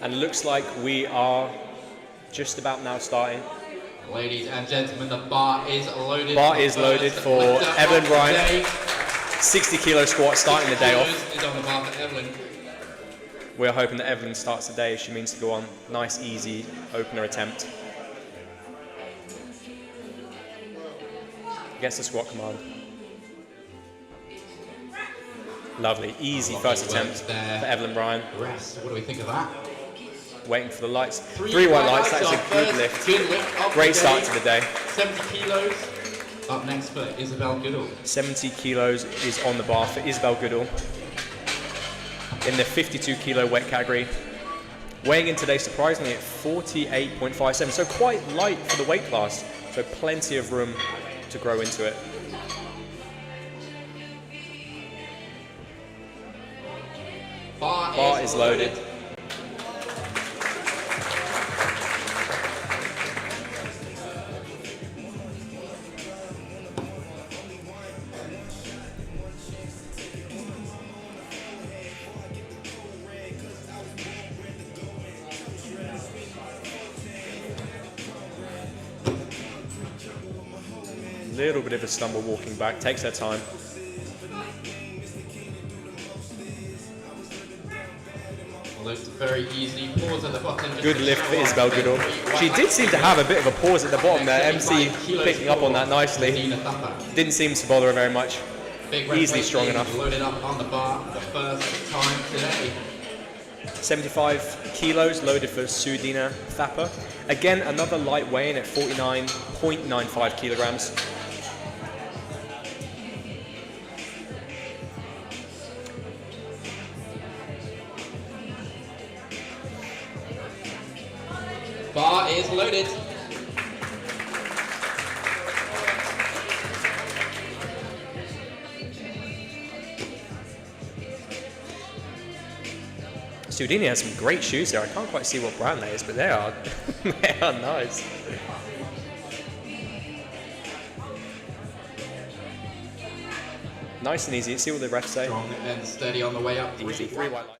And looks like we are just about now starting. Ladies and gentlemen, the bar is loaded. Bar is loaded for Evelyn Ryan. 60 kilo squat starting the day off. Is on the bar for Evelyn. We're hoping that Evelyn starts the day as she means to go on. Nice, easy opener attempt. Gets the squat command. Lovely, easy first attempt for Evelyn Ryan. Rest, what do we think of that? Waiting for the lights. Three white lights, that is a good lift. Great start to the day. 70 kilos. Up next for Isabel Goodall. 70 kilos is on the bar for Isabel Goodall in the 52 kilo weight category. Weighing in today surprisingly at 48.57, so quite light for the weight class. So plenty of room to grow into it. Bar is loaded. Little bit of a stumble walking back, takes her time. Very easy. Pause at the bottom. Good lift for Isabel Goodall. She did seem to have a bit of a pause at the bottom there. MC picking up on that nicely. Didn't seem to bother her very much. Easily strong enough. Loaded up on the bar the first time today. 75 kilos loaded for Sudina Thapar. Again, another light weigh-in at 49.95 kilograms. Bar is loaded. Sudini has some great shoes there. I can't quite see what brand that is, but they are, they are nice. Nice and easy. See what the refs say. Strong and steady on the way up. Easy. 3 white lights.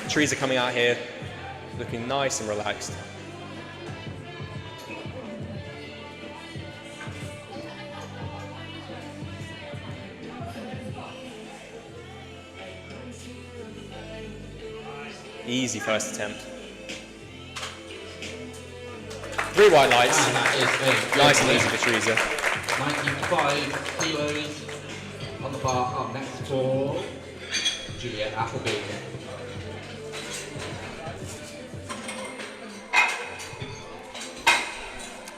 Trees are coming out here, looking nice and relaxed. Easy first attempt. 3 white lights. Nice and easy for Teresa. 95 kilos on the bar. Up next for Juliet Appleby.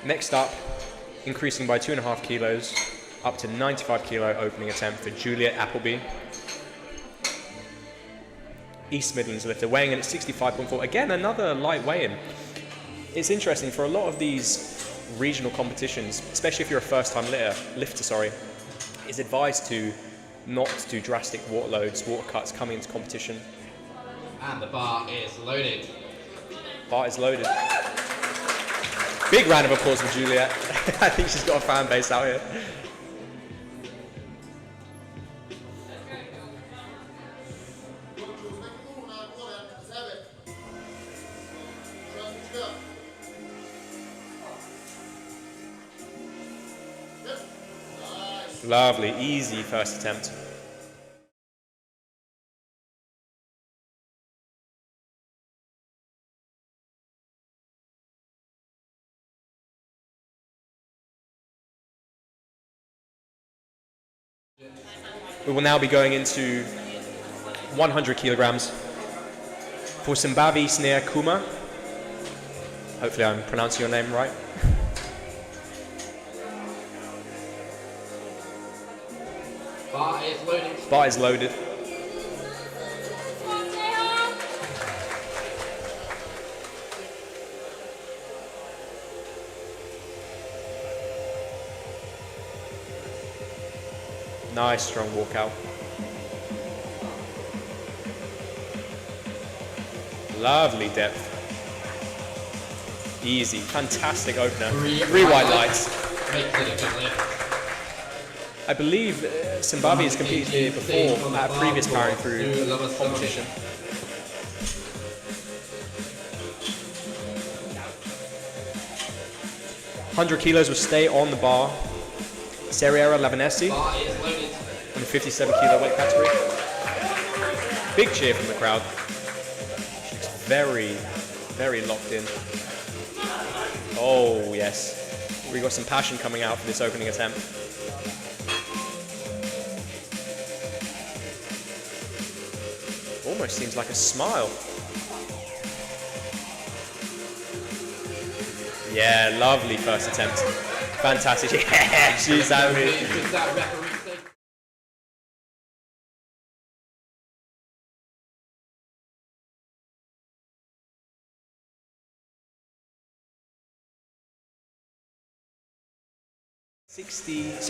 Next up, increasing by 2.5 kilos, up to 95 kilo opening attempt for Juliet Appleby. East Midlands lifter, weighing in at 65.4. Again, another light weigh-in. It's interesting, for a lot of these regional competitions, especially if you're a first-time lifter, it's advised to not do drastic water loads, water cuts coming into competition. And the bar is loaded. Bar is loaded. Big round of applause for Juliet. I think she's got a fan base out here. Lovely, easy first attempt. We will now be going into 100 kilograms for Simbavi Snare Kuma. Hopefully I'm pronouncing your name right. Bar is loaded. Bar is loaded. Nice, strong walkout. Lovely depth. Easy, fantastic opener. Three white lights. Makes it a good lift. I believe Zimbabwe has competed here before at a previous powering through competition. $100 will stay on the bar. Seriera Lavanesi in the 57 kilo weight category. Big cheer from the crowd. She looks very, very locked in. Oh yes, we got some passion coming out for this opening attempt. Almost seems like a smile. Yeah, lovely first attempt. Fantastic. Yeah, she's happy.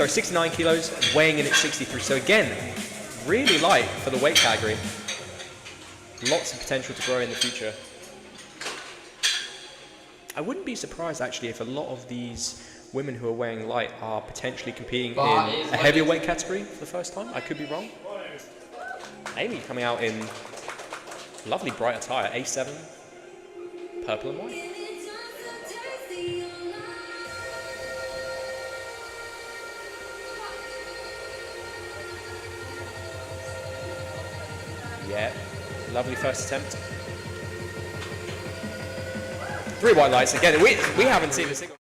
69 kilos, weighing in at 63. So again, really light for the weight category. Lots of potential to grow in the future. I wouldn't be surprised actually if a lot of these women who are weighing light are potentially competing in a heavier weight category for the first time. I could be wrong. Amy coming out in lovely bright attire, A7, purple and white. Yeah, lovely first attempt. Three white lights again. We haven't seen a single.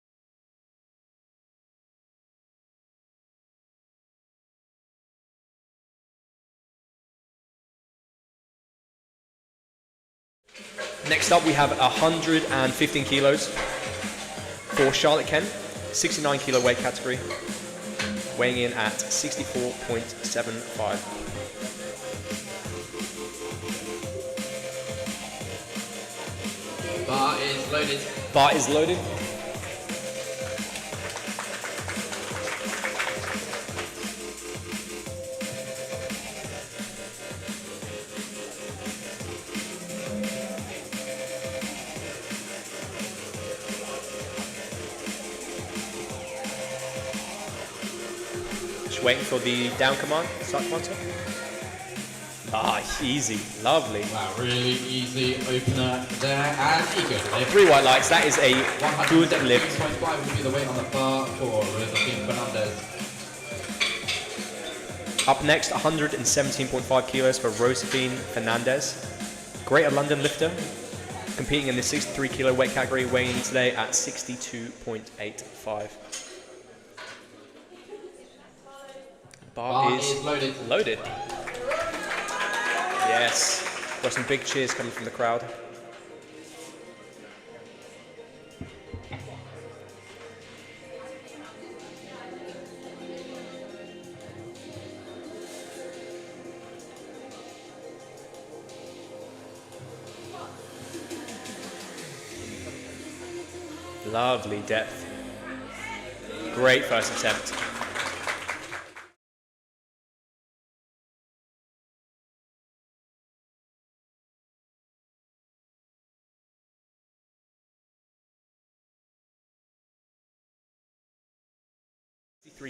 Next up, we have 115 kilos for Charlotte Ken, 69 kilo weight category, weighing in at 64.75. Bar is loaded. Bar is loaded. Just waiting for the down command. Start command, sir. Ah, easy, lovely. Wow, really easy opener there, and he goes lift. Three white lights, that is a good lift. 117.5 will be the weight on the bar for Josephine Fernandez. Up next, 117.5 kilos for Josephine Fernandez. Greater London lifter, competing in the 63 kilo weight category, weighing in today at 62.85. Bar is loaded. Yes, got some big cheers coming from the crowd. Lovely depth. Great first attempt.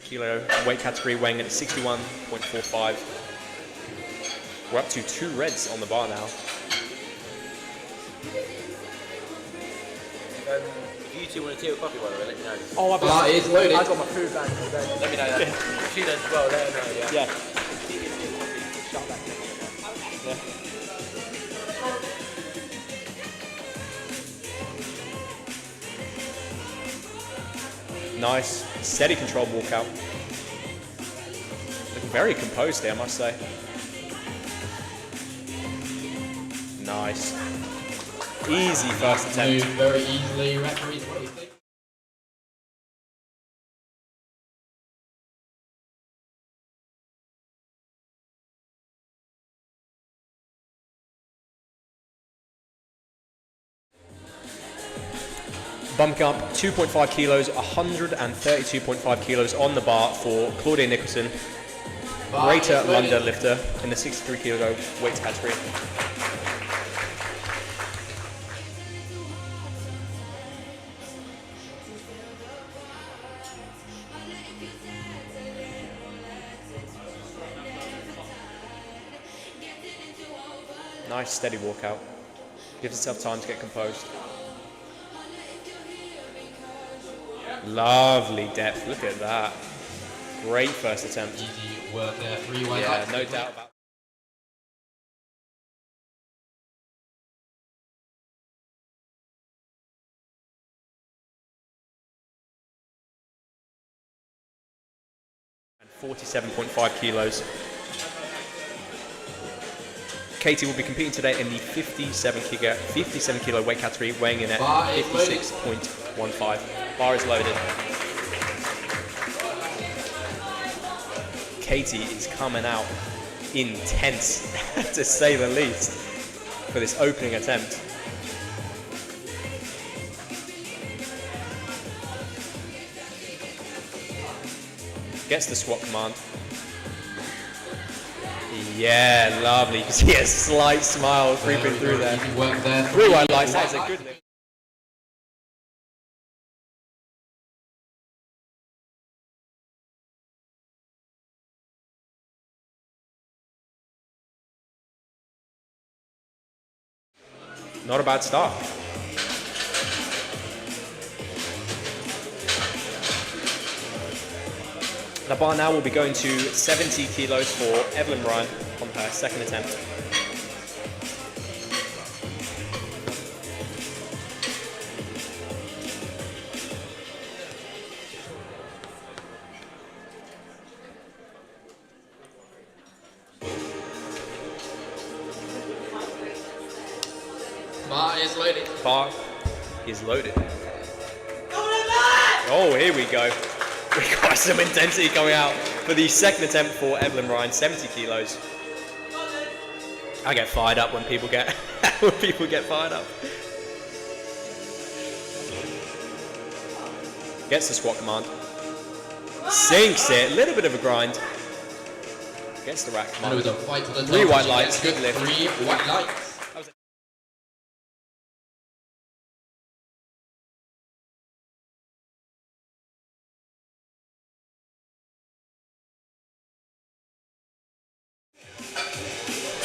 Kilo weight category, weighing at 61.45. We're up to 2 reds on the bar now. If you two want a tea or coffee, by the way, let me know. Oh, I've Bar is loaded. I've got my food bag today. Let me know that. If she does as well, let her know, yeah. Yeah. Shut that thing. Nice, steady controlled walkout. Looking very composed here, I must say. Nice. Easy first attempt. Move very easily, referees, what do you think? Bumping up 2.5 kilos, 132.5 kilos on the bar for Claudia Nicholson. greater lung deadlifter in the 63 kilo weight category. Nice steady walkout. Gives itself time to get composed. Lovely depth. Look at that. Great first attempt. Easy work there. 3 wide Yeah, lights. no doubt about. And 47.5 kilos. Katie will be competing today in the 57 kilo weight category, weighing in at 56.15. Bar is loaded. Katie is coming out intense, to say the least, for this opening attempt. Gets the squat command. Yeah, lovely. You can see a slight smile creeping through there. Easy work there. 3 wide lights, that is a good lift. Not a bad start. The bar now will be going to 70 kilos for Evelyn Ryan on her second attempt. Bar is loaded. Bar is loaded. Oh, here we go. We got some intensity coming out for the second attempt for Evelyn Ryan, 70 kilos. I get fired up when people get fired up. Gets the squat command. Sinks it, a little bit of a grind. Gets the rack And it command. was a fight to the top. 3 white She lights, gets good lift. 3 white lights.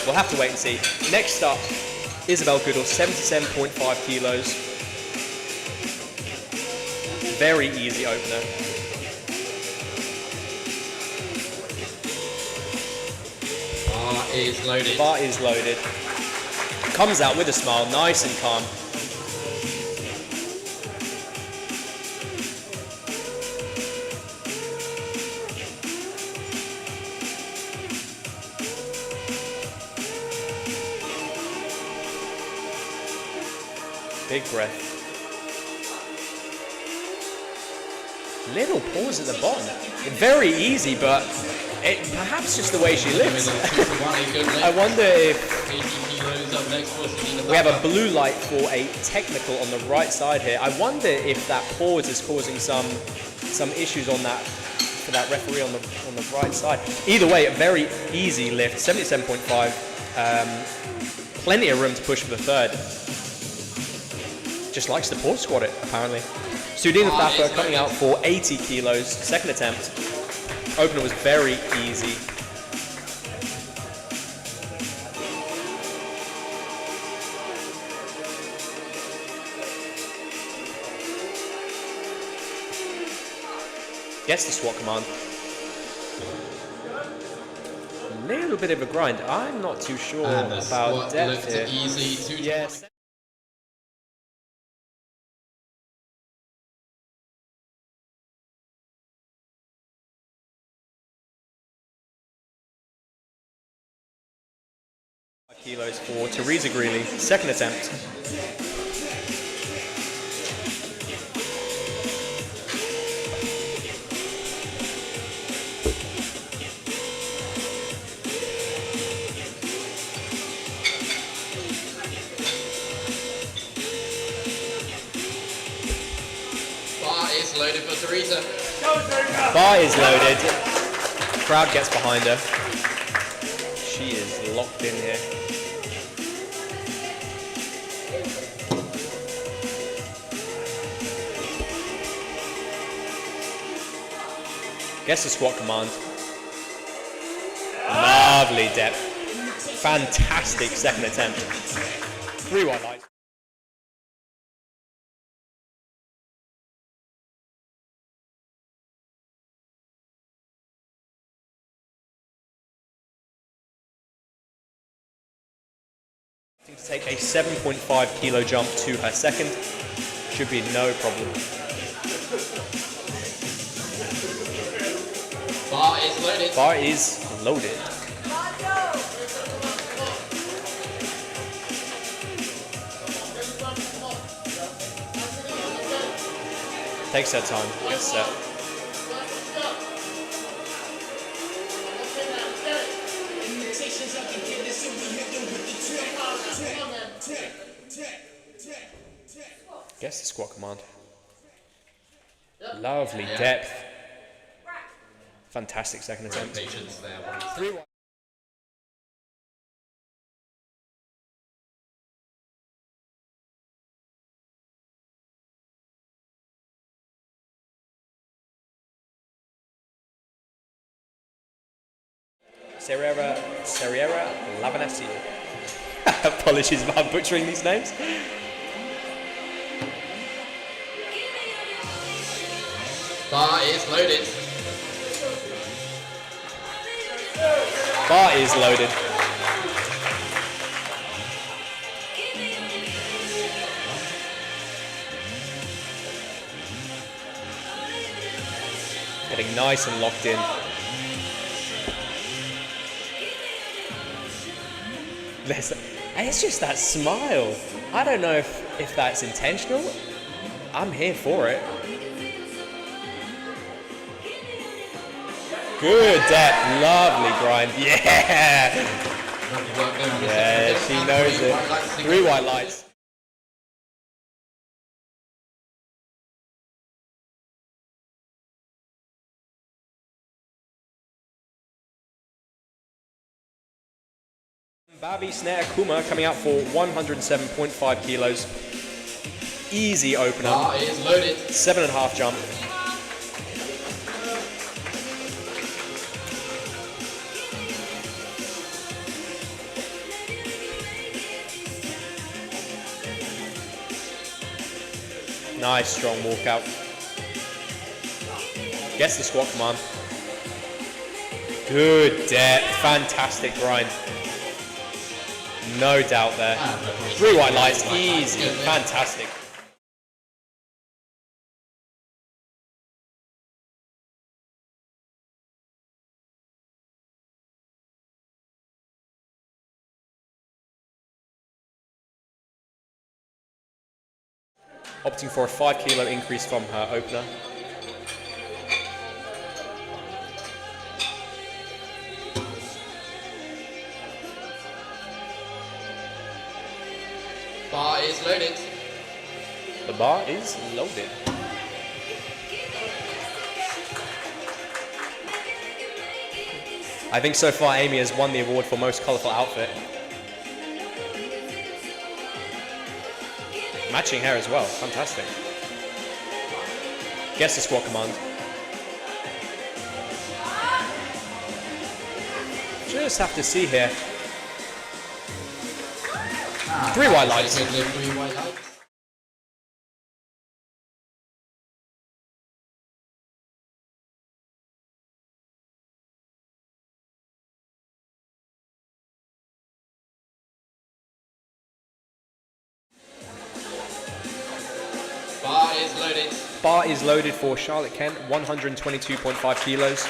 We'll have to wait and see. Next up, Isabel Goodall, 77.5 kilos. Very easy opener. Bar is loaded. Bar is loaded. Comes out with a smile, nice and calm. Big breath. Little pause at the bottom. Very easy, but perhaps just the way she lifts. I wonder if 80 kilos up next for Selena. we have a blue light for a technical on the right side here. I wonder if that pause is causing some issues on that for that referee on the right side. Either way, a very easy lift, 77.5. Plenty of room to push for the third. Just likes to pause squat it, apparently. Sudhina Thapar coming out for 80 kilos, second attempt. Opener was very easy. Gets the squat command. A little bit of a grind. I'm not too sure And the about squat depth lift here. easy. 2 Yes. Kilos for Teresa Greeley, second attempt. Bar is loaded for Teresa. Bar is loaded. crowd gets behind her. She is locked in here. Gets the squat command. Lovely depth. Fantastic second attempt. 3 white lights. To take a 7.5 kilo jump to her second. Should be no problem. Bar is loaded. Bar is loaded. Takes her time, gets set. Gets the squat command. Lovely depth. Fantastic second attempt. Patience there. 3 white. Serera Lavanesi. Apologies about butchering these names. Bar is loaded. Bar is loaded. Getting nice and locked in. It's just that smile. I don't know if that's intentional. I'm here for it. Good depth, lovely grind. Yeah! Yeah, she knows it. 3 white lights. Babi Snare Kuma coming out for 107.5 kilos. Easy opener. Bar is loaded. 7.5 jump. Nice strong walkout. Gets the squat command. Good depth. Fantastic grind. No doubt there. 3 white lights. Easy. Fantastic. Opting for a 5 kilo increase from her opener. Bar is loaded. The bar is loaded. I think so far Amy has won the award for most colourful outfit. Matching hair as well, fantastic. Gets the squat command. Just have to see here. 3 white lights. 3 white lights. Bar is loaded. Bar is loaded for Charlotte Kent, 122.5 kilos.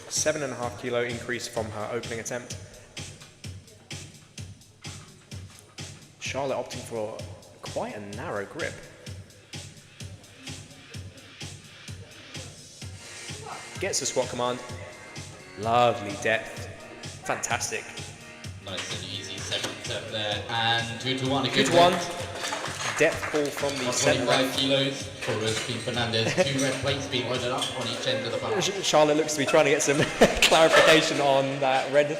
7.5 kilo increase from her opening attempt. Charlotte opting for quite a narrow grip. Gets the squat command. Lovely depth. Fantastic. Nice and easy second step there. And 2 to 1 again. 2 to 1. depth pull from the center. 25 kilos for Josephine Fernandez. 2 red plates being loaded up on each end of the bar. Charlotte looks to be trying to get some clarification on that red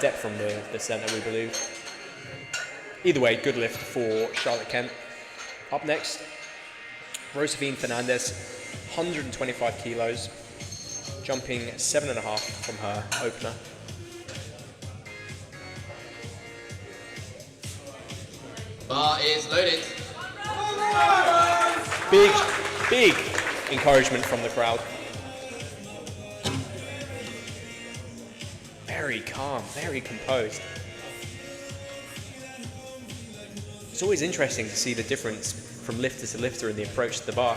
depth from the center, we believe. Either way, good lift for Charlotte Kent. Up next, Josephine Fernandez, 125 kilos, jumping 7.5 from her opener. Bar is loaded. Big encouragement from the crowd. Very calm, very composed. It's always interesting to see the difference from lifter to lifter in the approach to the bar.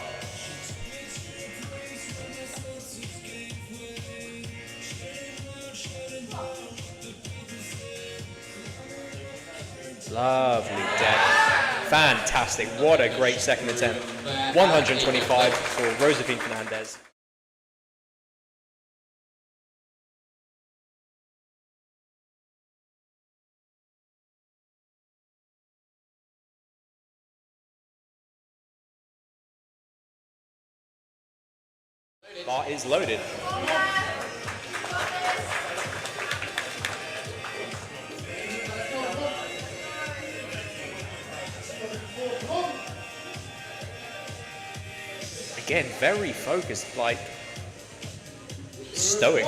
Lovely depth. Fantastic. What a great second attempt. 125 for Josephine Fernandez. Bar is loaded. Again, very focused, like stoic.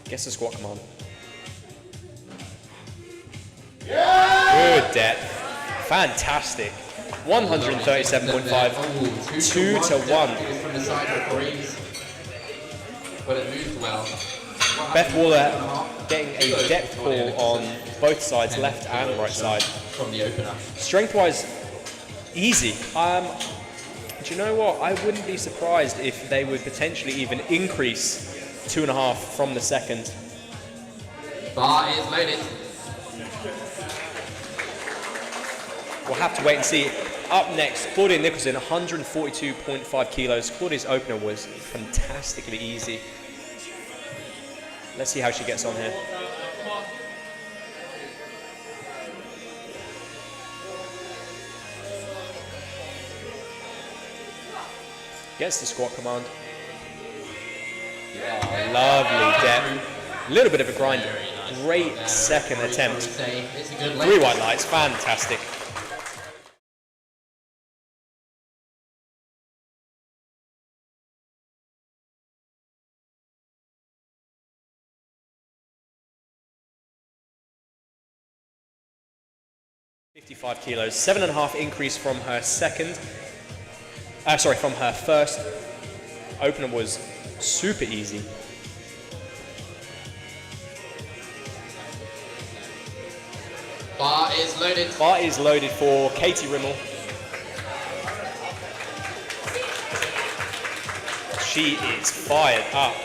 Guess the squat command. Good depth. Fantastic. 137.5. 2 to 1. From the side for ease, but it moved well. Beth Waller getting a depth pull on both sides, left and right side. From the opener. Strength-wise, easy. Do you know what? I wouldn't be surprised if they would potentially even increase 2.5 from the second. Bar is loaded. We'll have to wait and see. Up next, Claudia Nicholson, 142.5 kilos. Claudia's opener was fantastically easy. Let's see how she gets on here. Gets the squat command. Oh, lovely depth. A little bit of a grind. Great second attempt. 3 white lights, fantastic. $55 kilos, 7.5 increase from her second. From her first. Opener was super easy. Bar is loaded. Bar is loaded for Katie Rimmel. She is fired up.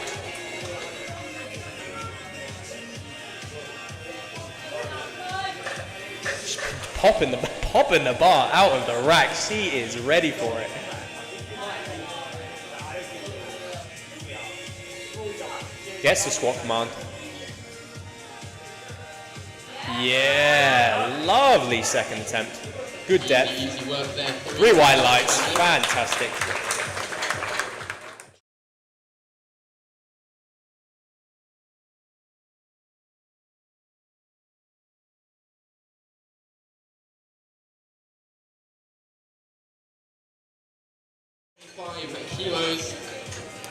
Popping the bar out of the rack. She is ready for it. Gets the squat command. Yeah, lovely second attempt. Good depth. 3 white lights, fantastic. Kilos.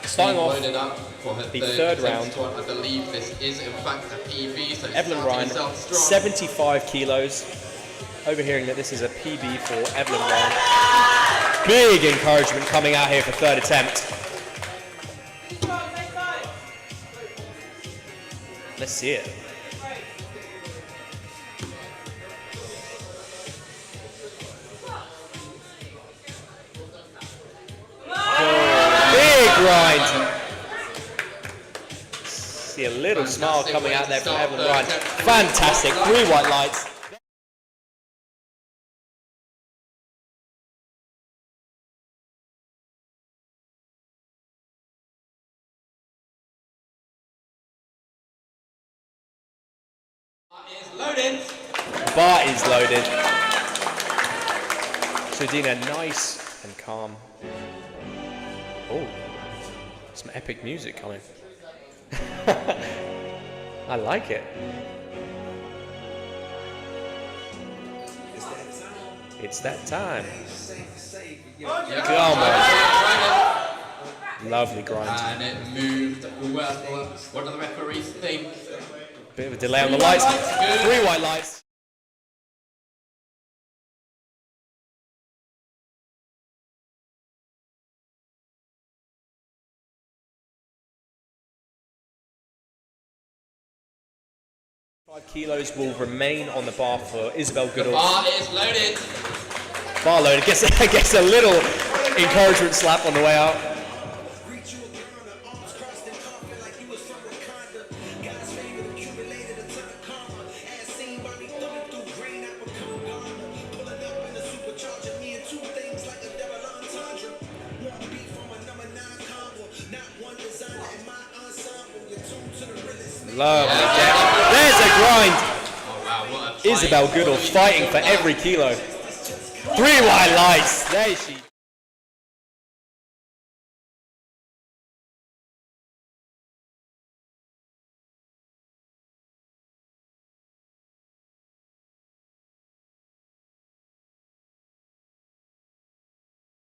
Starting off loaded up for her the third round. Squat. I believe this is in fact a PB. So Evelyn Ryan, 75 kilos. Overhearing that this is a PB for Evelyn Ryan. Big encouragement coming out here for third attempt. Let's see it. Grind. See a little smile coming out there from Evelyn Ryan. Fantastic. 3 white lights. loaded. The bar is loaded. So Dina, nice and calm. Oh, some epic music coming. I like it. It's that time. Come on. Lovely grind. And it moved well. What do the referees think? Bit of a delay on the lights. 3 white lights. Kilos will remain on the bar for Isabel Goodall. The bar is loaded. Bar loaded. Gets a little encouragement slap on the way out. Lovely. Yeah. There's a grind. Oh wow, what a Isabel Goodall fighting for every kilo. 3 white lights. There she.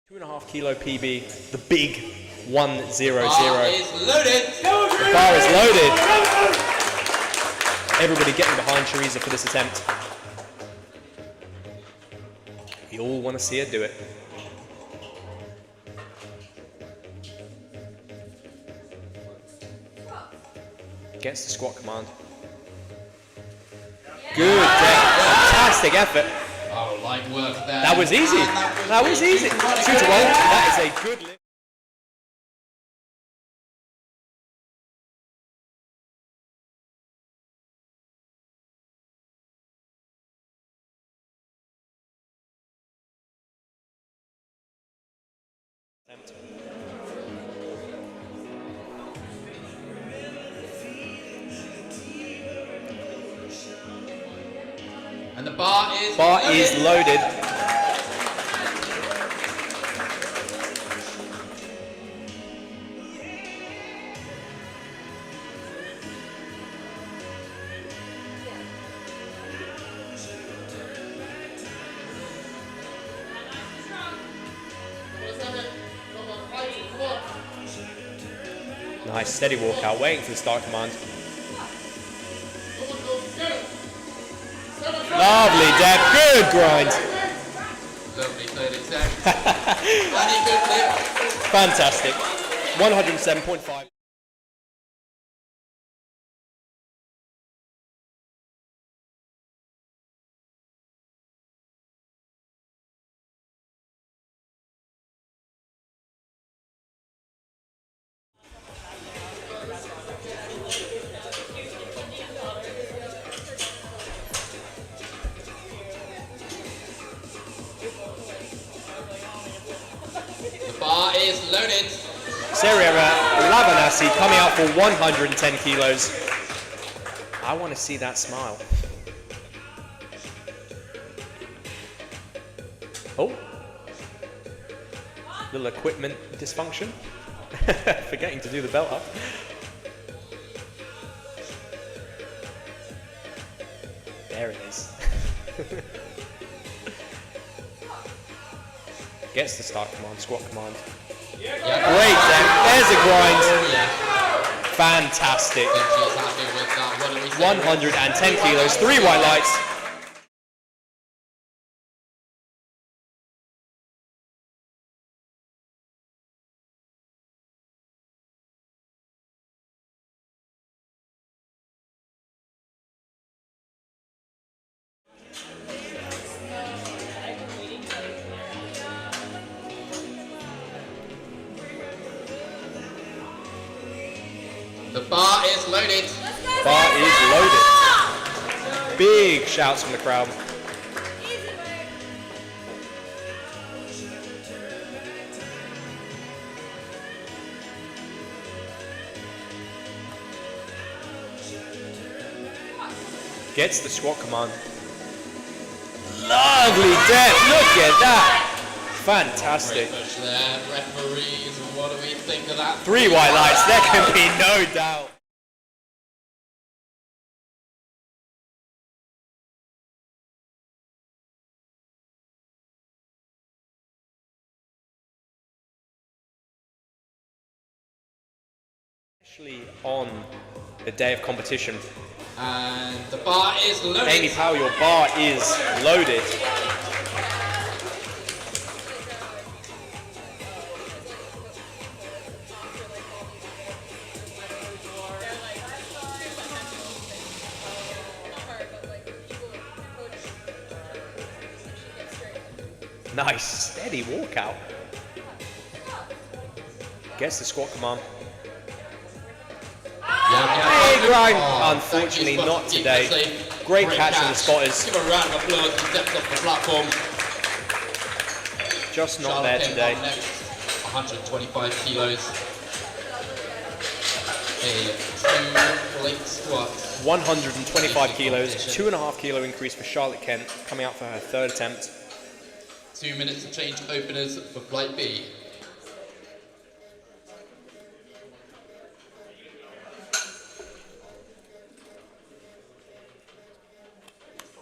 Two 2.5 kilo PB, the big 100. Bar is loaded. The bar is loaded. Everybody getting behind Choriza for this attempt. We all want to see her do it. Gets the squat command. Good, fantastic effort. Oh, light work there. That was easy. That was easy. 2 to 1. That is a good lift. And the bar is loaded. Nice, steady walkout, waiting for the start command. Lovely, Deb. Good grind. Lovely third attempt. Any good lift. Fantastic. 107.5. Bar is loaded. Seriera Lavanasi coming out for 110 kilos. I want to see that smile. Oh. Little equipment dysfunction. Forgetting to do the belt up. There it is. Gets the start command, squat command. Yeah. Great, there's a grind. Yeah. Fantastic. She's happy with that. What do we say? 110 kilos, 3 white lights. The bar is loaded. Bar is loaded. Big shouts from the crowd. Gets the squat command. Lovely depth, look at that. Fantastic. Great push there, referees, what do we think of that? 3 white lights, there can be no doubt. Especially on the day of competition. And the bar is loaded. Amy Powell, your bar is loaded. Nice, steady walkout. Gets the squat command. Big grind. Unfortunately, not today. Great catch from the spotters. Give a round of applause. He steps off the platform. Just not there today. 125 kilos. A 2 plate squat. 125 kilos. 2.5 kilo increase for Charlotte Kent, coming out for her 3rd attempt. 2 minutes to change openers for flight B.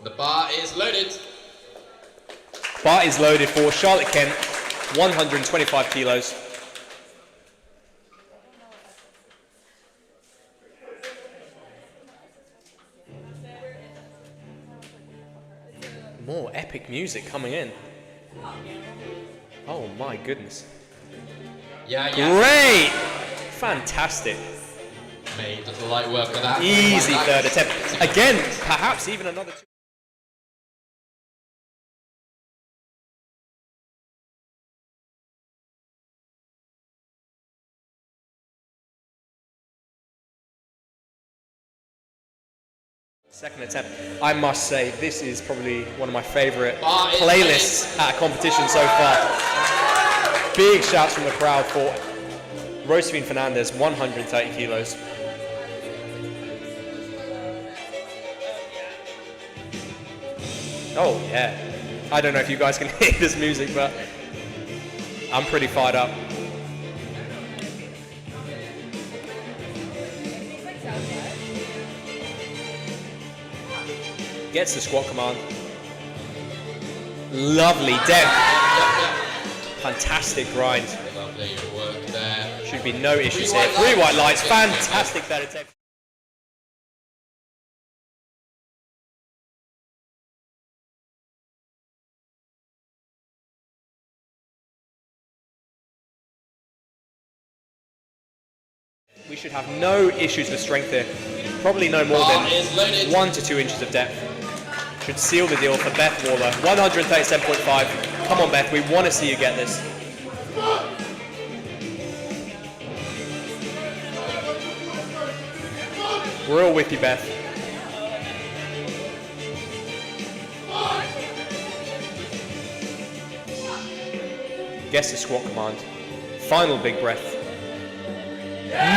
The bar is loaded. Bar is loaded for Charlotte Kent, 125 kilos. More epic music coming in. Oh my goodness. Yeah. Great! Fantastic. Made the light work of that. Easy 3rd attempt. Again, perhaps even another 2. Second attempt. I must say, this is probably one of my favorite playlists at a competition so far. Big shouts from the crowd for Josephine Fernandez, 130 kilos. Oh yeah. I don't know if you guys can hear this music, but I'm pretty fired up. Gets the squat command. Lovely depth. Fantastic grind. Lovely work there. Should be no issues here. 3 white lights. Fantastic 3rd attempt. We should have no issues with strength here. Probably no more than 1 to 2 inches of depth. Should seal the deal for Beth Waller. 137.5. Come on, Beth, we want to see you get this. We're all with you, Beth. Guess the squat command. Final big breath.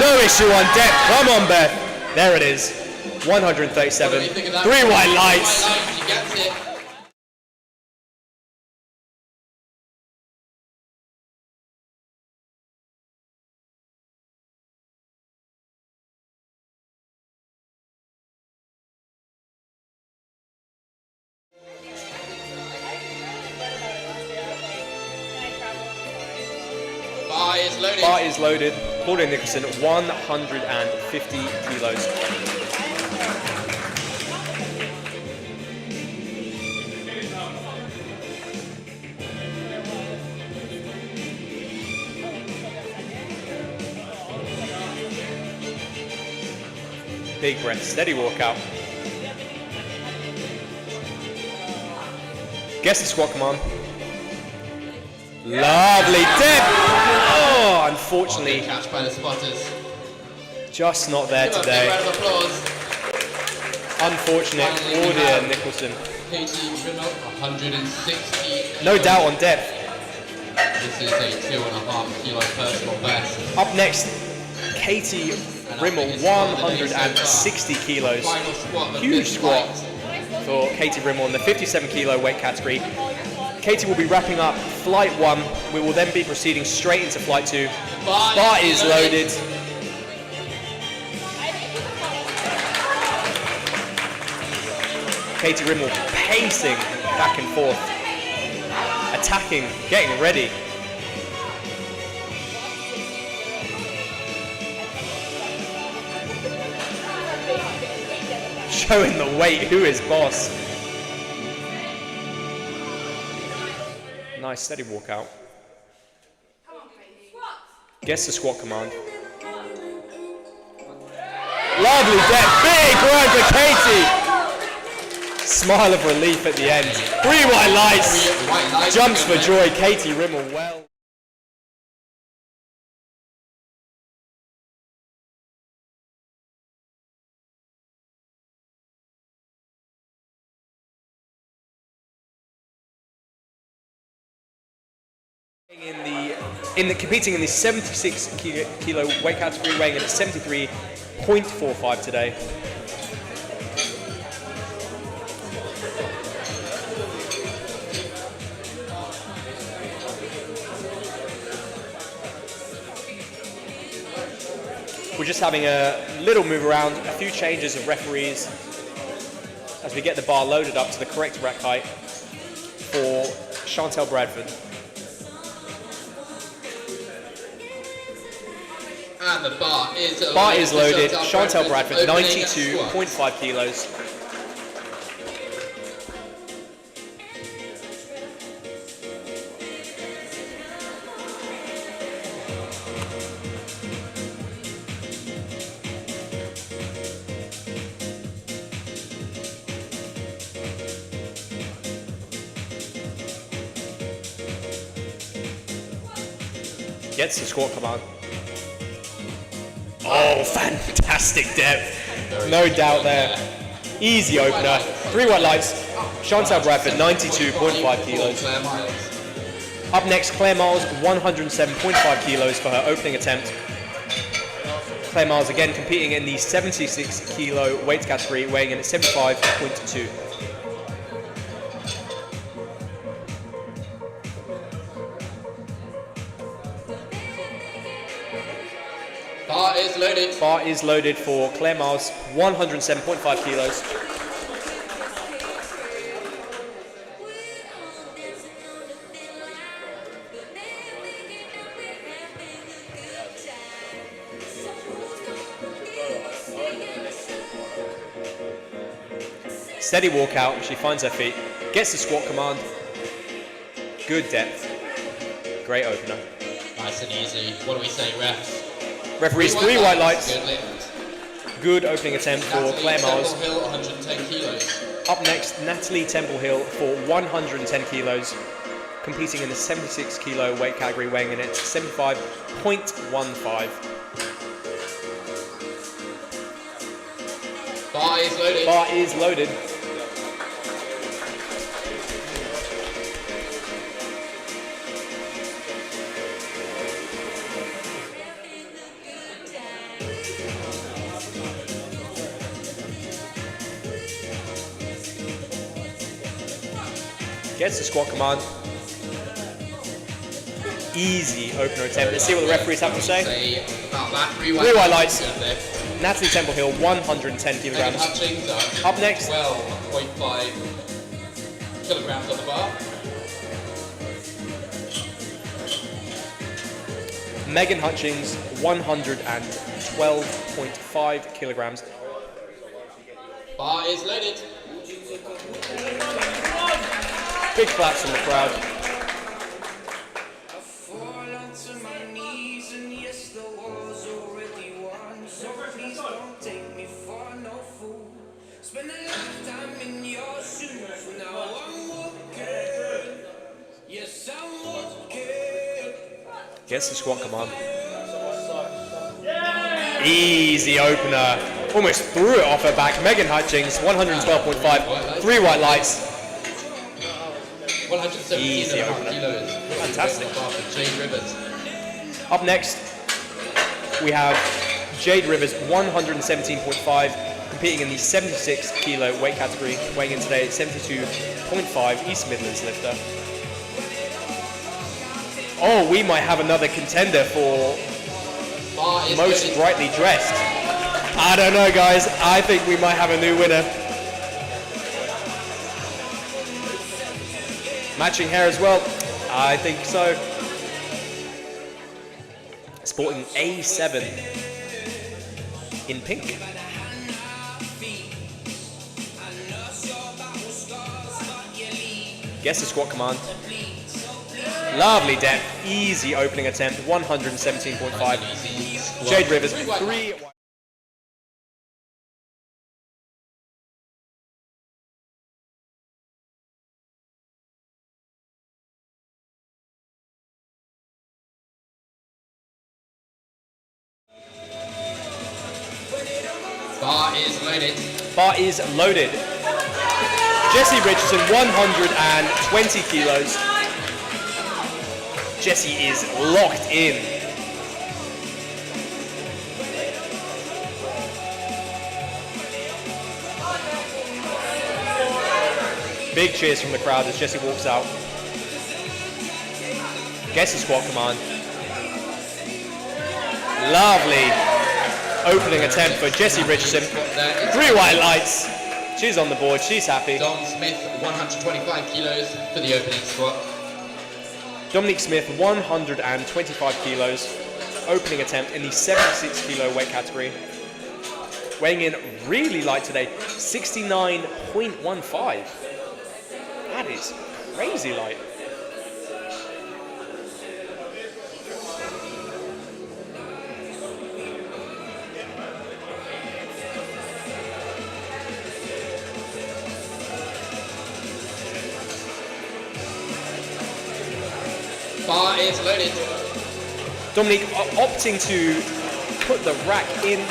No issue on depth. Come on, Beth. There it is. 137. 3 white lights. She gets it. Bar is loaded. Claudia Nicholson, 150 kilos. Big breath, steady walkout. Guess the squat command. Lovely dip! Oh, unfortunately, Catch by the spotters. just not there today. Round of applause. Unfortunate, Claudia Nicholson. Katie Rimmel, 160. No doubt on depth. This is a 2.5 kilo personal best. Up next, Katie Rimmel, 160 kilos. Huge squat for Katie Rimmel in the 57 kilo weight category. Katie will be wrapping up flight 1. We will then be proceeding straight into flight 2. Bar is loaded. Katie Rimmel pacing back and forth, attacking, getting ready. Showing the weight, who is boss? Nice steady walkout. Gets the squat command. Lovely depth, big work for Katie. Smile of relief at the end. 3 white lights. Jumps for joy. Katie Rimmel well. Competing in the 76 kilo weight category, weighing in at 73.45 today. We're just having a little move around, a few changes of referees as we get the bar loaded up to the correct rack height for Chantel Bradford. And the bar is loaded. Chantel Bradford, 92.5 kilos. Gets the squat command. Oh, fantastic depth. No doubt there. Easy opener. 3 white lights. Chantel Bradford, 92.5 kilos. Up next, Claire Miles, 107.5 kilos for her opening attempt. Claire Miles again competing in the 76 kilo weight category, weighing in at 75.2. Bar is loaded for Claire Miles, 107.5 kilos. Steady walkout, she finds her feet, gets the squat command. Good depth. Great opener. Nice and easy. What do we say, refs? Referees, 3 white lights. Good opening attempt for Claire Miles. Hill, 110 kilos. Up next, Natalie Temple-Hill for 110 kilos, competing in the 76 kilo weight category, weighing in at 75.15. Bar is loaded. Bar is loaded. Gets the squat command. Easy opener attempt. Let's see what the referees have to say. 3 white lights. Natalie Temple-Hill, 110 kilograms. Up next. 12.5 kilograms on the bar. Megan Hutchings, 112.5 kilograms. Bar is loaded. Big claps from the crowd. Gets the squat command. Easy opener. Almost threw it off her back. Megan Hutchings, 112.5. 3 white lights. 117 Easy opener. kilos. Fantastic. Jane Rivers. Up next, we have Jade Rivers, 117.5, competing in the 76 kilo weight category, weighing in today at 72.5, East Midlands lifter. Oh, we might have another contender for most brightly dressed. I don't know, guys. I think we might have a new winner. Matching hair as well. I think so. Sporting A7 in pink. Guess the squat command. Lovely depth. Easy opening attempt. 117.5. Jade Rivers, 3. Bar is loaded. Bar is loaded. Jesse Richardson, 120 kilos. Jesse is locked in. Big cheers from the crowd as Jesse walks out. Guess the squat command. Lovely opening attempt for Jessie Richardson. 3 white lights. She's on the board. She's happy. Dom Smith, 125 kilos for the opening squat. Dominique Smith, 125 kilos. Opening attempt in the 76 kilo weight category. Weighing in really light today, 69.15. That is crazy light. Bar is loaded. Dominique opting to put the rack in.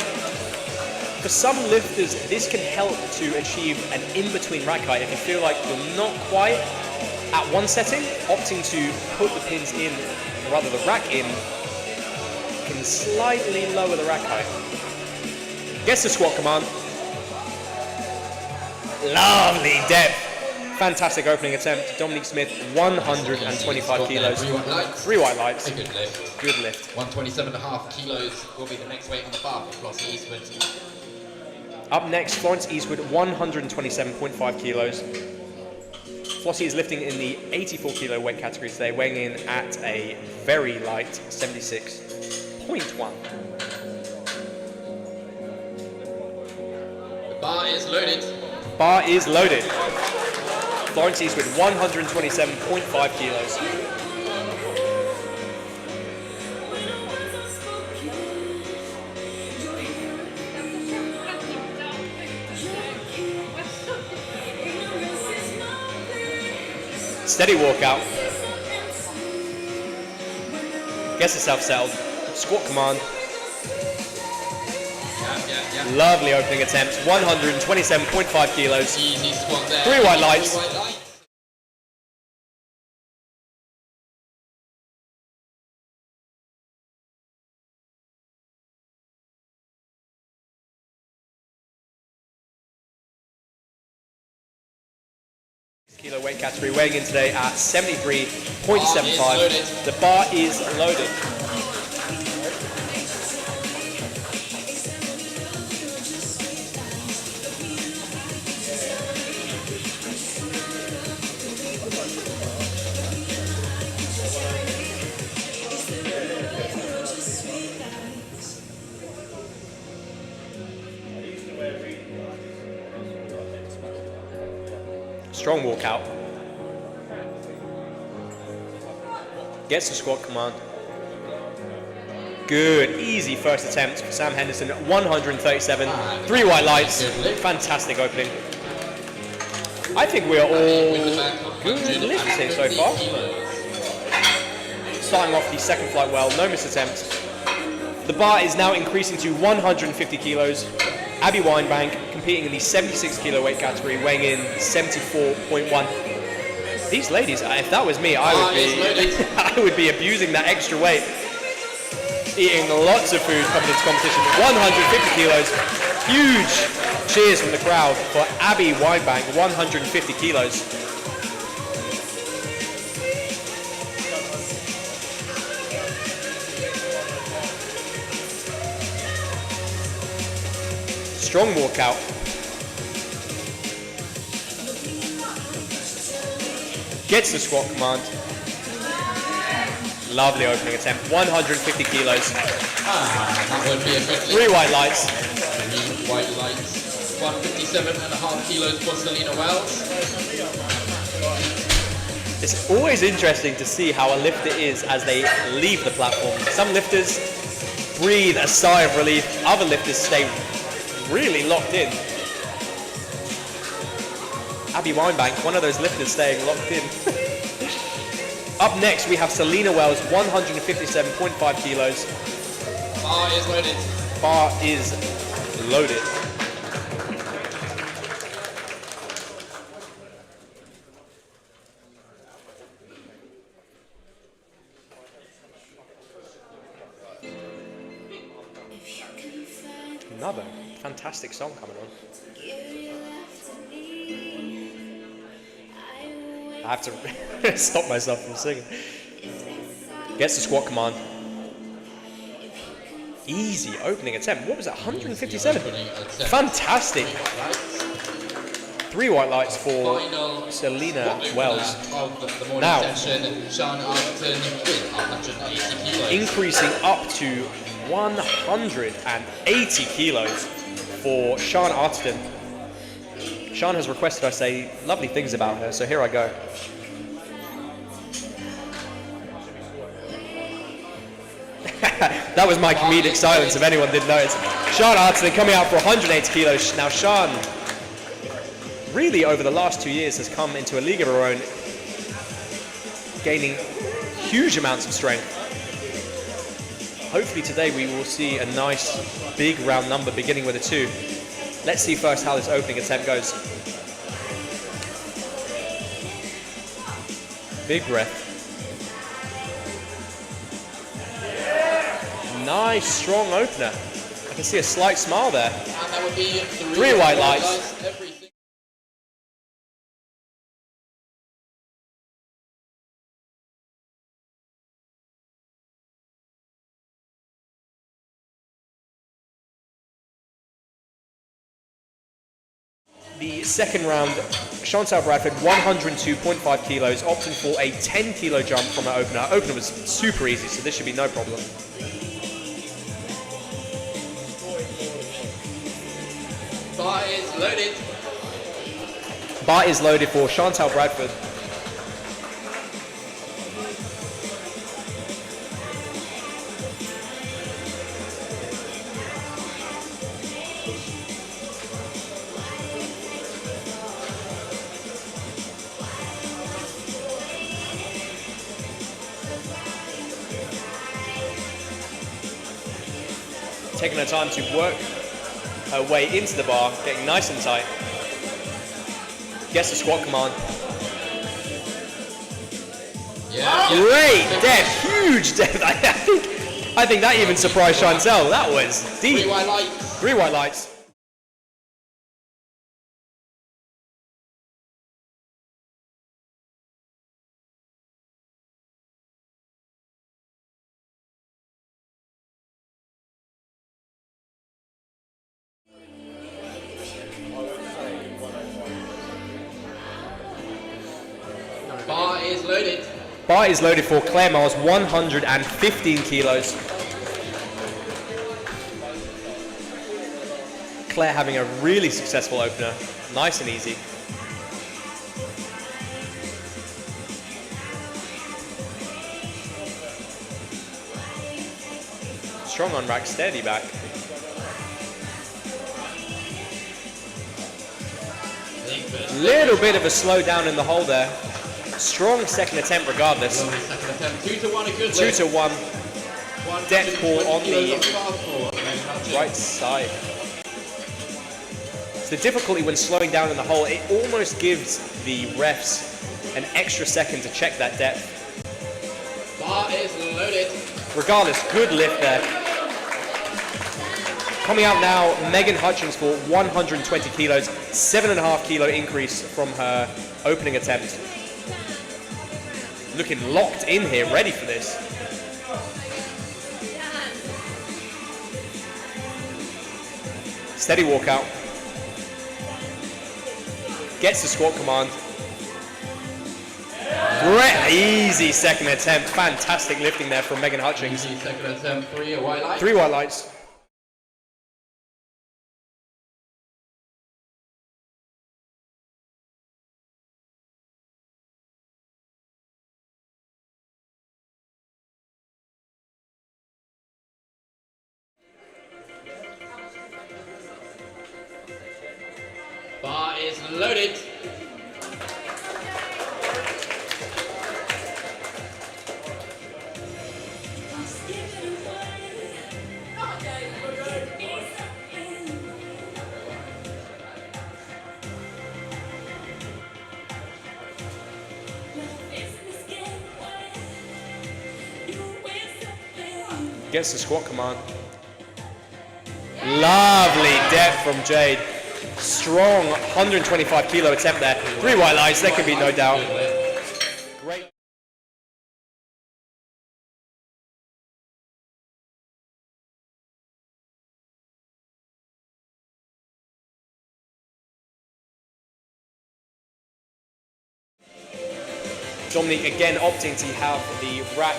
For some lifters, this can help to achieve an in-between rack height. If you feel like you're not quite at one setting, opting to put the pins in, rather the rack in, can slightly lower the rack height. Guess the squat command. Lovely depth. Fantastic opening attempt. Dominique Smith, 125 kilos. 3 white lights. A good lift. Good lift. 127.5 kilos will be the next weight on the bar for Flossie Eastwood. Up next, Florence Eastwood, 127.5 kilos. Flossie is lifting in the 84 kilo weight category today, weighing in at a very light 76.1. The bar is loaded. Bar is loaded. Florence Eastwood, 127.5 kilos. Steady walkout. Gets herself settled. Squat command. Yeah. Lovely opening attempt. 127.5 kilos. Easy squat there. 3 white lights. 3 white lights. Kilo weight category, weighing in today at 73.75. The bar is loaded. Strong walkout. Gets the squat command. Good, easy first attempt for Sam Henderson at 137. 3 white lights. Fantastic opening. I think we're all good lifts here so far. Starting off the second flight well, no missed attempts. The bar is now increasing to 150 kilos. Abby Weinbank competing in the 76 kilo weight category, weighing in 74.1. These ladies, if that was me, I would be abusing that extra weight. eating lots of food coming into competition. 150 kilos. Huge cheers from the crowd for Abby Winebank, 150 kilos. Strong walkout. Gets the squat command. Lovely opening attempt. 150 kilos. That would be a good 3 white lights. 3 white lights. 157.5 kilos for Selena Wells. It's always interesting to see how a lifter is as they leave the platform. Some lifters breathe a sigh of relief. Other lifters stay really locked in. Abby Winebank, one of those lifters staying locked in. Up next, we have Selena Wells, 157.5 kilos. Bar is loaded. Bar is loaded. Another fantastic song coming on. I have to stop myself from singing. Gets the squat command. Easy opening attempt. What was that? 157. Fantastic. 3 white lights for Selena Wells. Now, increasing up to 180 kilos for Sean Arterton. Sean has requested I say lovely things about her, so here I go. That was my comedic silence, if anyone didn't notice. Sean Arterton coming out for 180 kilos. Now Sean, really over the last 2 years, has come into a league of her own, gaining huge amounts of strength. Hopefully today we will see a nice big round number beginning with a 2. Let's see first how this opening attempt goes. Big breath. Nice strong opener. I can see a slight smile there. And that would be 3 white lights. The second round, Chantal Bradford, 102.5 kilos, opting for a 10 kilo jump from her opener. Her opener was super easy, so this should be no problem. Bar is loaded. Bar is loaded for Chantal Bradford. Taking her time to work her way into the bar, getting nice and tight. Gets the squat command. Yeah. Great depth, huge depth. I think that even surprised Chantal. That was deep. 3 white lights. 3 white lights. Bar is loaded. Bar is loaded for Claire Miles, 115 kilos. Claire having a really successful opener, nice and easy. Strong on rack, steady back. Little bit of a slowdown in the hole there. Strong second attempt regardless. Second attempt. 2 to 1, a good 2 to 1. 1. Depth pull on the right side. So the difficulty when slowing down in the hole, it almost gives the refs an extra second to check that depth. Bar is loaded. Regardless, good lift there. Coming out now, Megan Hutchings for 120 kilos, 7.5 kilo increase from her opening attempt. Looking locked in here, ready for this. Steady walkout. Gets the squat command. Great, easy second attempt. Fantastic lifting there from Megan Hutchings. Easy second attempt, 3 white lights. 3 white lights. Bar is loaded. Gets the squat command. Lovely depth from Jade. Strong 125 kilo attempt there. 3 white lights, there can be no doubt. Great. Dominique again opting to have the rack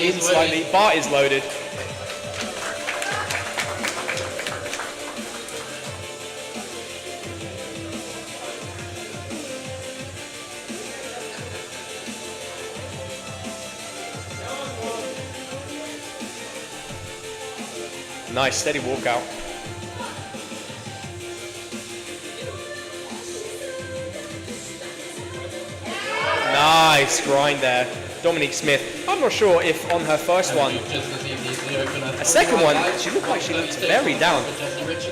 in slightly. Bar is loaded. Nice, steady walkout. Nice grind there. Dominique Smith. I'm not sure if on her first one, a second one, she looked like she looked very down.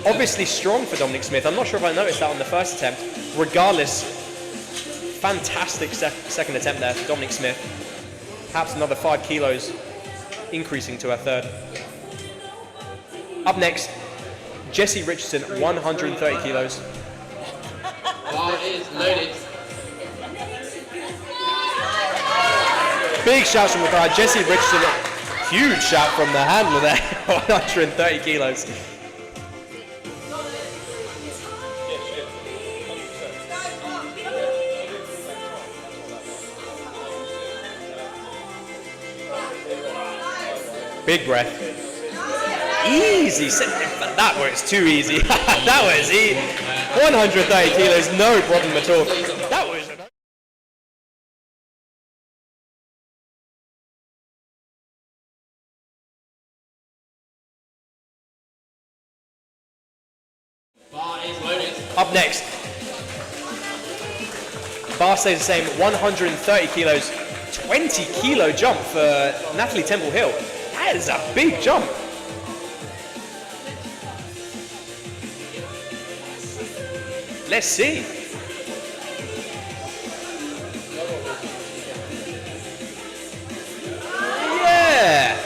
Obviously strong for Dominique Smith. I'm not sure if I noticed that on the first attempt. Regardless, fantastic second attempt there for Dominique Smith. Perhaps another 5 kilos increasing to her third. Up next, Jessie Richardson, 130 kilos. Bar is loaded. Big shouts from the crowd. Jessie Richardson, huge shout from the handler there, 130 kilos. Big breath. Easy. That was too easy. That was easy. 130 kilos, no problem at all. That was. Bar is loaded. Up next. Bar stays the same, 130 kilos, 20 kilo jump for Natalie Temple Hill. That is a big jump. Let's see. Yeah.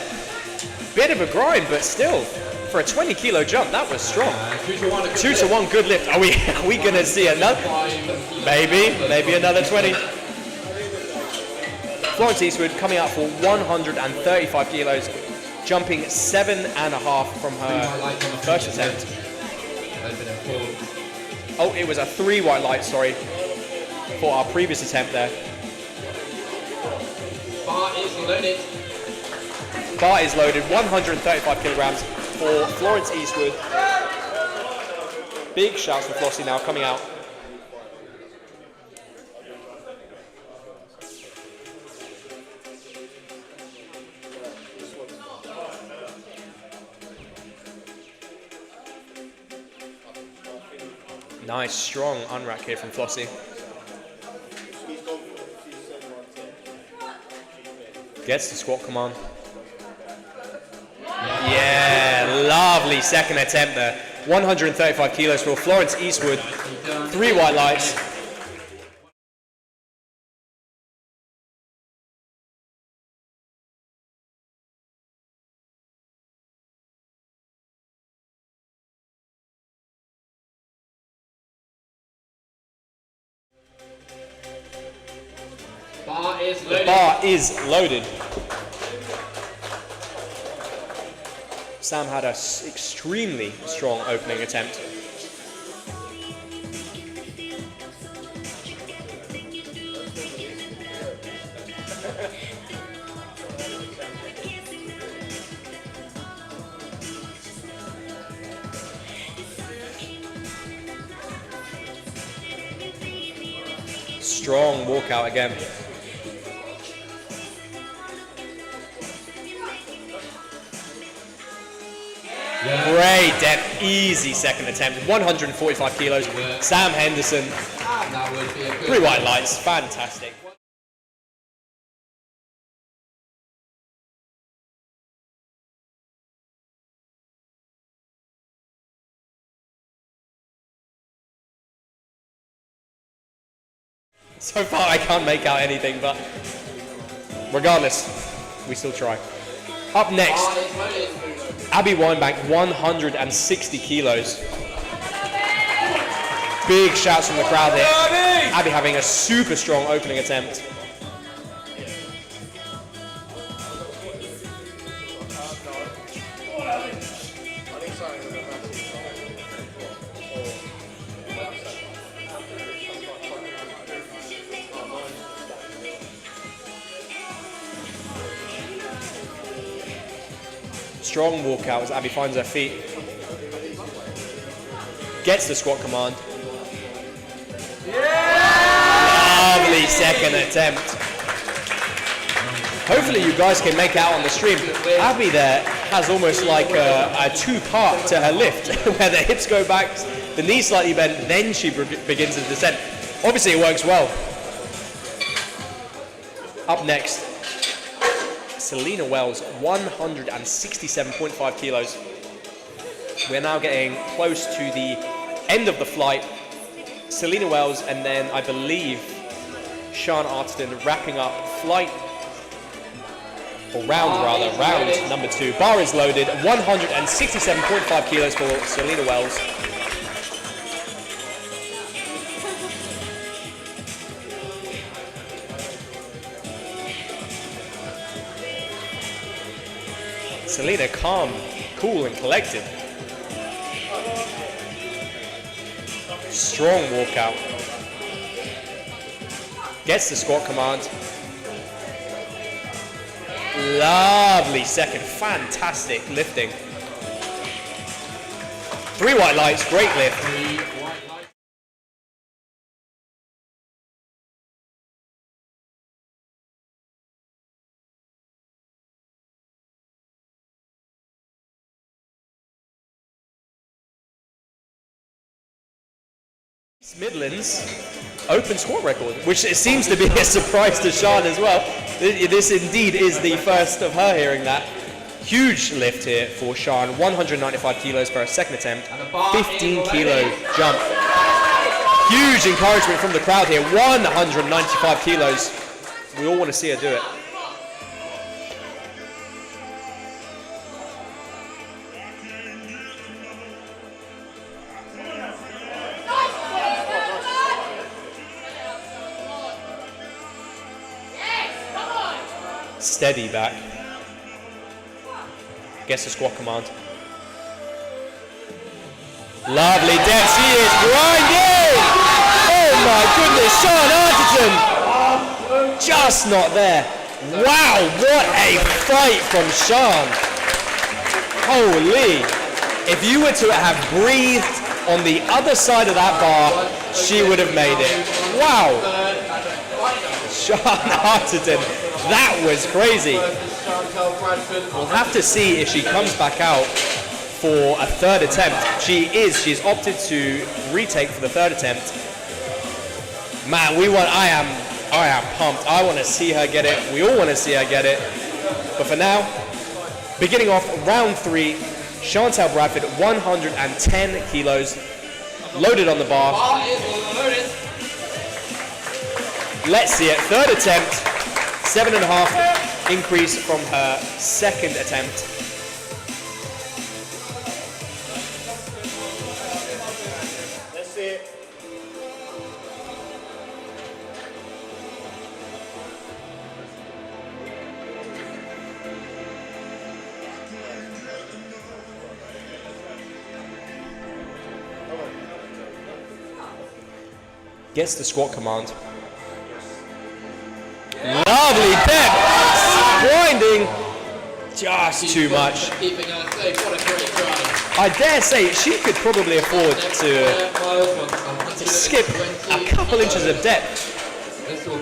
Bit of a grind, but still, for a 20 kilo jump, that was strong. 2 to 1, good lift. Are we gonna see another? Maybe another 20. Florence Eastwood coming out for 135 kilos, jumping 7.5 from her first attempt. Oh, it was a 3 white light, sorry, for our previous attempt there. Bar is loaded. Bar is loaded, 135 kilograms for Florence Eastwood. Big shouts for Flossie now coming out. Nice, strong unrack here from Flossie. Gets the squat command. Yeah, lovely second attempt there. 135 kilos for Florence Eastwood. 3 white lights. is The loaded. bar is loaded. Sam had an extremely strong opening attempt. Strong walkout again. Great depth, easy second attempt, 145 kilos. Sam Henderson, And that would be a good 3 white lights, fantastic. So far I can't make out anything, but regardless, we still try. Up next, bar is loaded. Abby Weinbank, 160 kilos. Big shouts from the crowd here. Abby having a super strong opening attempt. Strong walkout as Abby finds her feet. Gets the squat command. Lovely second attempt. Hopefully you guys can make out on the stream. Abby there has almost like a two-part to her lift, where the hips go back, the knees slightly bent, then she begins to descend. Obviously it works well. Up next, Selena Wells, 167.5 kilos. We're now getting close to the end of the flight. Selena Wells and then I believe Sean Artiston wrapping up flight, or round number 2. Bar is loaded, 167.5 kilos for Selena Wells. Selena calm, cool and collected. Strong walkout. Gets the squat command. Lovely second, fantastic lifting. 3 white lights, great lift. Midlands open squat record, which it seems to be a surprise to Sean as well. This indeed is the first of her hearing that. Huge lift here for Sean, 195 kilos for her second attempt, 15 kilo jump. Huge encouragement from the crowd here, 195 kilos. We all want to see her do it. Steady back. Gets the squat command. Lovely depth. She is grinding. Oh my goodness, Sean Artiston. Just not there. Wow, what a fight from Sean. Holy. If you were to have breathed on the other side of that bar, she would have made it. Wow. Sean Artiston. That was crazy. We'll have to see if she comes back out for a third attempt. She's opted to retake for the third attempt. Man, I am pumped. I want to see her get it. We all want to see her get it. But for now, beginning off round 3, Chantal Bradford, 110 kilos, loaded on the bar. Let's see it. Third attempt. 7.5 increase from her second attempt. Let's see it. Gets the squat command. Lovely depth. Grinding. Just too much. Keeping her safe. What a great drive. I dare say she could probably afford to skip a couple inches of depth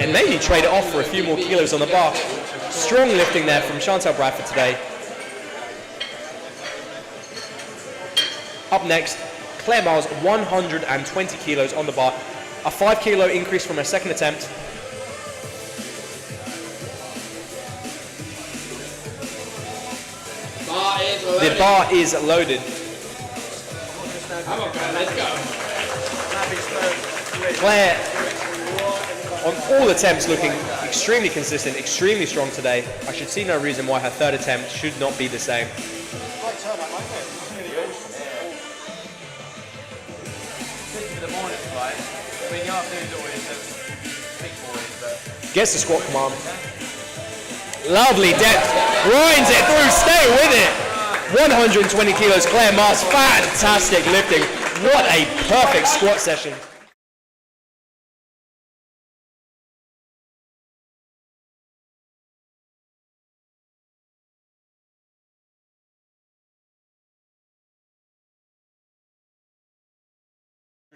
and maybe trade it off for a few more kilos on the bar. Strong lifting there from Chantal Bradford today. Up next, Claire Miles, 120 kilos on the bar. A 5 kilo increase from her second attempt. The bar is loaded. Come on, Claire, let's go. Claire, on all attempts, looking extremely consistent, extremely strong today. I should see no reason why her third attempt should not be the same. Gets the squat command. Lovely depth. Grinds it through. Stay with it. 120 kilos. Claire Mars. Fantastic lifting. What a perfect squat session.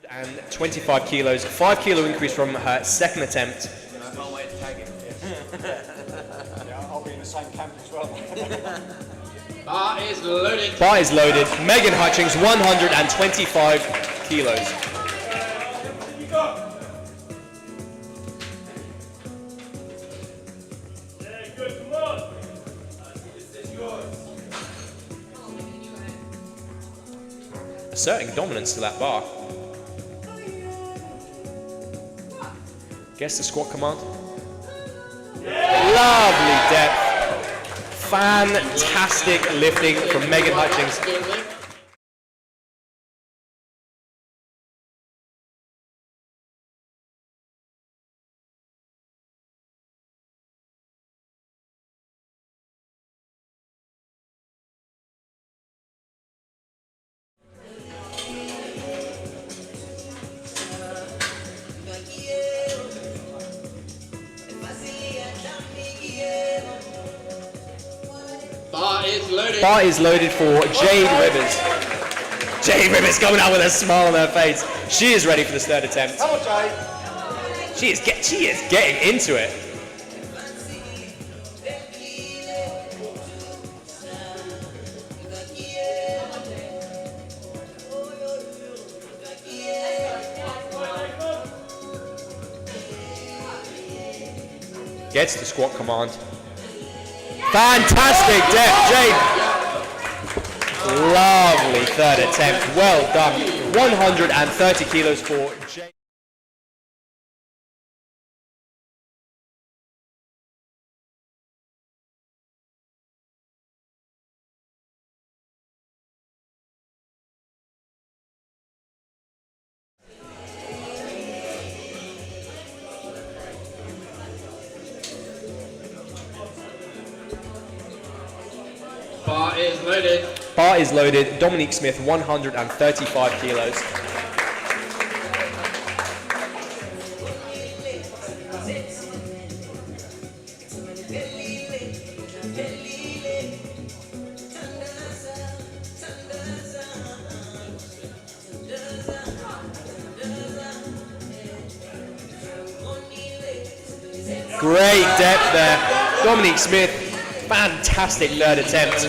And 25 kilos, 5 kilo increase from her second attempt. I can't wait to tag him. Yeah, I'll be in the same camp as well. Bar is loaded. Bar is loaded. Megan Hutchings, 125 kilos. Yeah, good, come on. Asserting dominance to that bar. Gets the squat command. Lovely depth. Fantastic lifting from Megan Hutchings. Bar is loaded for Jade Rivers. Jade Rivers coming out with a smile on her face. She is ready for this third attempt. Come on, Jay. She is getting into it. Gets the squat command. Fantastic depth, Jade. Lovely third attempt. Well done. 130 kilos for Jade. Bar is loaded. Bar is loaded. Dominique Smith, 135 kilos. Great depth there. Dominique Smith, fantastic third attempt.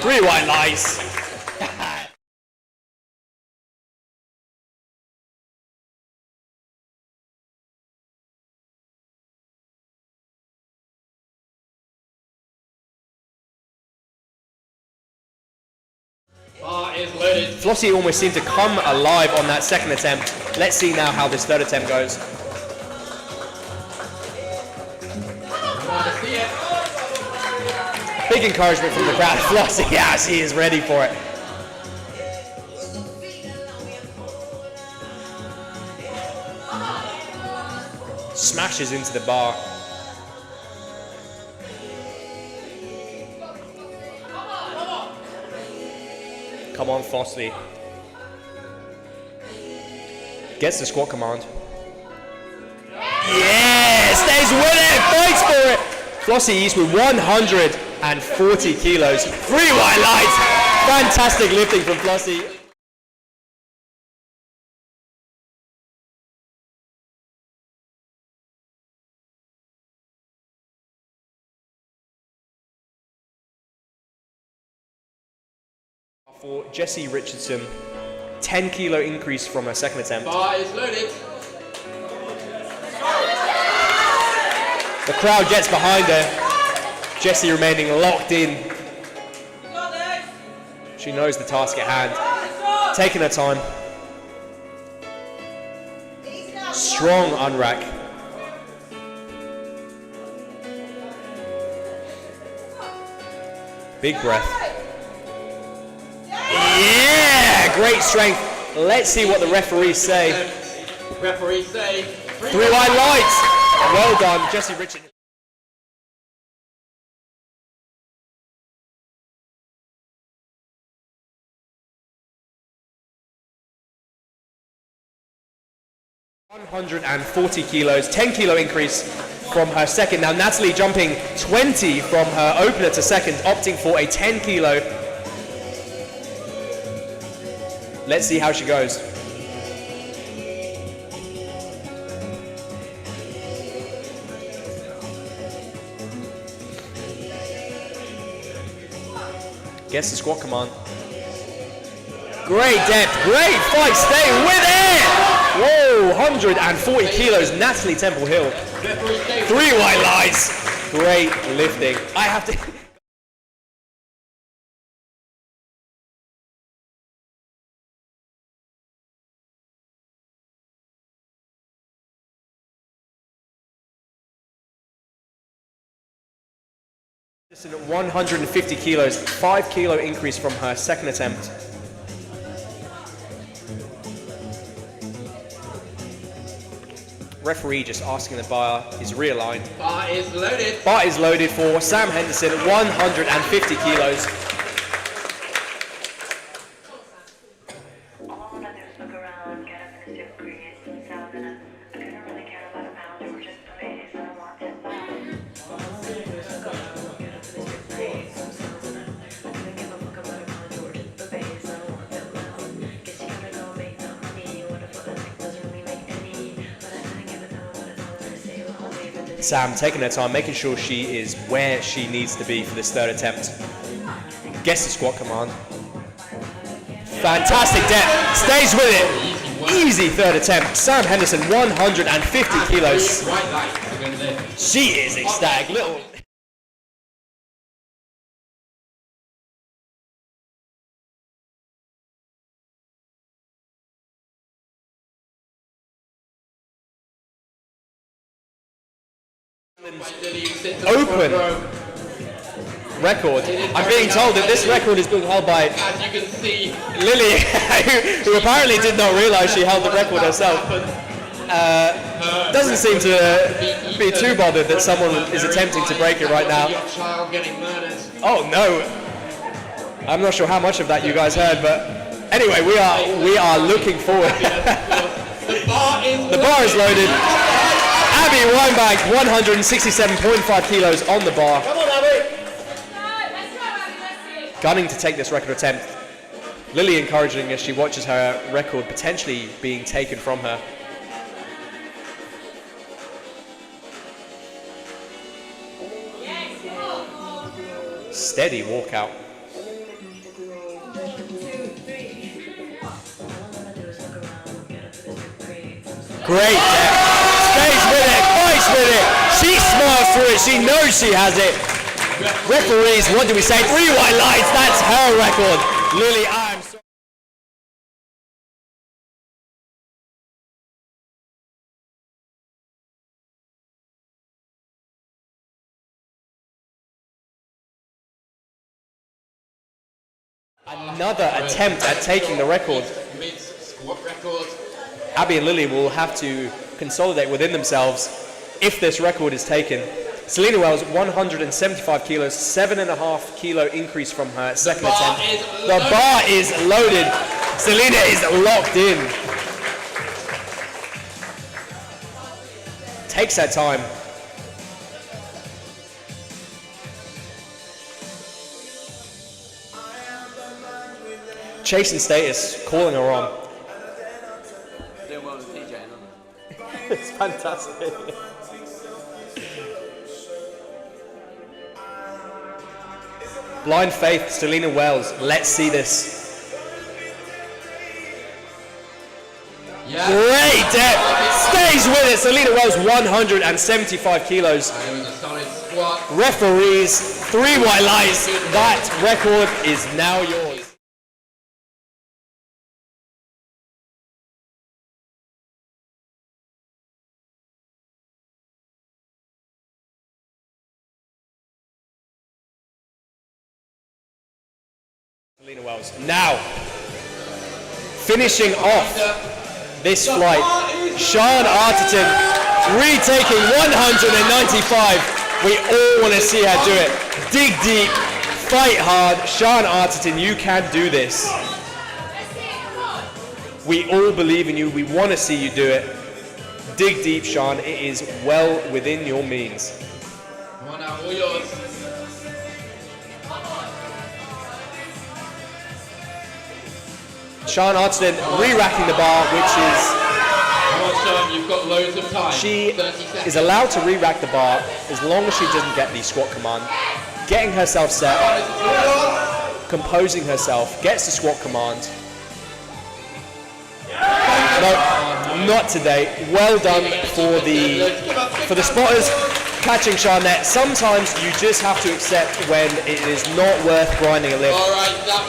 Three white lies. Bar is loaded. Flossie almost seemed to come alive on that second attempt. Let's see now how this third attempt goes. See it. Big encouragement from the crowd. Flossie, yeah, she is ready for it. Smashes into the bar. Come on, Flossie. Gets the squat command. Yeah, stays with it, fights for it. Flossie East with 140 kilos. 3 white lights. Fantastic lifting from Flossie. For Jessie Richardson, 10 kilo increase from her second attempt. Bar is loaded. The crowd gets behind her. Jessie remaining locked in. She knows the task at hand. Taking her time. Strong unrack. Big breath. Yeah, great strength. Let's see what the referees say. Referees say 3 white lights. Well done, Jessie Richardson. ...140 kilos, 10 kilo increase from her second. Now Natalie jumping 20 from her opener to second, opting for a 10 kilo. Let's see how she goes. Gets the squat command. Great depth, great fight, stay with it! Whoa, 140 kilos, Natalie Temple Hill. 3 white lights. Great lifting. I have to... At 150 kilos, 5 kilo increase from her second attempt. Referee just asking the bar is realigned. Bar is loaded. Bar is loaded for Sam Henderson, 150 kilos. Sam taking her time, making sure she is where she needs to be for this third attempt. Gets the squat command. Fantastic depth, stays with it. Easy third attempt. Sam Henderson, 150 kilos. She is ecstatic. Little. Open record. I'm being told that this record is being held by, as you can see, Lily, who apparently did not realise she held the record herself. Doesn't seem to be too bothered that someone is attempting to break it right now. Oh no! I'm not sure how much of that you guys heard, but anyway, we are looking forward. The bar is loaded. Abby Weinbank, 167.5 kilos on the bar. Come on, Abby. Gunning to take this record attempt. Lily encouraging as she watches her record potentially being taken from her. Steady walkout. Great depth. Stays with it, fights with it. She smiles through it, she knows she has it. Referees, what do we say? 3 white lights, that's her record. Lily, I'm sorry. Another attempt at taking the record. Abby and Lily will have to consolidate within themselves if this record is taken. Selena Wells, 175 kilos, 7.5 kilo increase from her second attempt. The bar is loaded. Selena is locked in. takes her time. Chasing status, calling her on. Doing well with TJ, aren't It's fantastic. Blind Faith, Selena Wells. Let's see this. Yeah. Great depth. Stays with it. Selena Wells, 175 kilos. And it was a solid squat. Referees, 3 white lights. That record is now yours. Selena Wells. Now, finishing off this flight, Sean Arterton retaking 195. We all want to see her do it. Dig deep, fight hard. Sean Arterton, you can do this. We all believe in you. We want to see you do it. Dig deep, Sean. It is well within your means. Come on now, all yours. Sean Arterton re-racking the bar, which is... Come on, Sean, you've got loads of time. She 30 seconds. is allowed to re-rack the bar as long as she doesn't get the squat command. Getting herself set, composing herself, gets the squat command. No, not today. Well done for the spotters catching Charnette. Sometimes you just have to accept when it is not worth grinding a lift.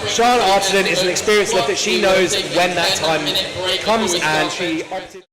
Sean Arterton is an experienced lifter. She knows when that time comes, and she opted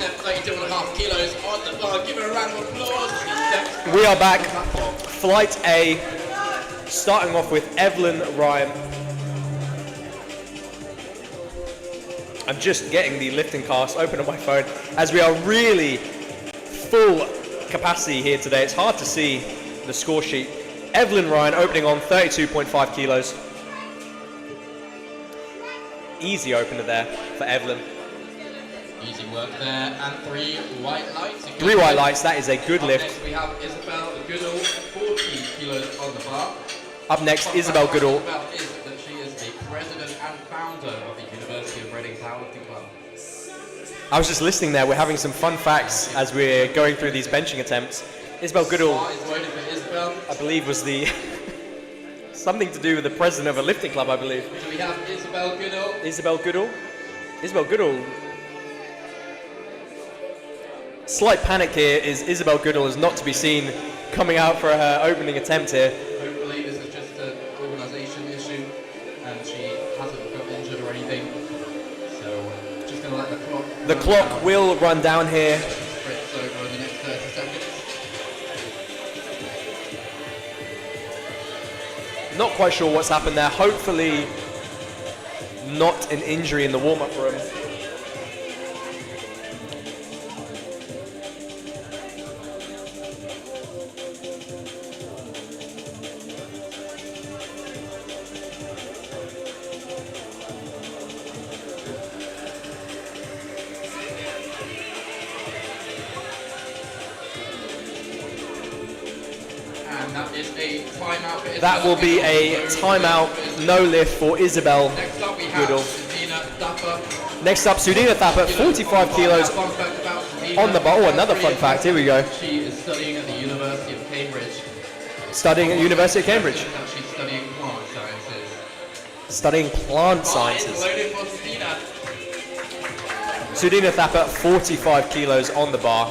32.5 kilos on the bar. Give her a round of applause. We are back. Flight A, starting off with Evelyn Ryan. I'm just getting the lifting cast open on my phone as we are really full capacity here today. It's hard to see the score sheet. Evelyn Ryan opening on 32.5 kilos. Easy opener there for Evelyn. Easy work there, and 3 white lights. 3 white lights, that is a good lift. Next we have Isabel Goodall, 40 kilos on the bar. Up next, Isabel Goodall. Isabel is that she is the president and founder of the University of Reading Powerlifting Club. I was just listening there. We're having some fun facts as we're going through these benching attempts. Isabel Goodall, I believe, was the something to do with the president of a lifting club, I believe. So we have Isabel Goodall. Isabel Goodall. Isabel Goodall. Slight panic here is Isabel Goodall is not to be seen coming out for her opening attempt here. Hopefully this is just an organisation issue and she hasn't got injured or anything. So just going to let the clock... The clock will run down here. Sprints over in the next 30 seconds. Not quite sure what's happened there. Hopefully not an injury in the warm-up room. That will be a timeout, no lift for Isabel Goodall. Next up, Sudhina Thapar, 45 kilos on the bar. Oh, another fun fact, here we go. She is studying at the University of Cambridge. Studying at the University of Cambridge. She's studying plant sciences. Studying plant sciences. Sudhina Thapar, 45 kilos on the bar.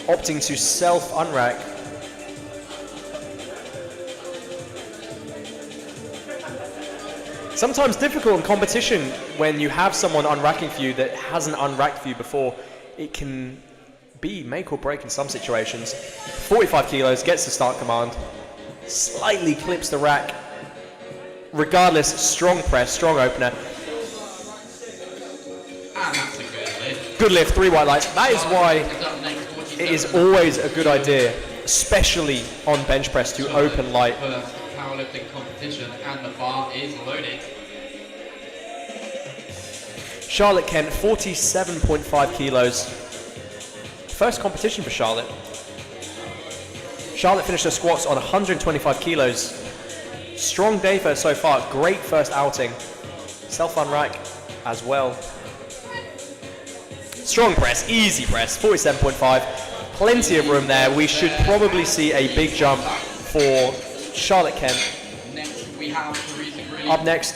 Opting to self-unrack. Sometimes difficult in competition when you have someone unracking for you that hasn't unracked for you before. It can be make or break in some situations. 45 kilos, gets the start command. Slightly clips the rack. Regardless, strong press, strong opener. And that's a good lift. Good lift, 3 white lights. That is why it is always a good idea, especially on bench press, to open light. First powerlifting competition, and the bar is loaded. Charlotte Kent, 47.5 kilos. First competition for Charlotte. Charlotte finished her squats on 125 kilos. Strong day for her so far. Great first outing. Self-unrack as well. Strong press, easy press, 47.5. Plenty of room there. We should probably see a big jump for Charlotte Kent. Next we have Teresa Greeley. Up next,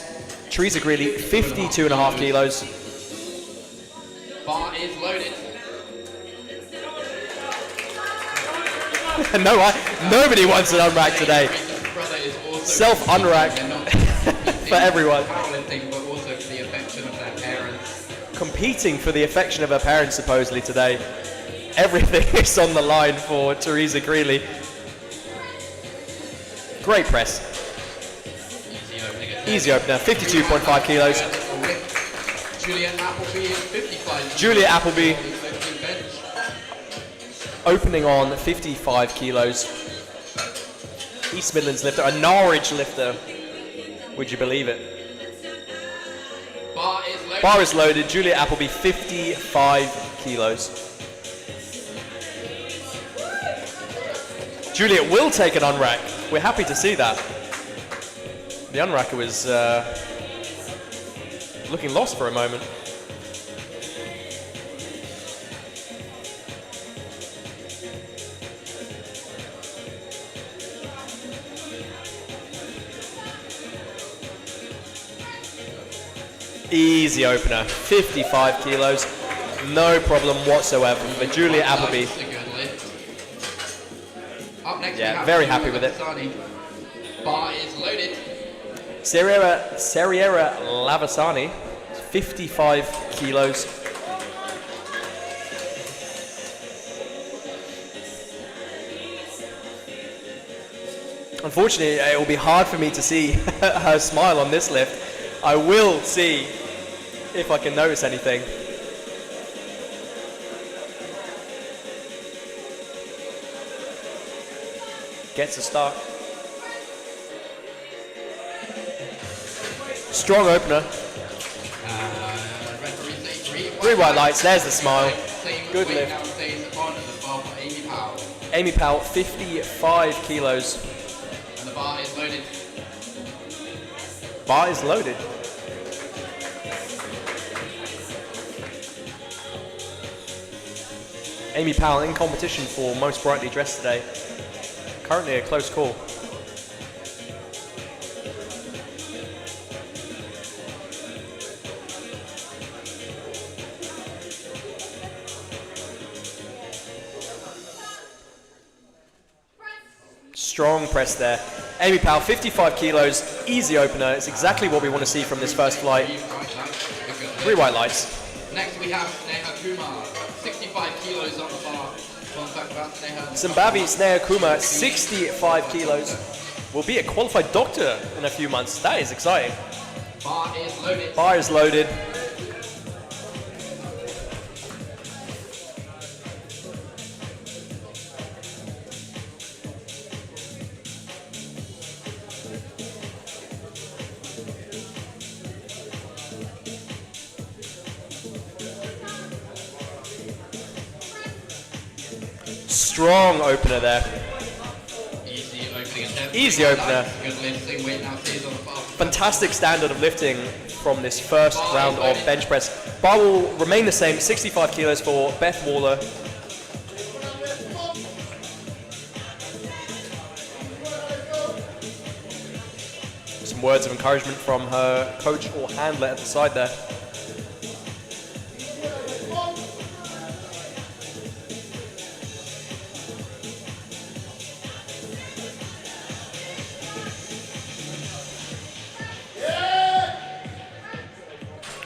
Teresa Greeley, 52.5 kilos. Bar is loaded. Nobody wants an unrack today. Self-unrack for everyone. Powerlifting, but also for the affection of their parents. Competing for the affection of her parents supposedly today. Everything is on the line for Teresa Greeley. Great press. Easy opener, 52.5 kilos. Juliet Appleby, 55. Juliet Appleby opening on 55 kilos. East Midlands lifter, a Norwich lifter. Would you believe it? Bar is loaded. Juliet Appleby, 55 kilos. Juliet will take an unrack. We're happy to see that. The unracker was looking lost for a moment. Easy opener, 55 kilos, no problem whatsoever for Julia Appleby. Yeah, very happy with it. Bar is loaded. Seriera Lavasani, 55 kilos. Unfortunately, it will be hard for me to see her smile on this lift. I will see if I can notice anything. Gets a start. Strong opener. Three white lights, there's the smile. Good lift. Amy Powell, 55 kilos. And the bar is loaded. Bar is loaded. Amy Powell in competition for most brightly dressed today. Currently a close call. Strong press there. Amy Powell, 55 kilos, easy opener. It's exactly what we want to see from this first flight. Three white lights. Next we have Sneha Kumar, 65 kilos on the bar. Contact about Sneha. Zimbabwe Sneha Kumar, 65 kilos. Will be a qualified doctor in a few months. That is exciting. Bar is loaded. Bar is loaded. Strong opener there. Easy opening attempt. Easy opener. Good lifting. Weight now stays on the bar. Fantastic standard of lifting from this first round of bench press. Bar will remain the same, 65 kilos for Beth Waller. Some words of encouragement from her coach or handler at the side there.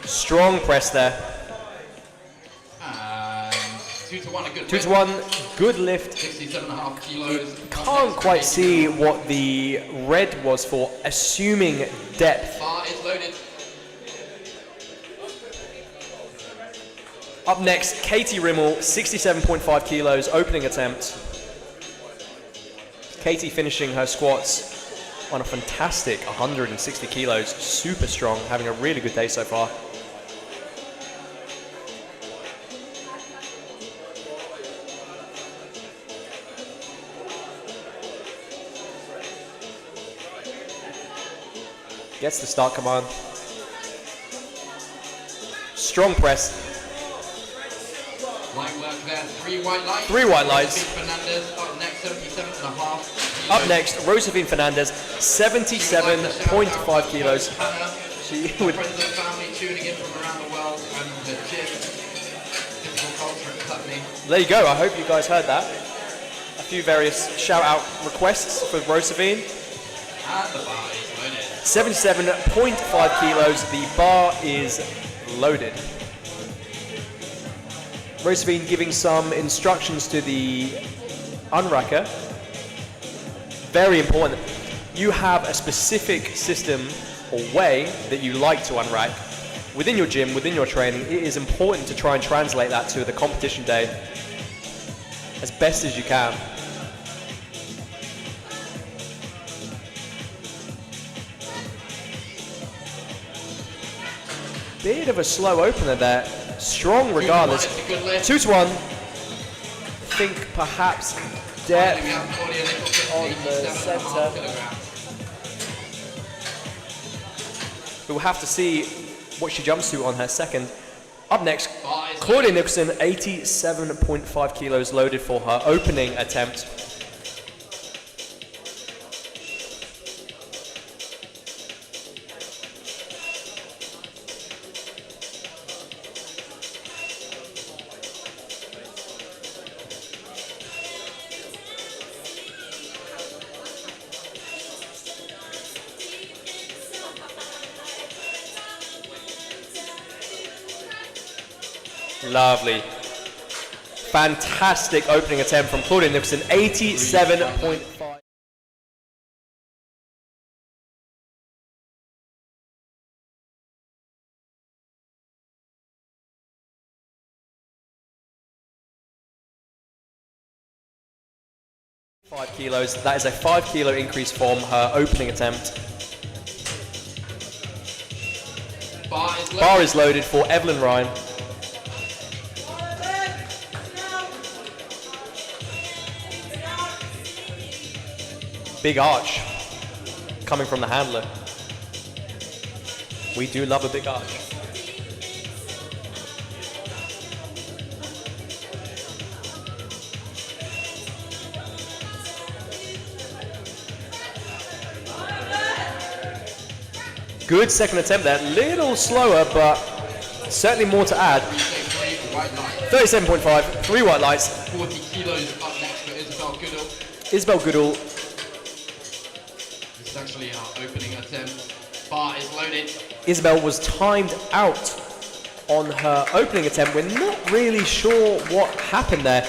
Strong press there. And 2 to 1, a good 2 lift. to 1, good lift. 67.5 kilos. Can't quite see what the red was for, assuming depth. Bar is loaded. Up next, Katie Rimmel, 67.5 kilos, opening attempt. Katie finishing her squats on a fantastic 160 kilos, super strong, having a really good day so far. Gets the start command. Strong press. Light work there. 3 white lights. 3 white lights. Fernandez up next, 77.5. Up next, Josephine Fernandez, 77.5 kilos. She would. Friends and family tuning in from around the world and the gym. Physical culture and Putney. There you go. I hope you guys heard that. A few various shout-out requests for Josephine. And the bar is loaded. 77.5 kilos. The bar is loaded. Josephine giving some instructions to the unracker. Very important. You have a specific system or way that you like to unrack within your gym, within your training. It is important to try and translate that to the competition day as best as you can. Bit of a slow opener there. Strong regardless. 2 to 1. I think perhaps depth on the center. We'll have to see what she jumps to on her second. Up next, Claudia Nicholson, 87.5 kilos loaded for her opening attempt. Lovely. Fantastic opening attempt from Claudia Nicholson, 87.5. Kilos. That is a 5 kilo increase from her opening attempt. Bar is loaded for Evelyn Ryan. Big arch coming from the handler. We do love a big arch. Good second attempt there, little slower, but certainly more to add. 37.5, 3 white lights. 40 kilos up next for Isabel Goodall. Isabel Goodall. This is actually our opening attempt. Bar is loaded. Isabel was timed out on her opening attempt. We're not really sure what happened there.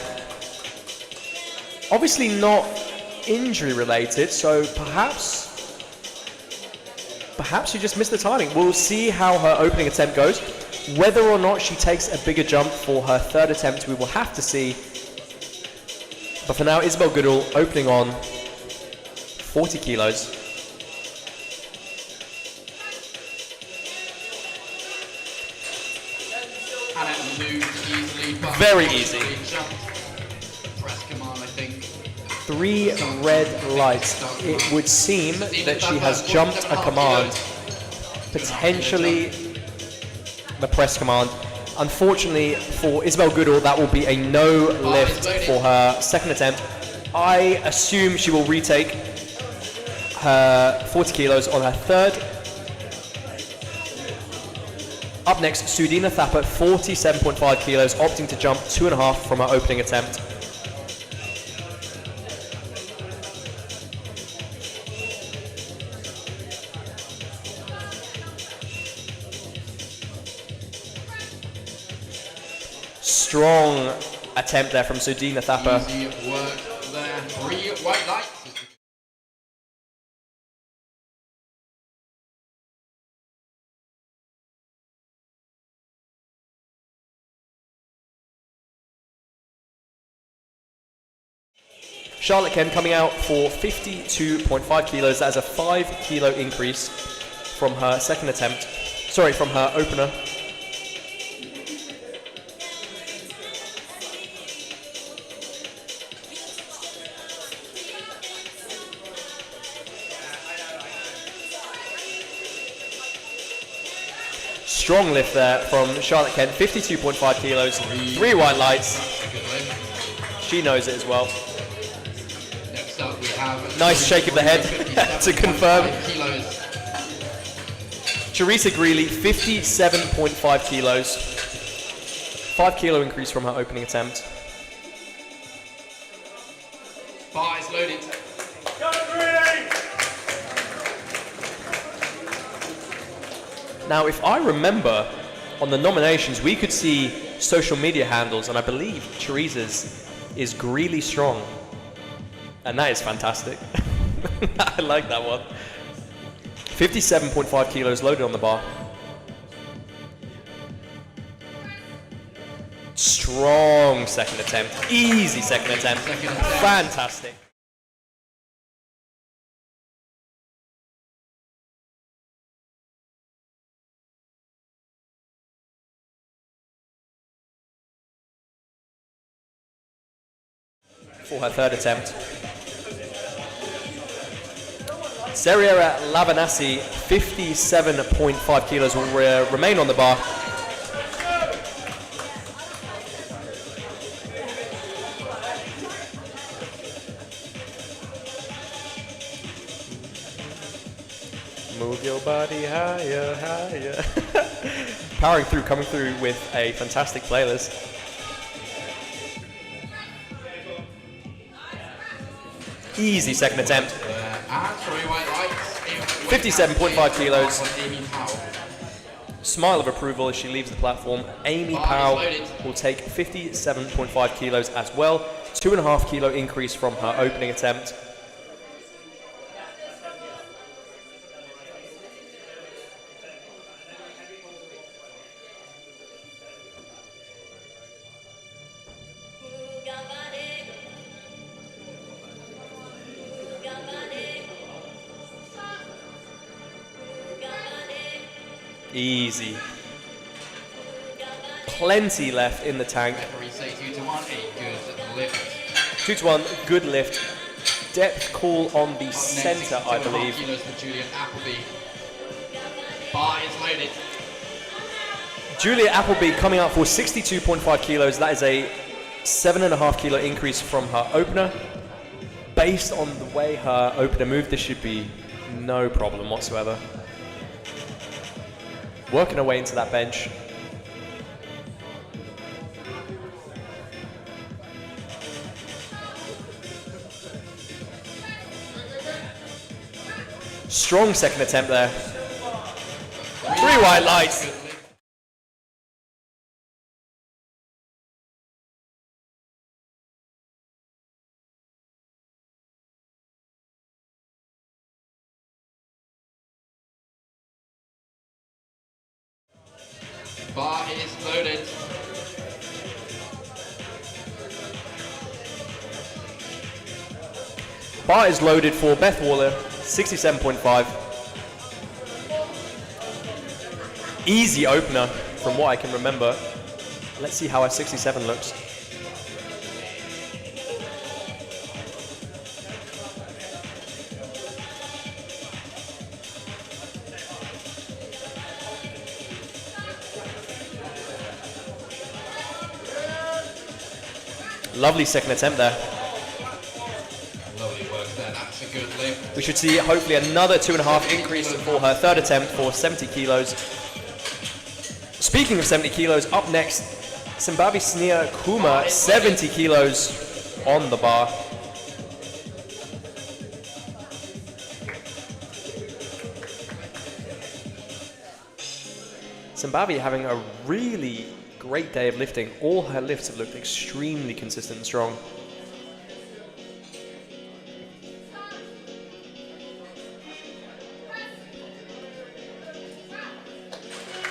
Obviously not injury related, so perhaps she just missed the timing. We'll see how her opening attempt goes. Whether or not she takes a bigger jump for her third attempt, we will have to see. But for now, Isabel Goodall opening on 40 kilos. And it moves easily. But very easy. Press command, I think. 3 red lights. It would seem that she has jumped a command, potentially the press command. Unfortunately for Isabel Goodall, that will be a no lift for her second attempt. I assume she will retake her 40 kilos on her third. Up next, Sudina Thapar, 47.5 kilos, opting to jump 2.5 from her opening attempt. Strong attempt there from Sudina Thapar. Easy work there. 3 white lights. Charlotte Ken coming out for 52.5 kilos. That is a 5 kilo increase from her second attempt. Sorry, from her opener. Strong lift there from Charlotte Kent, 52.5 kilos, 3 white lights. She knows it as well. Next up we have nice shake of the head to confirm. Teresa Greeley, 57.5 kilos. 5 kilo increase from her opening attempt. Bar is loaded. Now, if I remember, on the nominations, we could see social media handles, and I believe Teresa's is Greeley Strong. And that is fantastic. I like that one. 57.5 kilos loaded on the bar. Strong second attempt. Easy second attempt. Fantastic. For her third attempt. Seriera Lavanasi, 57.5 kilos, will remain on the bar. Move your body higher, higher. Powering through, coming through with a fantastic playlist. Easy second attempt. 57.5 kilos. Smile of approval as she leaves the platform. Amy Powell will take 57.5 kilos as well. 2.5 kilo increase from her opening attempt. Easy. Plenty left in the tank. 2 to 1, a good lift. 2 to 1, good lift. Depth call on the center, I believe. Kilos for Juliet Appleby. Bar is loaded. Juliet Appleby coming out for 62.5 kilos. That is a 7.5 kilo increase from her opener. Based on the way her opener moved, this should be no problem whatsoever. Working her way into that bench. Strong second attempt there. 3 white lights. Bar is loaded. Bar is loaded for Beth Waller, 67.5. Easy opener from what I can remember. Let's see how her 67 looks. Lovely second attempt there. Lovely work there, that's a good lift. We should see hopefully another 2.5 increase for her third attempt for 70 kilos. Speaking of 70 kilos, up next, Simbavi Sneer Kuma, 70 kilos on the bar. Simbavi having a really great day of lifting. All her lifts have looked extremely consistent and strong.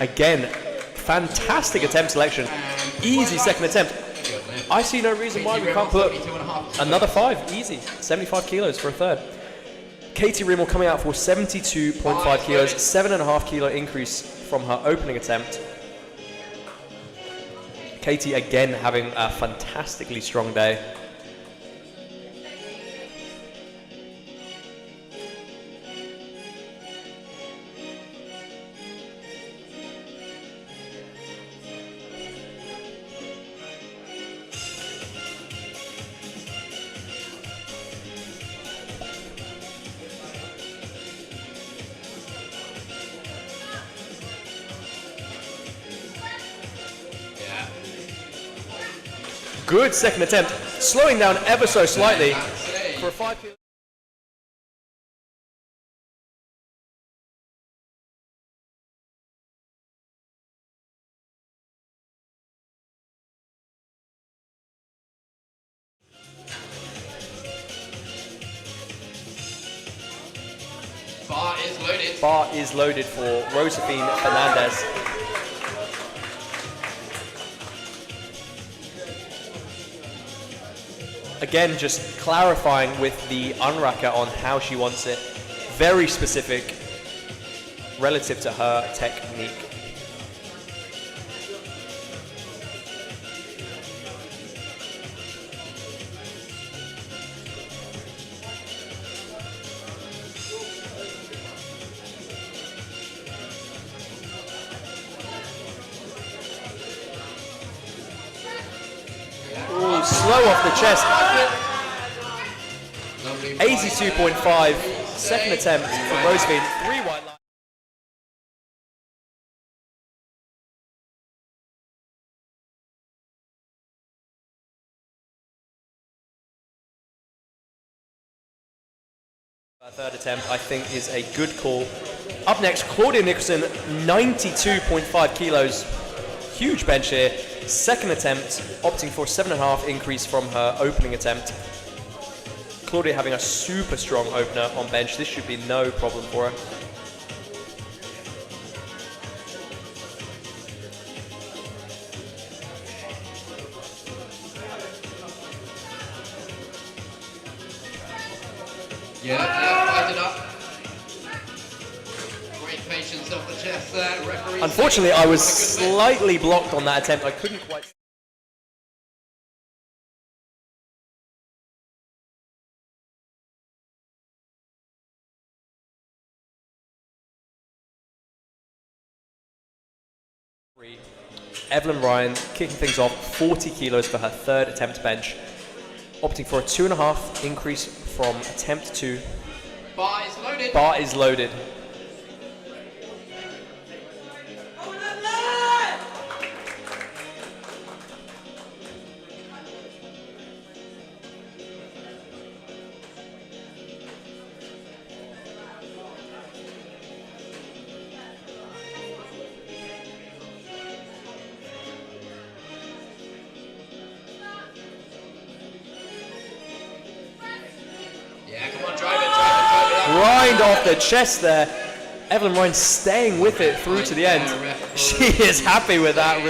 Again, fantastic attempt selection. Easy second attempt. I see no reason why we can't put another 5. Easy. 75 kilos for a third. Katie Rimmel coming out for 72.5 kilos. 7.5 kilo increase from her opening attempt. Katie again having a fantastically strong day. Good second attempt, slowing down ever so slightly for a 5 kilo. Bar is loaded. Bar is loaded for Josephine Fernandez. Again, just clarifying with the unracker on how she wants it. Very specific relative to her technique. Ooh, slow off the chest. 82.5, second attempt from Josephine. 3 white lines. Third attempt, I think, is a good call. Up next, Claudia Nicholson, 92.5 kilos. Huge bench here. Second attempt, opting for 7.5 increase from her opening attempt. Claudia having a super strong opener on bench. This should be no problem for her. Yeah, light it up. Great patience off the chest there. Referee. Unfortunately, I was slightly blocked on that attempt. I couldn't quite. Evelyn Ryan kicking things off, 40 kilos for her third attempt bench, opting for a 2.5 increase from attempt 2. Bar is loaded. Bar is loaded. Grind off the chest there. Evelyn Ryan staying with it through to the end. She is happy with that.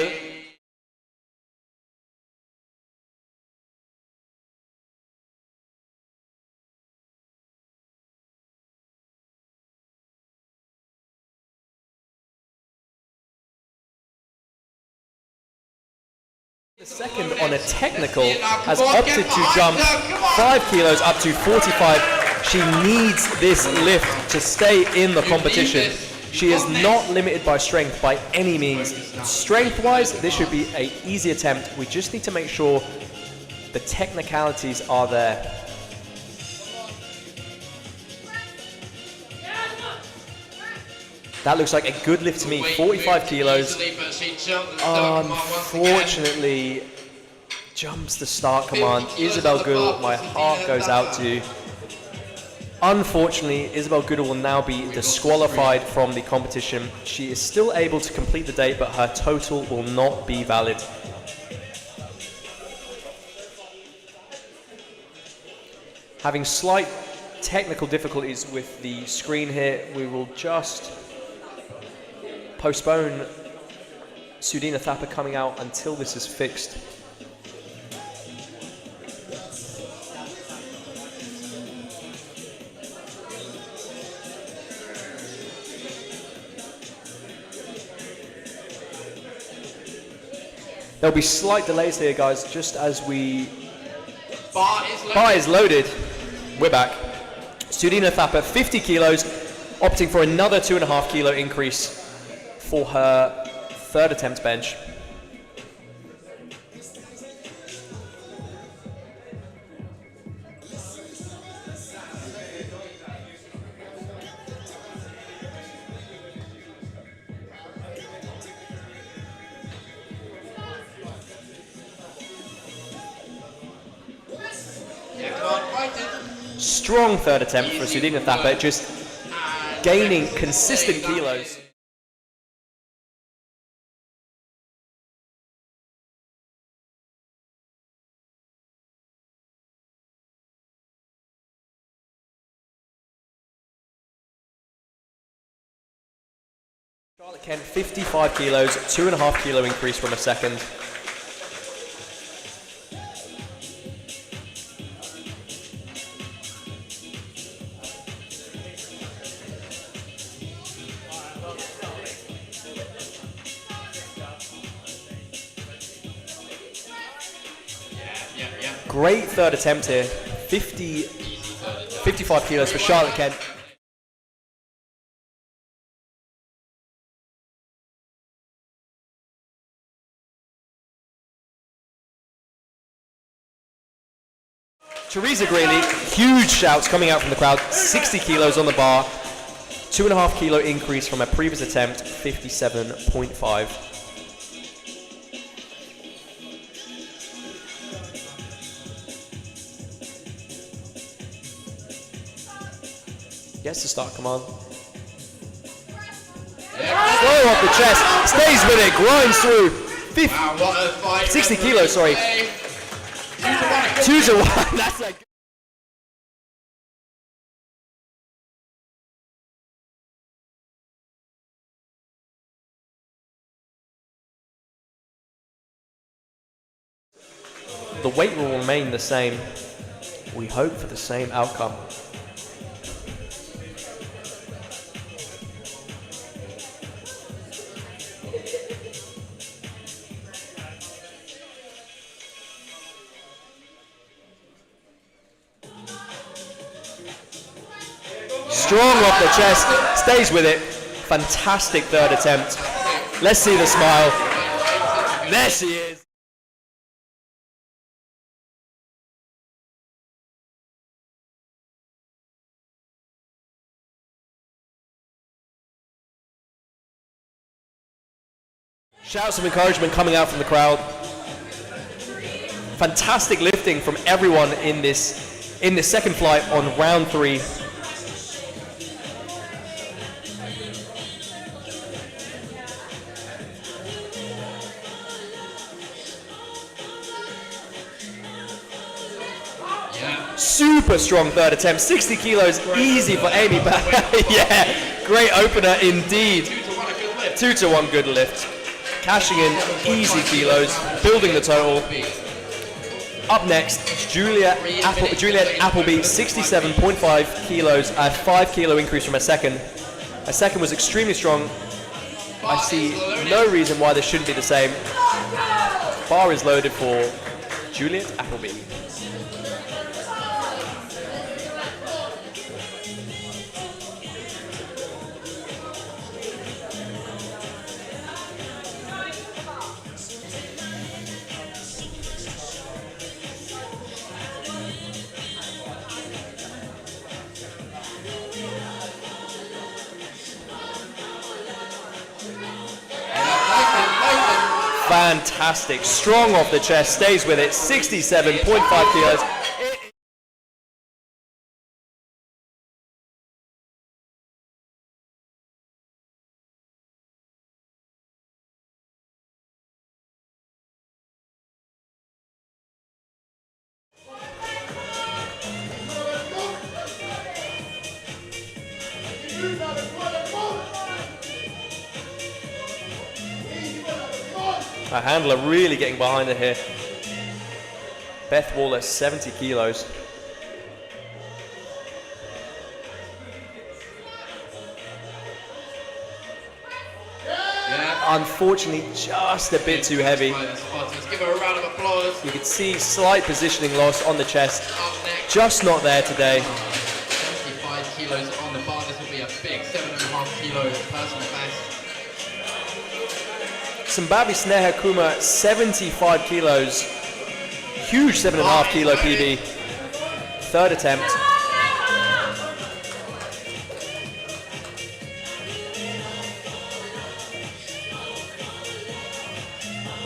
The second on a technical has opted to jump 5 kilos up to 45. She needs this lift to stay in the competition. She is not limited by strength by any means. Strength-wise, this should be an easy attempt. We just need to make sure the technicalities are there. That looks like a good lift to me, 45 kilos. Unfortunately, jumps the start command. Isabel Goodall, my heart goes out to you. Unfortunately, Isabel Goodall will now be disqualified from the competition. She is still able to complete the date, but her total will not be valid. Having slight technical difficulties with the screen here, we will just postpone Sudhina Thapa coming out until this is fixed. There'll be slight delays here, guys, just as we... Bar is loaded. We're back. Sudhina Thapa, 50 kilos, opting for another 2.5 kilo increase for her third attempt bench. Strong third attempt for Sudhina Thapa, just gaining consistent kilos. Charlotte Kent, 55 kilos, 2.5 kilo increase from a second. Great third attempt here, 55 kilos for Charlotte Kent. Teresa Greeley, huge shouts coming out from the crowd, 60 kilos on the bar, 2.5 kilo increase from her previous attempt, 57.5. Gets the start command. strong off the chest, stays with it, grinds through. 60 kilos, sorry. 2 to 1, that's a The weight will remain the same. We hope for the same outcome. Strong off the chest, stays with it. Fantastic third attempt. Let's see the smile. There she is. Shouts of encouragement coming out from the crowd. Fantastic lifting from everyone in this second flight on round 3. Super strong third attempt, 60 kilos, easy for Amy. Yeah, great opener indeed. 2 to 1 good lift. Cashing in easy kilos, building the total. Up next, Juliet Appleby, 67.5 kilos, a 5 kilo increase from her second. Her second was extremely strong. I see no reason why this shouldn't be the same. Bar is loaded for Juliet Appleby. Fantastic, strong off the chest, stays with it, 67.5 kilos. Our handler really getting behind her here. Beth Waller, 70 kilos. Unfortunately, just a bit too heavy. Let's give her a round of applause. You can see slight positioning loss on the chest. Just not there today. 75 kilos on the bar. This will be a big 7.5 kilo personal best. Sambavi Sneha Kumar, 75 kilos. Huge 7.5 kilo PB. Third attempt.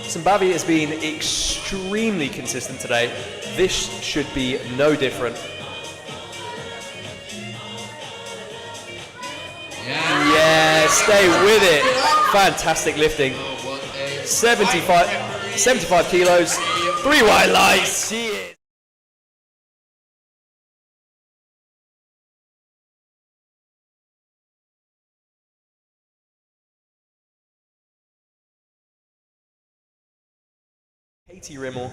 Sambavi has been extremely consistent today. This should be no different. Yeah, stay with it. Fantastic lifting. 75 kilos, 3 white lights. She is. Katie Rimmel.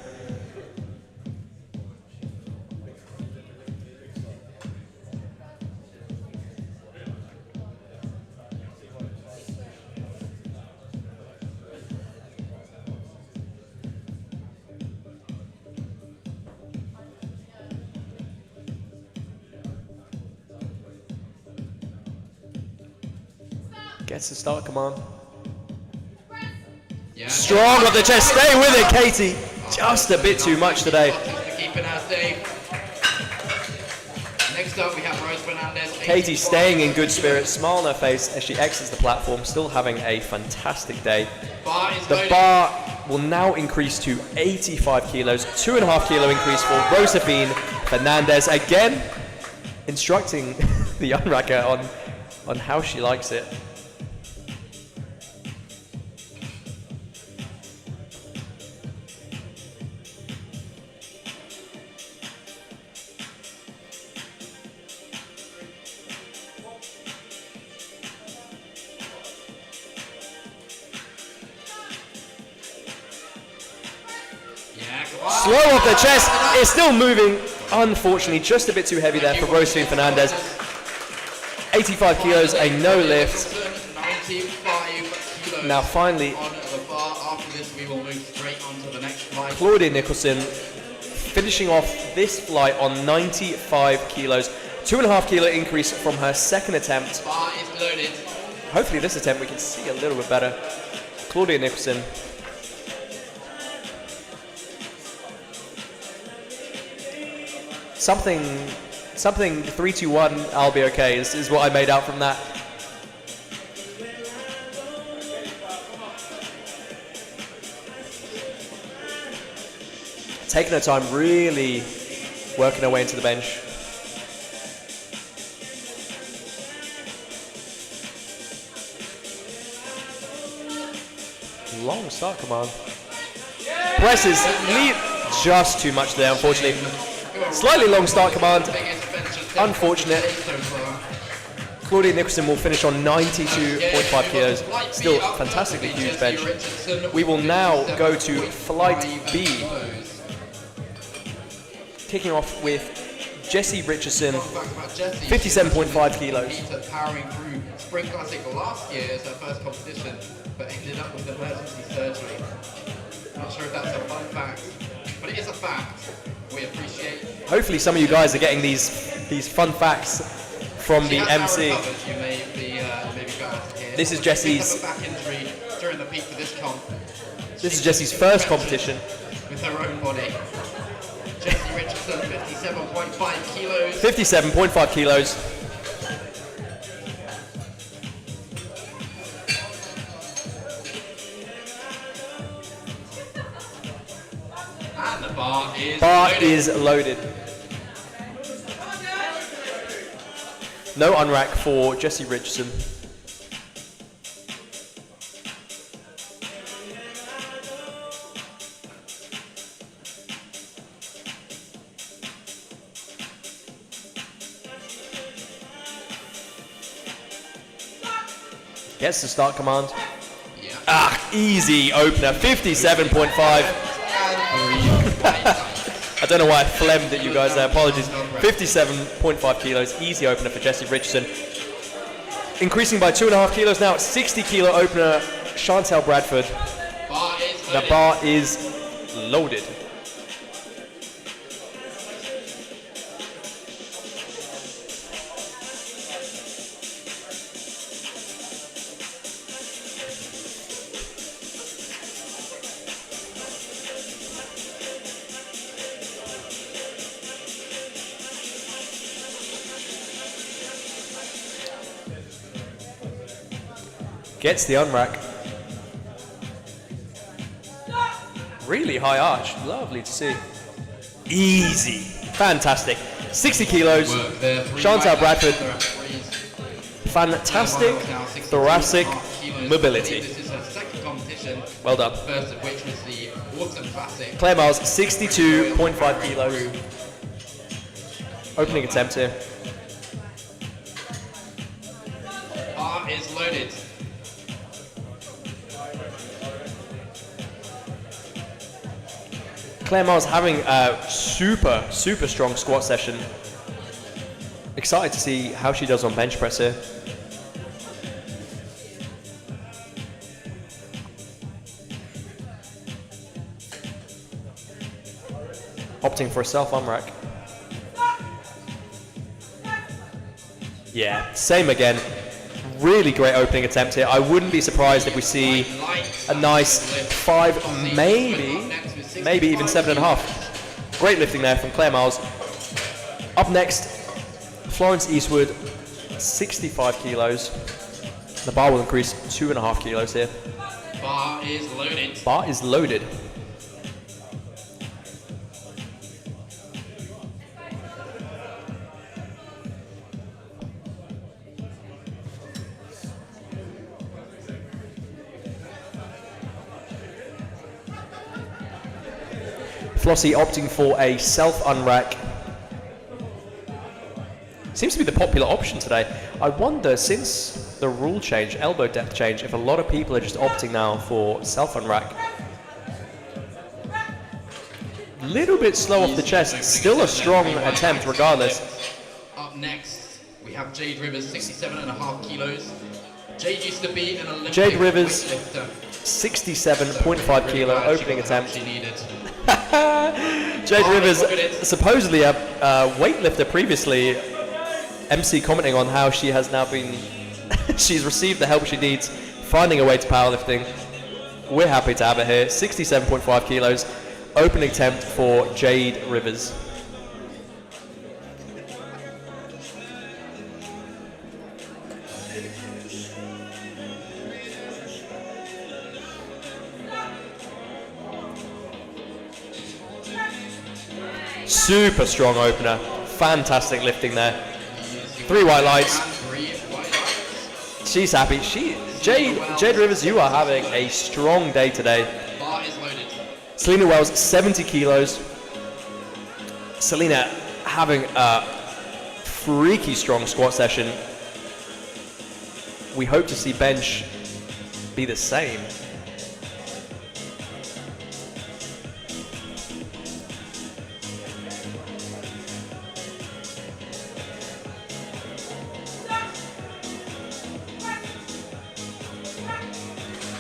Gets the start, come on. Strong off the chest, stay with it, Katie. Just a bit too much today. Next up we have Rose Fernandez. Katie staying in good spirits, smile on her face as she exits the platform, still having a fantastic day. The bar will now increase to 85 kilos, 2.5 kilo increase for Rosefine Fernandez. Again, instructing the unracker on how she likes it. Slow off the chest. It's still moving. Unfortunately, just a bit too heavy there for Josephine Fernandez. 85 kilos, a no lift. 95 kilos. Now finally, on the bar. After this, we will move straight on to the next flight. Claudia Nicholson finishing off this flight on 95 kilos. 2.5 kilo increase from her second attempt. Bar is loaded. Hopefully this attempt we can see a little bit better. Claudia Nicholson. Something 3-2-1, I'll be okay, is what I made out from that. Taking her time, really working her way into the bench. Long start command. Presses, just too much there, unfortunately. Slightly long start command, unfortunate. Claudia Nicholson will finish on 92.5 kilos. Still fantastically huge bench. We will now go to flight B. Kicking off with Jessie Richardson, 57.5 kilos. Powering through Spring Classic last year as her first competition, but ended up with emergency surgery. Not sure if that's a fun fact, but it is a fact. We appreciate. Hopefully some of you guys are getting these fun facts from the MC. This is Jessie's. Back injury during the peak for this comp. This is Jessie's first competition. With her own body. Jessie Richardson, 57.5 kilos. 57.5 kilos. And the bar is loaded. No unrack for Jessie Richardson. Gets the start command. Yeah. Easy opener, 57.5. I don't know why I phlegmed at you guys there, apologies. 57.5 kilos, easy opener for Jessie Richardson. Increasing by 2.5 kilos now, 60 kilo opener, Chantel Bradford. The bar is loaded. Gets the unrack. Really high arch, lovely to see. Easy, fantastic. 60 kilos, Chantal Bradford. Fantastic thoracic mobility. This is her second competition. Well done. First of which was the Autumn Classic. Claire Miles, 62.5 kilos. Opening attempt here. Bar is loaded. Claire Miles having a super strong squat session. Excited to see how she does on bench press here. Opting for a self unrack. Yeah, same again. Really great opening attempt here. I wouldn't be surprised if we see a nice 5, maybe even 7.5. Great lifting there from Claire Miles. Up next, Florence Eastwood, 65 kilos. The bar will increase 2.5 kilos here. Bar is loaded. Bar is loaded. Flossie opting for a self-unrack. Seems to be the popular option today. I wonder, since the rule change, elbow depth change, if a lot of people are just opting now for self-unrack. Little bit slow off the chest. Still a strong attempt regardless. Up next, we have Jade Rivers, 67.5 kilos. Jade used to be an Olympic Jade Rivers, weightlifter. 67.5 kilo opening attempt. She needed. Jade Rivers, supposedly a weightlifter previously, MC commenting on how she has now been, she's received the help she needs, finding a way to powerlifting. We're happy to have her here. 67.5 kilos, opening attempt for Jade Rivers. Super strong opener. Fantastic lifting there. 3 white lights. She's happy. Jade Rivers, you are having a strong day today. Bar is loaded. Selena Wells, 70 kilos. Selena having a freaky strong squat session. We hope to see bench be the same.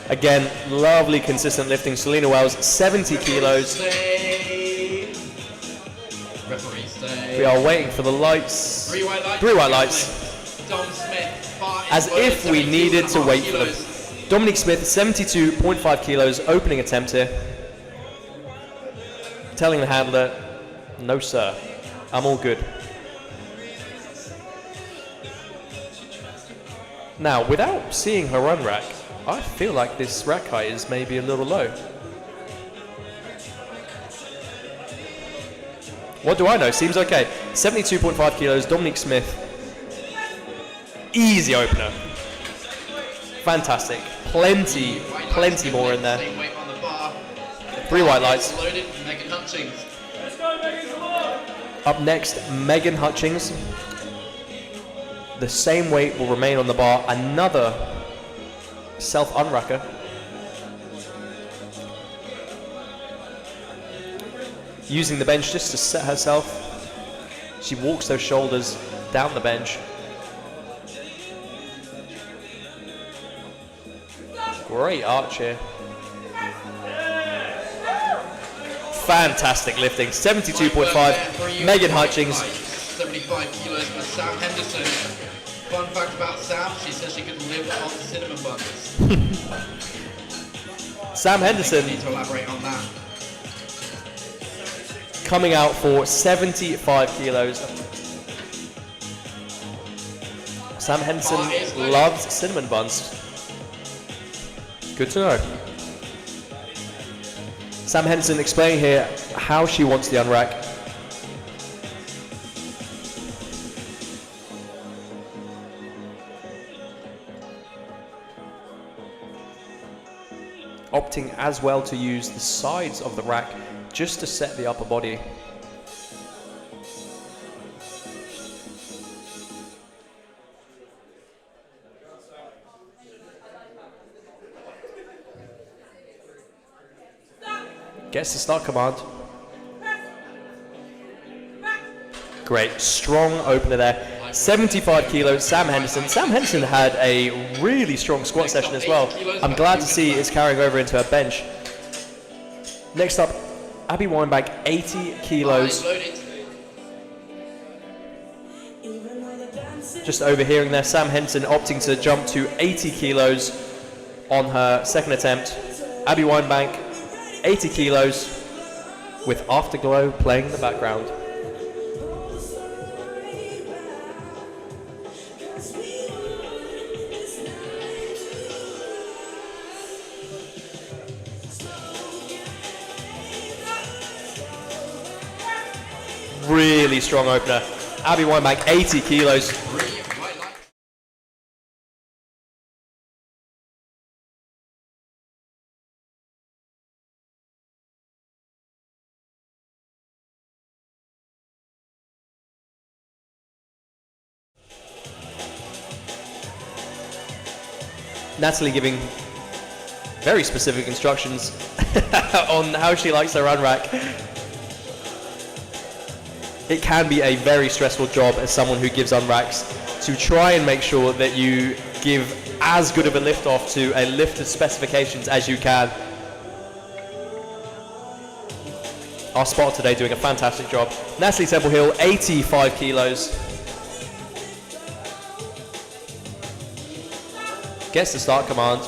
Again, lovely consistent lifting. Selena Wells, 70 kilos. Referee stay. We are waiting for the lights. 3 white lights. 3 white lights. Dom Smith. Bar is As loaded, if we needed to 72.5 wait for them. kilos. Dominique Smith, 72.5 kilos, opening attempt here. Telling the handler, no sir, I'm all good. Now, without seeing her run rack, I feel like this rack height is maybe a little low. What do I know? Seems okay. 72.5 kilos, Dominique Smith. Easy opener. Fantastic. Plenty more in there. Same weight on the bar. 3 white lights. Loaded. Megan Hutchings. Up next, Megan Hutchings. The same weight will remain on the bar. Another self-unracker. Using the bench just to set herself. She walks those shoulders down the bench. Great arch here. Fantastic lifting. 72.5. Megan Hutchings. 75 kilos for Sam Henderson. Fun fact about Sam, she says she could live on cinnamon buns. Sam Henderson Need to elaborate on that. coming out for 75 kilos. Sam Henderson loves cinnamon buns. Good to know. Sam Henderson explaining here how she wants the unrack. Opting as well to use the sides of the rack just to set the upper body. Gets the start command. Great, strong opener there. 75 kilos, Sam Henderson. Sam Henderson had a really strong squat session as well. I'm glad to see it's carrying over into her bench. Next up, Abby Weinbank, 80 kilos. Just overhearing there, Sam Henderson opting to jump to 80 kilos on her second attempt. Abby Weinbank, 80 kilos, with Afterglow playing in the background. Really strong opener. Abby Weinbank, 80 kilos. Natalie giving very specific instructions on how she likes her run rack. it can be a very stressful job as someone who gives unracks to try and make sure that you give as good of a lift off to a lifter's specifications as you can. Our spotter today doing a fantastic job. Natalie Temple-Hill, 85 kilos. Gets the start command.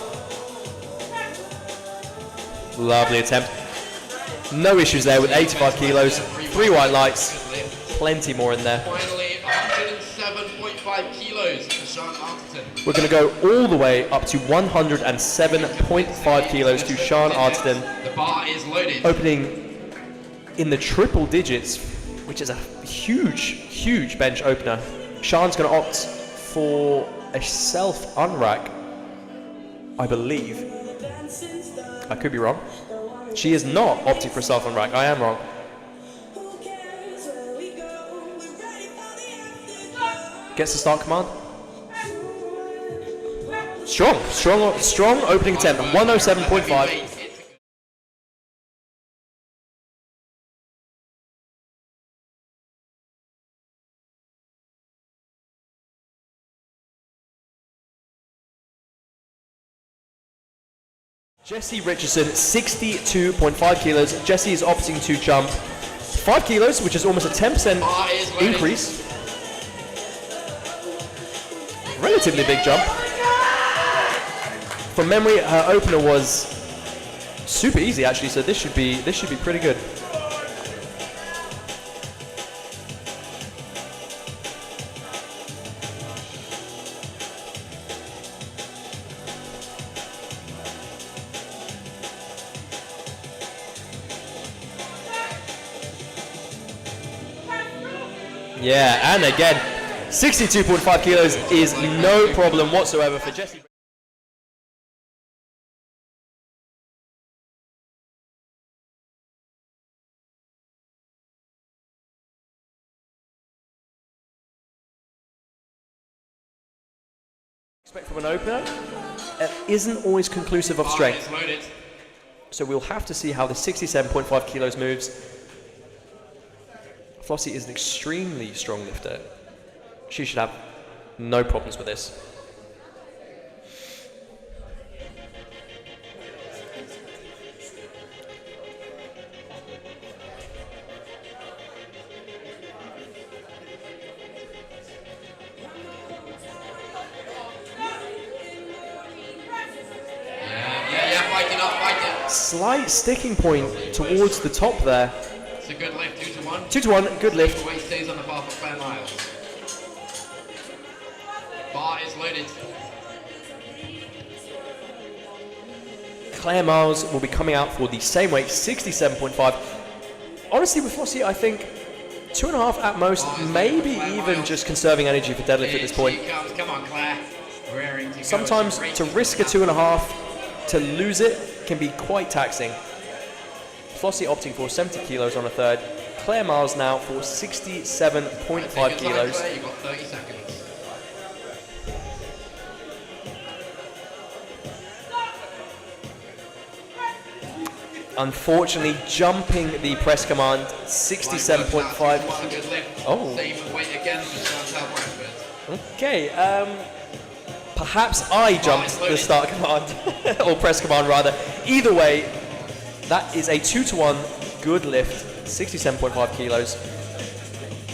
Lovely attempt. No issues there with 85 kilos. 3 white lights. Plenty more in there. Finally, 107.5 kilos for Sean Arterton. We're going to go all the way up to 107.5 kilos to Sean Arterton. The bar is loaded. Opening in the triple digits, which is a huge bench opener. Sean's going to opt for a self unrack, I believe. I could be wrong. She is not opting for a self unrack. I am wrong. Gets the start command. Strong opening attempt. 107.5. Jessie Richardson, 62.5 kilos. Jessie is opting to jump 5 kilos, which is almost a 10% increase. Relatively big jump. From memory, her opener was super easy actually, so this should be pretty good. Yeah, and again, 62.5 kilos is no problem whatsoever for Jessie. Expect from an opener, it isn't always conclusive of strength. So we'll have to see how the 67.5 kilos moves. Flossie is an extremely strong lifter. She should have no problems with this. Slight sticking point towards the top there. It's a good lift, 2 to 1. 2 to 1, good lift. Weight stays on the bar for Claire Miles. Bar is loaded. Claire Miles will be coming out for the same weight, 67.5. Honestly, with Flossie, I think 2.5 at most, maybe even just conserving energy for deadlift at this point. Come on, Claire. Sometimes to risk a 2.5 to lose it can be quite taxing. Flossie opting for 70 kilos on a third. Claire Miles now for 67.5 kilos. Claire, you've got 30 seconds. Unfortunately, jumping the press command, 67.5. Oh. Same weight again for Chantal Bradford. Okay, perhaps I jumped the start command, or press command rather. Either way, that is a 2 to 1 good lift, 67.5 kilos.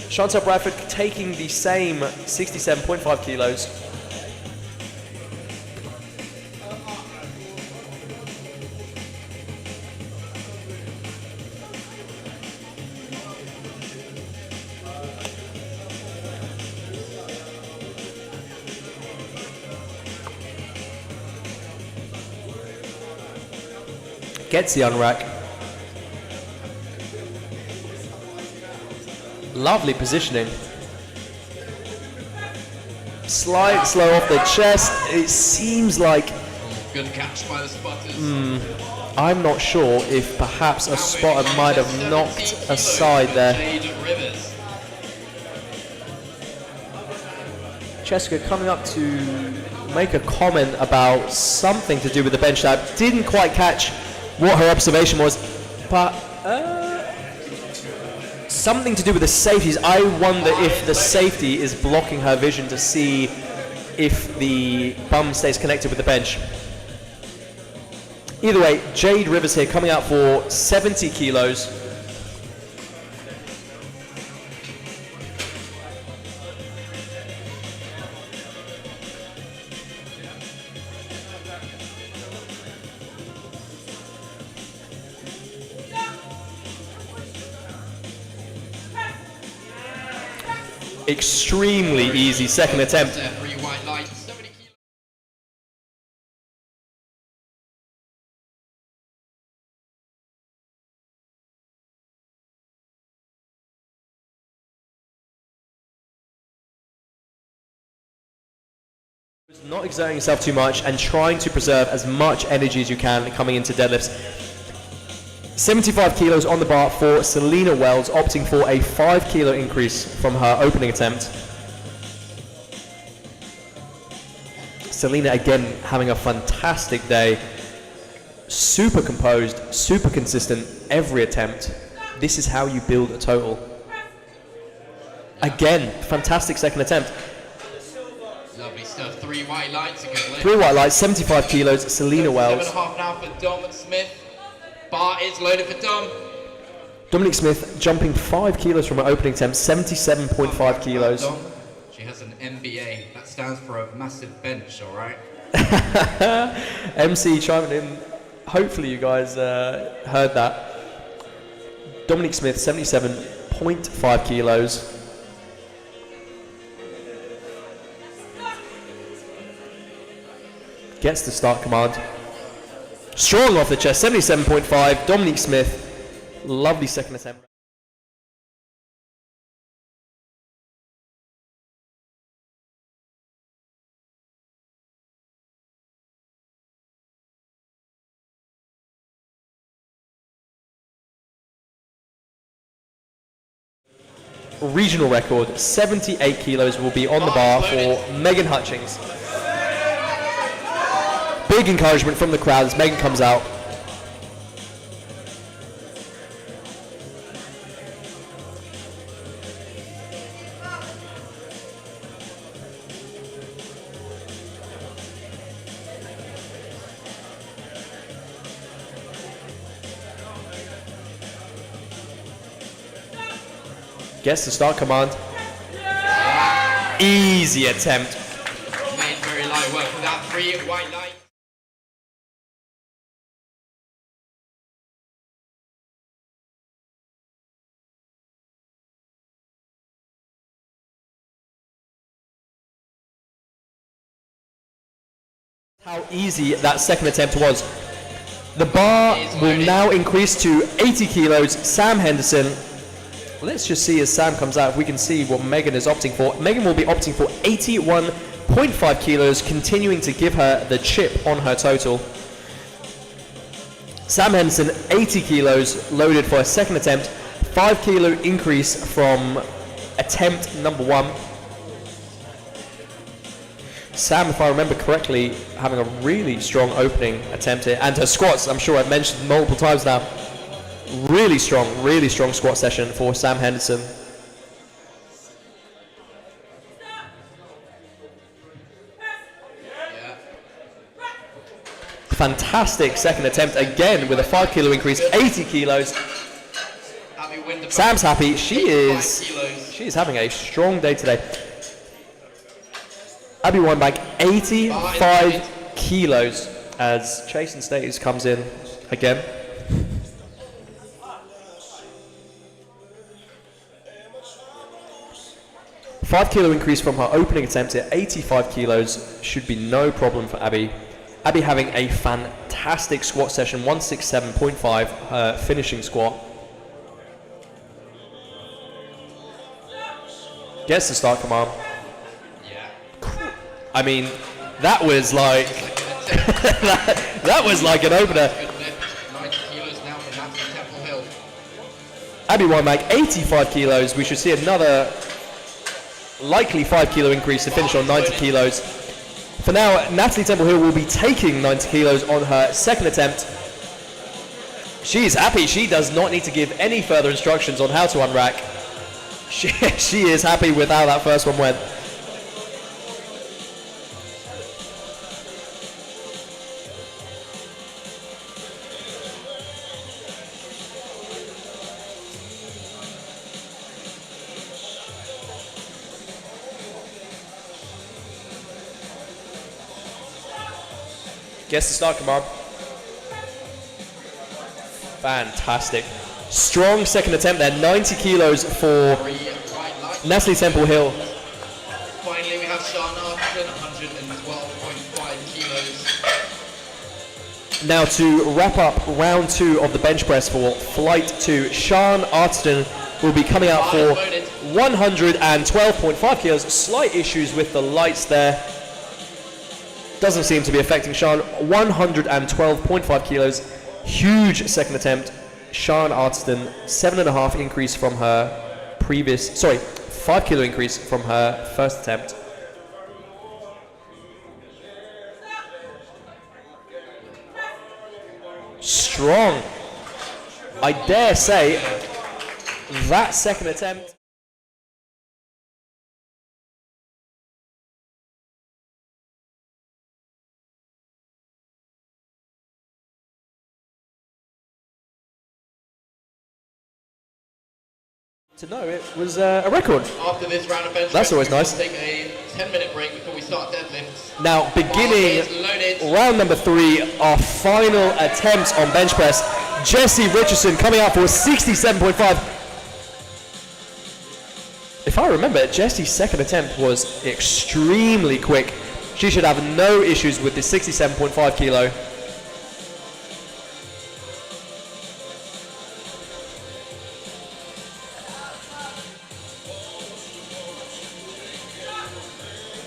Chantal Bradford taking the same 67.5 kilos. Gets the unrack. Lovely positioning. Slight slow off the chest. It seems like... Good catch by the spotters. I'm not sure if perhaps a spotter might have knocked aside there. Jessica coming up to make a comment about something to do with the bench that didn't quite catch what her observation was, but something to do with the safeties. I wonder if the safety is blocking her vision to see if the bum stays connected with the bench. Either way, Jade Rivers here coming out for 70 kilos. Extremely easy second attempt. 3 white lights, 70 kilos. Not exerting yourself too much and trying to preserve as much energy as you can coming into deadlifts. 75 kilos on the bar for Selena Wells, opting for a 5 kilo increase from her opening attempt. Selena again having a fantastic day. Super composed, super consistent every attempt. This is how you build a total. Again, fantastic second attempt. Lovely stuff. 3 white lights, a good lift. 3 white lights, 75 kilos, Selena Wells. 7.5 now for Dom Smith. Bar is loaded for Dom. Dominic Smith jumping 5 kilos from her opening attempt, 77.5 kilos. Dom, she has an MBA. That stands for a massive bench, alright? MC chiming in. Hopefully you guys heard that. Dominic Smith, 77.5 kilos. Gets the start command. Strong off the chest, 77.5. Dominic Smith, lovely second attempt. Regional record, 78 kilos will be on the bar for Megan Hutchings. Big encouragement from the crowd as Megan comes out. Gets the start command. Easy attempt. Made very light work with that 3 white lights. How easy that second attempt was. The bar will now increase to 80 kilos. Sam Henderson. Let's just see as Sam comes out if we can see what Megan is opting for. Megan will be opting for 81.5 kilos, continuing to give her the chip on her total. Sam Henderson, 80 kilos, loaded for a second attempt. 5 kilo increase from attempt number 1. Sam, if I remember correctly, having a really strong opening attempt here. And her squats, I'm sure I've mentioned multiple times now. Really strong squat session for Sam Henderson. Fantastic second attempt again with a 5 kilo increase, 80 kilos. Sam's happy. She is having a strong day today. Abby Weinbank, 85 kilos as Chasen Stays comes in again. Five kilo increase from her opening attempt at 85 kilos should be no problem for Abby. Abby having a fantastic squat session, 167.5, her finishing squat. Gets the start command. I mean, that was like that was like an opener. Abby Weinbank, 85 kilos. We should see another likely 5 kilo increase to finish on 90 kilos. For now, Natalie Temple Hill will be taking 90 kilos on her second attempt. She's happy. She does not need to give any further instructions on how to unrack. She is happy with how that first one went. Guess the start command. Fantastic. Strong second attempt there. 90 kilos for Natalie Temple Hill. Finally, we have Sean Arthur, 112.5 kilos. Now to wrap up round 2 of the bench press for flight 2, Sean Artston will be coming out for 112.5 kilos. Slight issues with the lights there. Doesn't seem to be affecting Sean. 112.5 kilos. Huge second attempt. Sean Artston, 7.5 increase from her previous, 5 kilo increase from her first attempt. Strong. I dare say that second attempt. To know it was a record. After this round of bench That's press, always nice. We'll take a 10-minute break before we start deadlifts. Now, beginning round number 3, our final attempt on bench press. Jessie Richardson coming out for 67.5. If I remember, Jessie's second attempt was extremely quick. She should have no issues with the 67.5 kilo.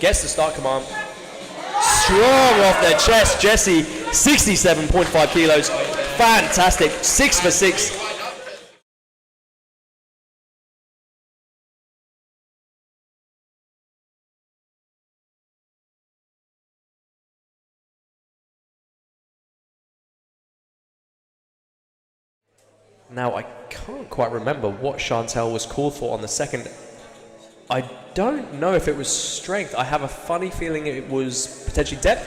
Gets the start command. Strong off their chest, Jessie, 67.5 kilos. Fantastic, 6 for 6. Now, I can't quite remember what Chantel was called for on the second. I don't know if it was strength. I have a funny feeling it was potentially depth.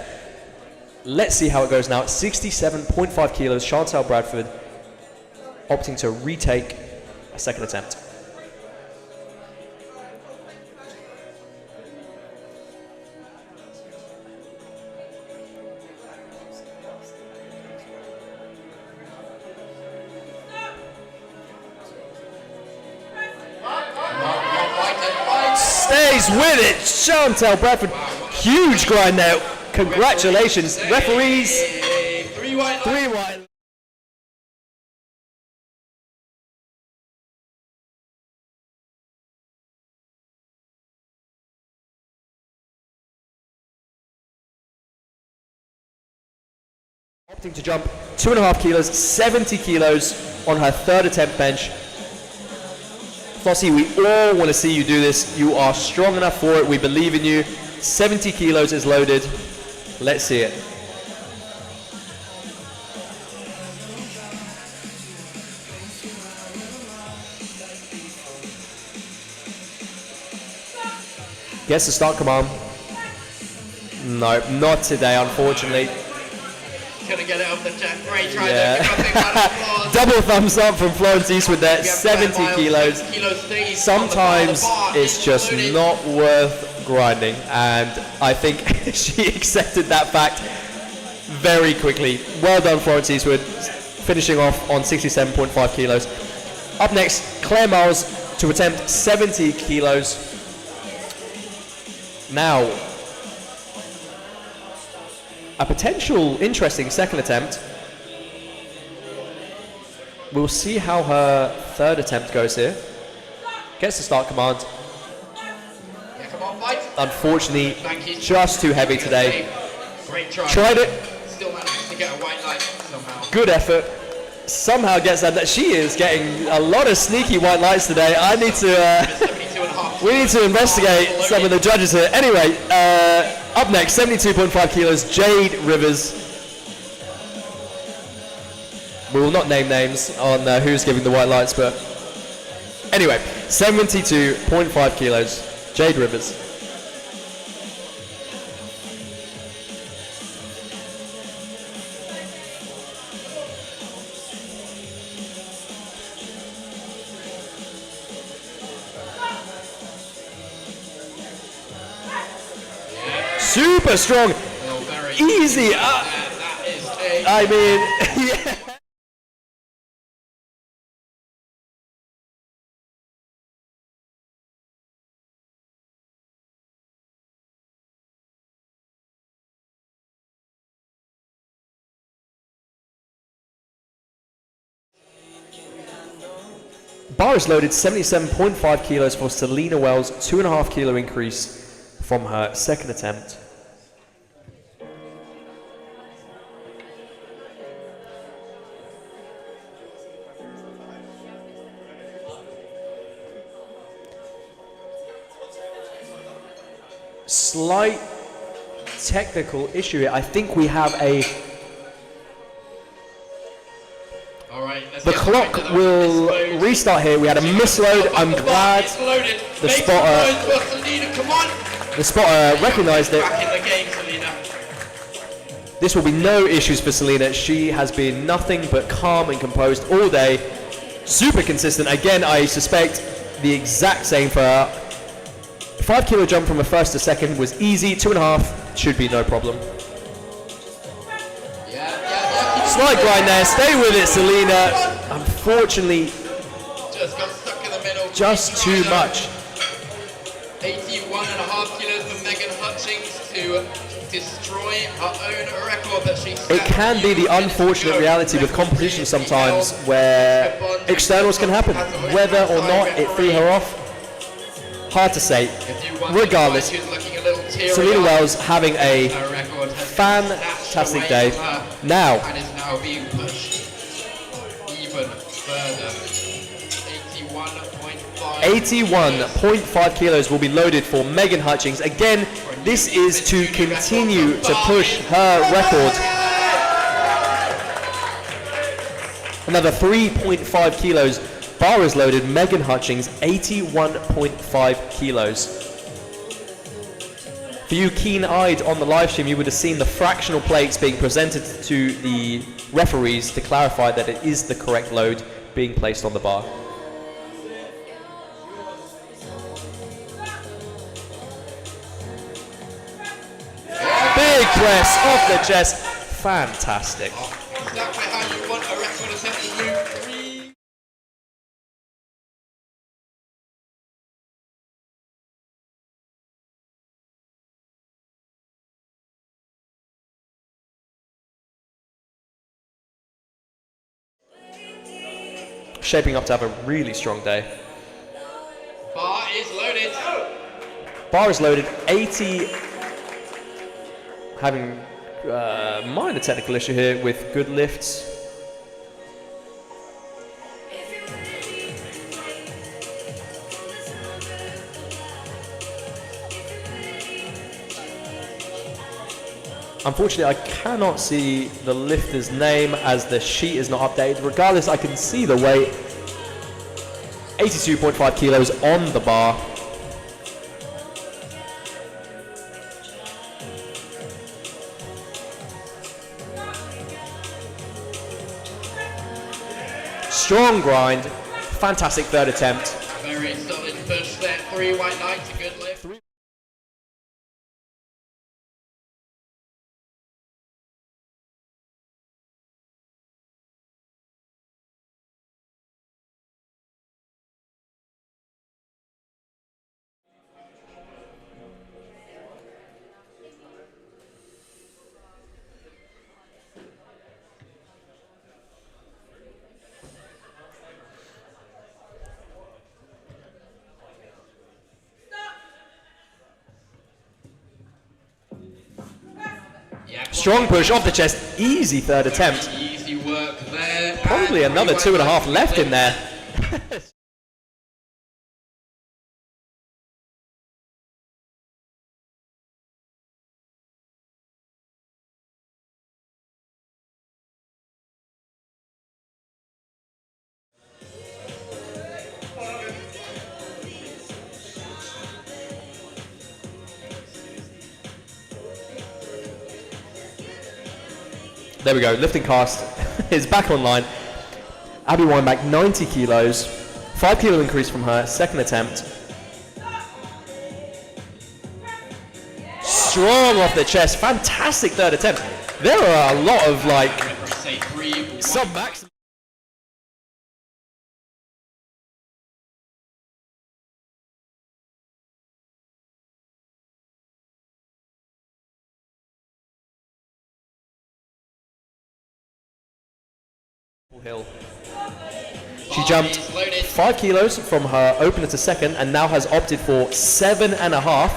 Let's see how it goes now. At 67.5 kilos, Chantel Bradford opting to retake a second attempt. Stays with it, Chantel Bradford. Huge grind now. Congratulations, referees. 3 white. 3 white. Opting to jump 2.5 kilos, 70 kilos on her third attempt bench. Flossie, we all want to see you do this. You are strong enough for it. We believe in you. 70 kilos is loaded. Let's see it. Gets the start command. No, not today, unfortunately. Couldn't get it off the chest. Great try Yeah. there. Double thumbs up from Florence Eastwood there. 70 kilos. Sometimes it's just not worth grinding, and I think she accepted that fact very quickly. Well done, Florence Eastwood, finishing off on 67.5 kilos. Up next, Claire Miles to attempt 70 kilos. Now, a potential interesting second attempt. We'll see how her third attempt goes here. Gets the start command. Yeah, come on, fight. Unfortunately, just too heavy today. Great try. Tried it. Still managed to get a white light somehow. Good effort. Somehow gets that. She is getting a lot of sneaky white lights today. I need to. 72.5. We need to investigate some of the judges here. Anyway, up next, 72.5 kilos, Jade Rivers. We will not name names on who's giving the white lights, but anyway, 72.5 kilos, Jade Rivers. Super strong, easy. I mean, yeah. Bar is loaded 77.5 kilos for Selena Wells, 2.5 kilo increase from her second attempt. Slight technical issue here. I think we have a... The clock will restart here. We had a misload. I'm glad the spotter recognized it. This will be no issues for Selena. She has been nothing but calm and composed all day. Super consistent. Again, I suspect the exact same for her. 5 kilo jump from a first to second was easy. 2.5 should be no problem. Slight grind there. Stay with it, Selena. Unfortunately, just got stuck in the middle. Just too much. 81.5 kilos for Megan Hutchings to destroy her own record that she set. It can be the unfortunate reality with competition sometimes where externals can happen. Whether or not it threw her off, hard to say. Regardless, Selena Wells having a fantastic day. Now, being pushed even further. 81.5 kilos will be loaded for Megan Hutchings. Again, this is to continue to push her record. Another 3.5 kilos. Bar is loaded. Megan Hutchings, 81.5 kilos. For you keen-eyed on the live stream, you would have seen the fractional plates being presented to the referees to clarify that it is the correct load being placed on the bar. Big press off the chest. Fantastic. Exactly how you want a record attempt to move 3. Shaping up to have a really strong day. Bar is loaded. Bar is loaded. 80. Having minor technical issue here with good lifts. Unfortunately, I cannot see the lifter's name as the sheet is not updated. Regardless, I can see the weight. 82.5 kilos on the bar. Strong grind. Fantastic third attempt. Very solid push there. 3 white lights, a good lift. Strong push off the chest. Easy third attempt. Easy work there. Probably another 2.5 left in there. There we go. Lifting cast is back online. Abby Weinbach, 90 kilos. 5 kilo increase from her second attempt. Strong off the chest. Fantastic third attempt. There are a lot of like sub-max. Hill. She jumped 5 kilos from her opener to second and now has opted for 7.5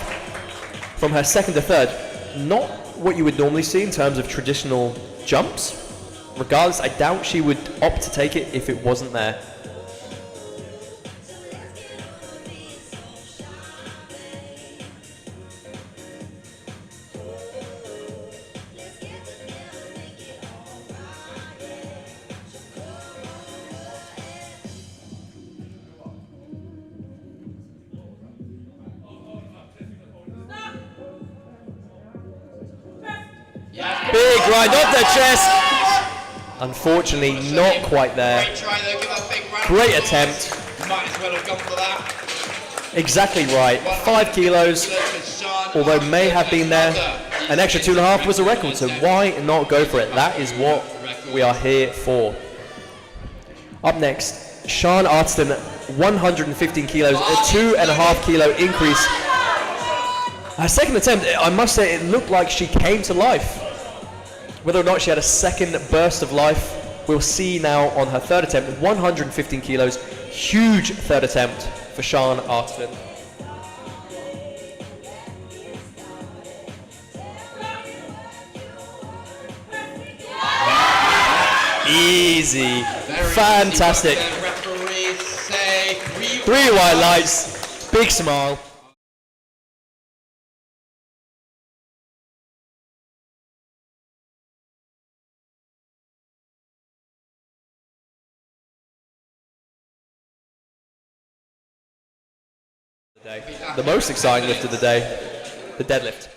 from her second to third. Not what you would normally see in terms of traditional jumps. Regardless, I doubt she would opt to take it if it wasn't there. Big right off the chest. Unfortunately, not quite there. Great try though, give that big round. Great attempt. Might as well have gone for that. Exactly right. 5 kilos, although may have been there. An extra 2.5 was a record, so why not go for it? That is what we are here for. Up next, Sian Artiston, 115 kilos, a 2.5 kilo increase. Her second attempt, I must say, it looked like she came to life. Whether or not she had a second burst of life, we'll see now on her third attempt. 115 kilos, huge third attempt for Sian Artiston. Easy, fantastic. Three white lights, big smile. The most exciting lift of the day, the deadlift.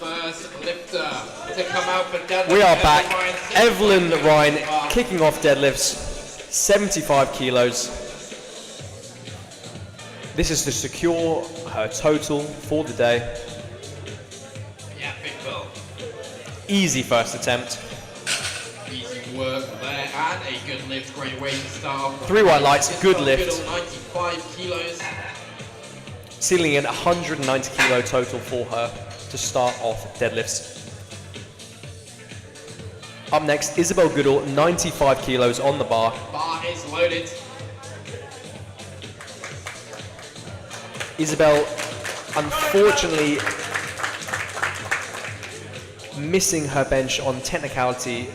first lifter to come out for deadlift. We are back. Evelyn Ryan kicking off deadlifts, 75 kilos. This is to secure her total for the day. Yeah, big Bill. Easy first attempt. Easy work there, and a good lift. Great way to start off. 3 white lights, good lift. 95 kilos. Sealing in 190 kilo total for her to start off deadlifts. Up next, Isabel Goodall, 95 kilos on the bar. Bar is loaded. Isabel, unfortunately, missing her bench on technicality,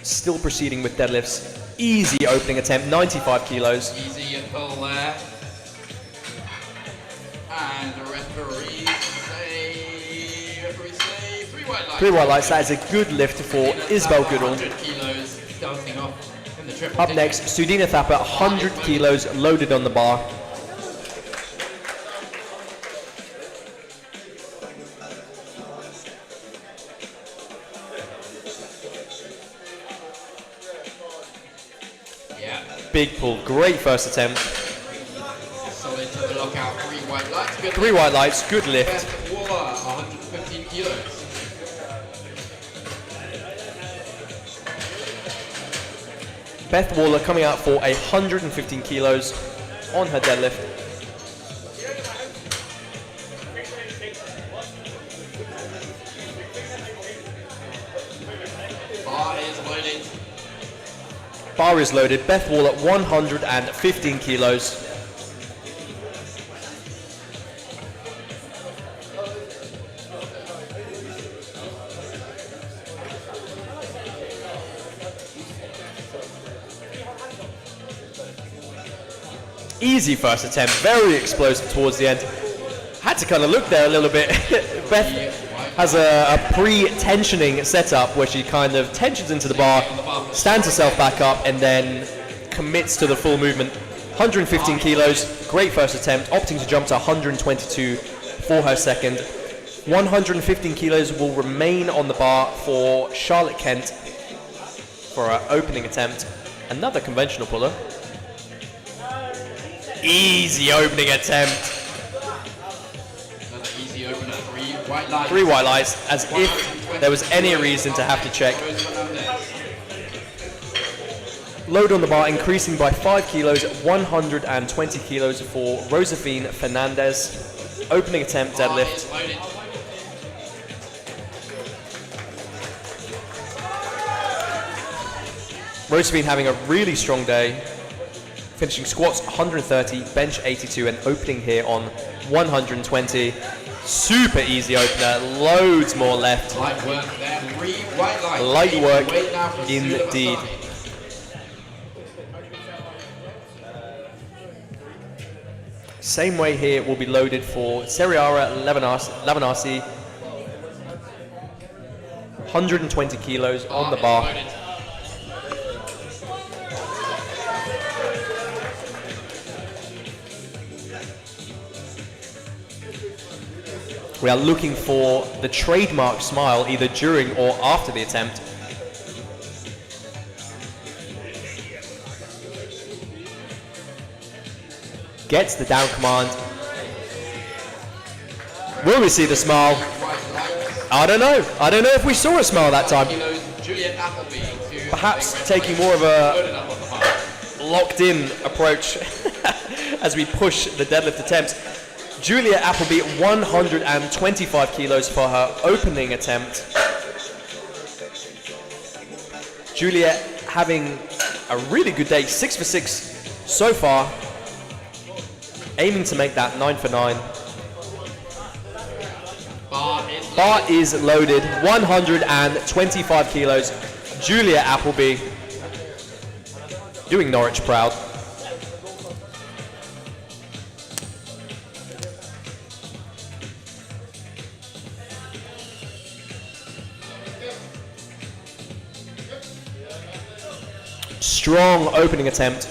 still proceeding with deadlifts. Easy opening attempt, 95 kilos. Easy pull there. And the referees say 3 white lights. 3 white lights, that is a good lift for Isabel Goodall. 100 kilos starting off in the triple Up dip. next, Sudina Thapa, 100 kilos loaded on the bar. Yeah, Big pull, great first attempt. solid to the lockout. 3 white lights. Good 3 white lights, good lift. Beth Waller, 115 kilos. Beth Waller coming out for 115 kilos on her deadlift. Bar is loaded. Bar is loaded. Beth Waller, 115 kilos. Easy first attempt, very explosive towards the end. Had to kind of look there a little bit. Beth has a pre-tensioning setup where she kind of tensions into the bar, stands herself back up, and then commits to the full movement. 115 kilos, great first attempt, opting to jump to 122 for her second. 115 kilos will remain on the bar for Charlotte Kent for her opening attempt. Another conventional puller. Easy opening attempt. Another easy opener. 3 white lights. 3 white lights, as if there was any reason to have to check. Load on the bar increasing by 5 kilos, 120 kilos for Josephine Fernandez. Opening attempt deadlift. Josephine having a really strong day. Finishing squats 130, bench 82, and opening here on 120. Super easy opener, loads more left. Light work there. 3 white lights. Light work Wait now for indeed. Sudhir. Same way here will be loaded for Seriara Lavanasi. 120 kilos on the bar. Loaded. We are looking for the trademark smile either during or after the attempt. Gets the down command. Will we see the smile? I don't know. I don't know if we saw a smile that time. Juliet Appleby to Perhaps taking more of a locked-in approach as we push the deadlift attempts. Julia Appleby, 125 kilos for her opening attempt. Julia having a really good day, 6 for 6 so far. Aiming to make that 9 for 9. Bar is loaded, 125 kilos. Julia Appleby doing Norwich proud. Strong opening attempt.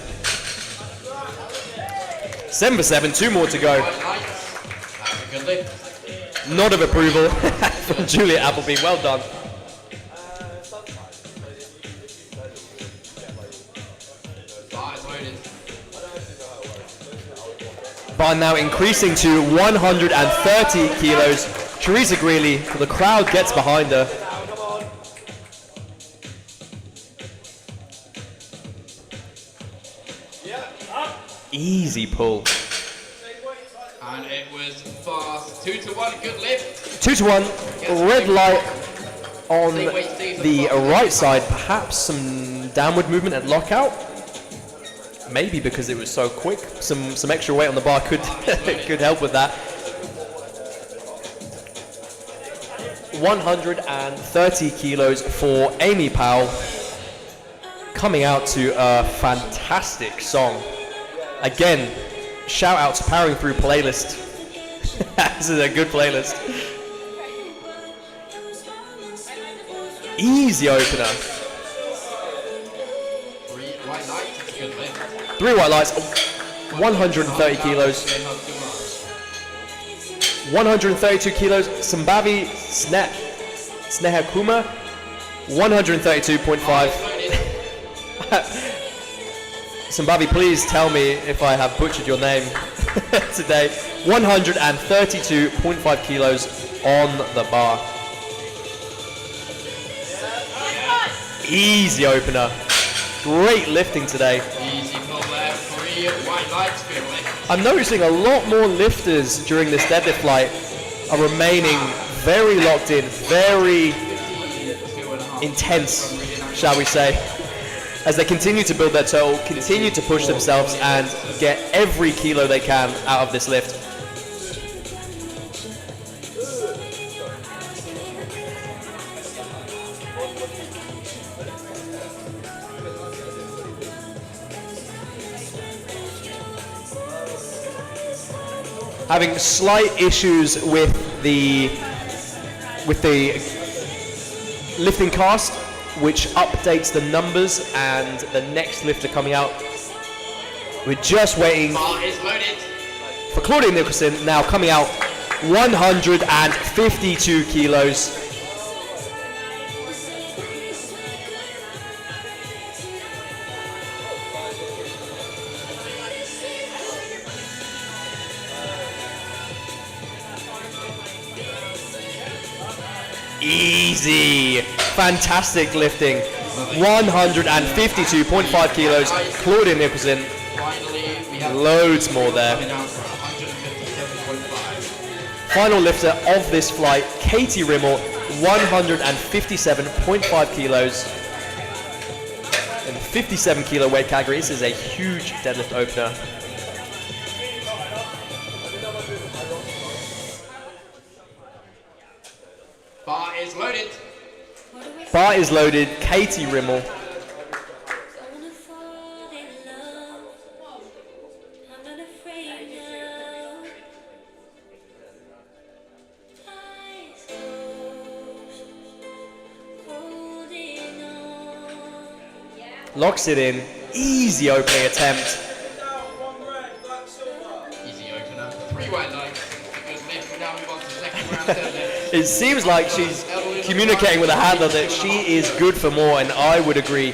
7 for 7, 2 more to go. That's a good lift. nod of approval from Julia Appleby. Well done. Bar now increasing to 130 kilos. Teresa Greeley, the crowd gets behind her. Easy pull. And it was fast. 2-1, good lift. 2-1, red light on the right side. Perhaps some downward movement at lockout. Maybe because it was so quick. Some extra weight on the bar could could help with that. 130 kilos for Amy Powell. Coming out to a fantastic song. Again, shout out to Powering Through playlist. This is a good playlist. Easy opener. 3 white lights, 130 kilos. 132 kilos, Sambhavi Sneha Kumar, 132.5. Sambhavi, please tell me if I have butchered your name today. 132.5 kilos on the bar. Easy opener. Great lifting today. Easy pull there, 3 white lights, good lift. I'm noticing a lot more lifters during this deadlift flight are remaining very locked in, very intense, shall we say, as they continue to build their total, continue to push themselves and get every kilo they can out of this lift. Having slight issues with the lifting cast, which updates the numbers and the next lifter coming out. We're just waiting for Claudia Nicholson, now coming out 152 kilos. Easy, fantastic lifting, 152.5 kilos, Claudia Nicholson, loads more there. Final lifter of this flight, Katie Rimmel, 157.5 kilos in the 57 kilo weight category. This is a huge deadlift opener. Bar is loaded. Bar is loaded, Katie Rimmel. Locks it in, easy opening attempt. Easy opener, 3 white lights. Good lift, we now move on to the second round deadlift. It seems like she's communicating with the handler that she is good for more, and I would agree.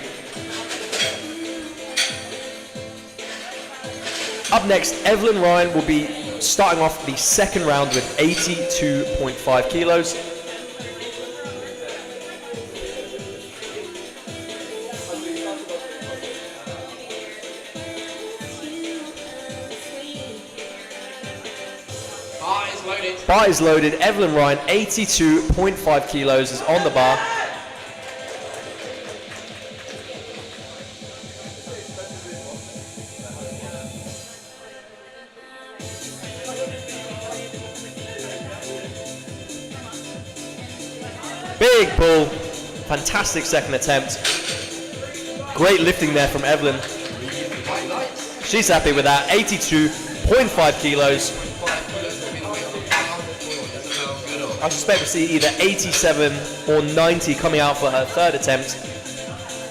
Up next, Evelyn Ryan will be starting off the second round with 82.5 kilos. Bar is loaded. Evelyn Ryan, 82.5 kilos is on the bar. Big pull. Fantastic second attempt. Great lifting there from Evelyn. She's happy with that. 82.5 kilos. I suspect we'll see either 87 or 90 coming out for her third attempt.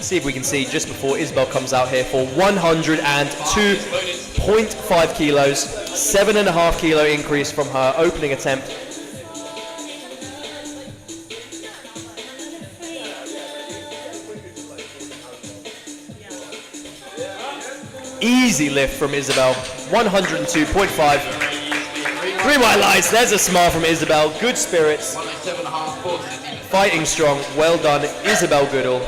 See if we can see just before Isabel comes out here for 102.5 kilos, 7.5 kilo increase from her opening attempt. easy lift from Isabel, 102.5. 3 white lights, there's a smile from Isabel, good spirits, 107.5 forces. fighting strong, well done, Isabel Goodall.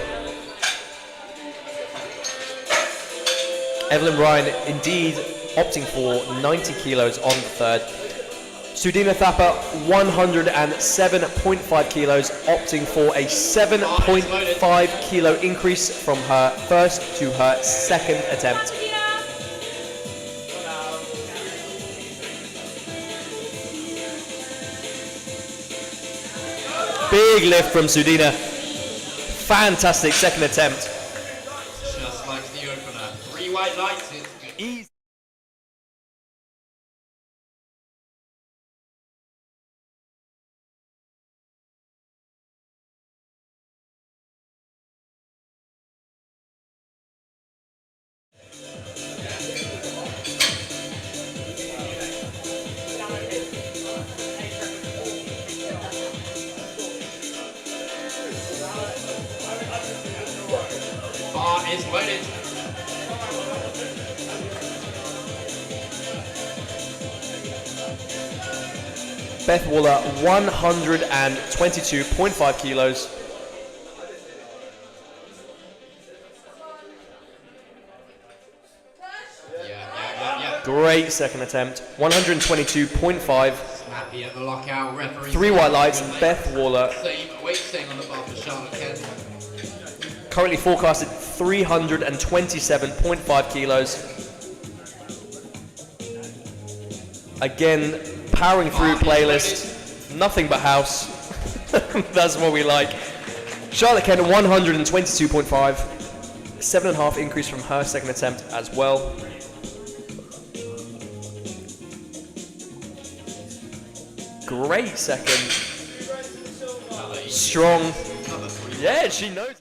Evelyn Ryan indeed opting for 90 kilos on the third. Sudina Thapa, 107.5 kilos, opting for a 7.5 kilo increase from her first to her second attempt. Big lift from Sudina. Fantastic second attempt. Just like the opener. 3 white lights. It's good. Easy. Bar is loaded. Beth Waller, 122.5 kilos. Yeah. Great second attempt, 122.5. Happy at the lockout. Referee. 3 white lights, Beth Waller. Same weight staying on the bar for Charlotte Kent. Currently forecasted 327.5 kilos. Again, powering through playlist, nothing but house. That's what we like. Charlotte Kent, 122.5. 7.5 increase from her second attempt as well. Great second. Strong. Yeah, she knows.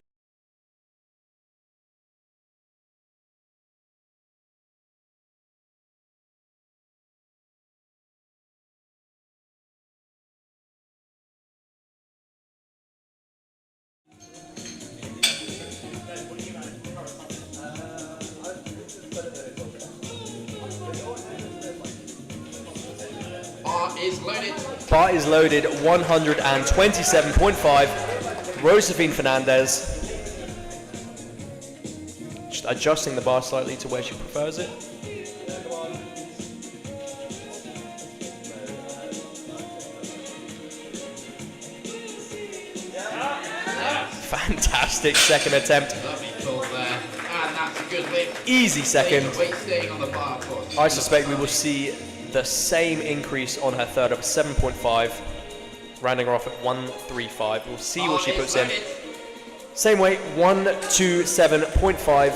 Bar is loaded. Bar is loaded, 127.5. Josephine Fernandez. Just adjusting the bar slightly to where she prefers it. Fantastic second attempt. Lovely pull there. And that's a good lift. Easy second. Weight staying on the bar, of course. I suspect we will see the same increase on her third of 7.5, rounding her off at 135. We'll see what she puts in. Same weight, 127.5.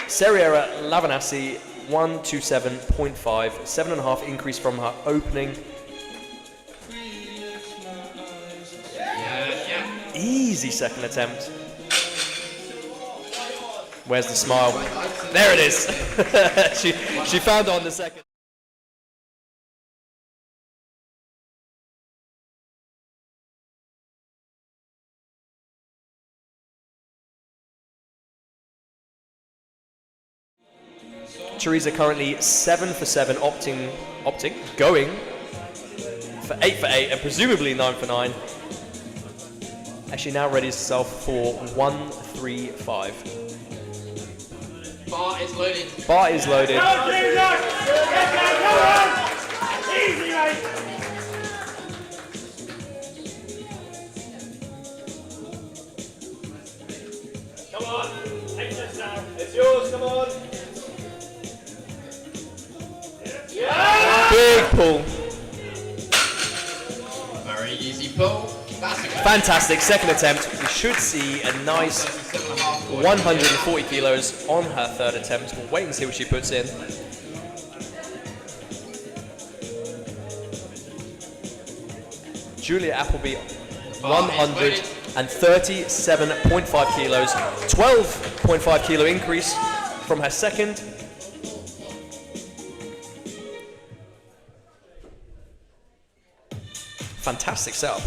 Seriera Lavanassi, 127.5. 7.5 increase from her opening. Yeah. Easy second attempt. Where's the smile? There it is. she found it on the second. Teresa currently 7 for 7, going for 8 for 8, and presumably 9 for 9. Actually now readies herself for 135. Bar is loaded. Bar is loaded. Easy, mate. Come on, take this now. It's yours, come on. Big pull. Very easy pull. That's a good Fantastic second attempt. We should see a nice 140 kilos on her third attempt. We'll wait and see what she puts in. Julia Appleby, 137.5 kilos. 12.5 kilo increase from her second. Fantastic setup.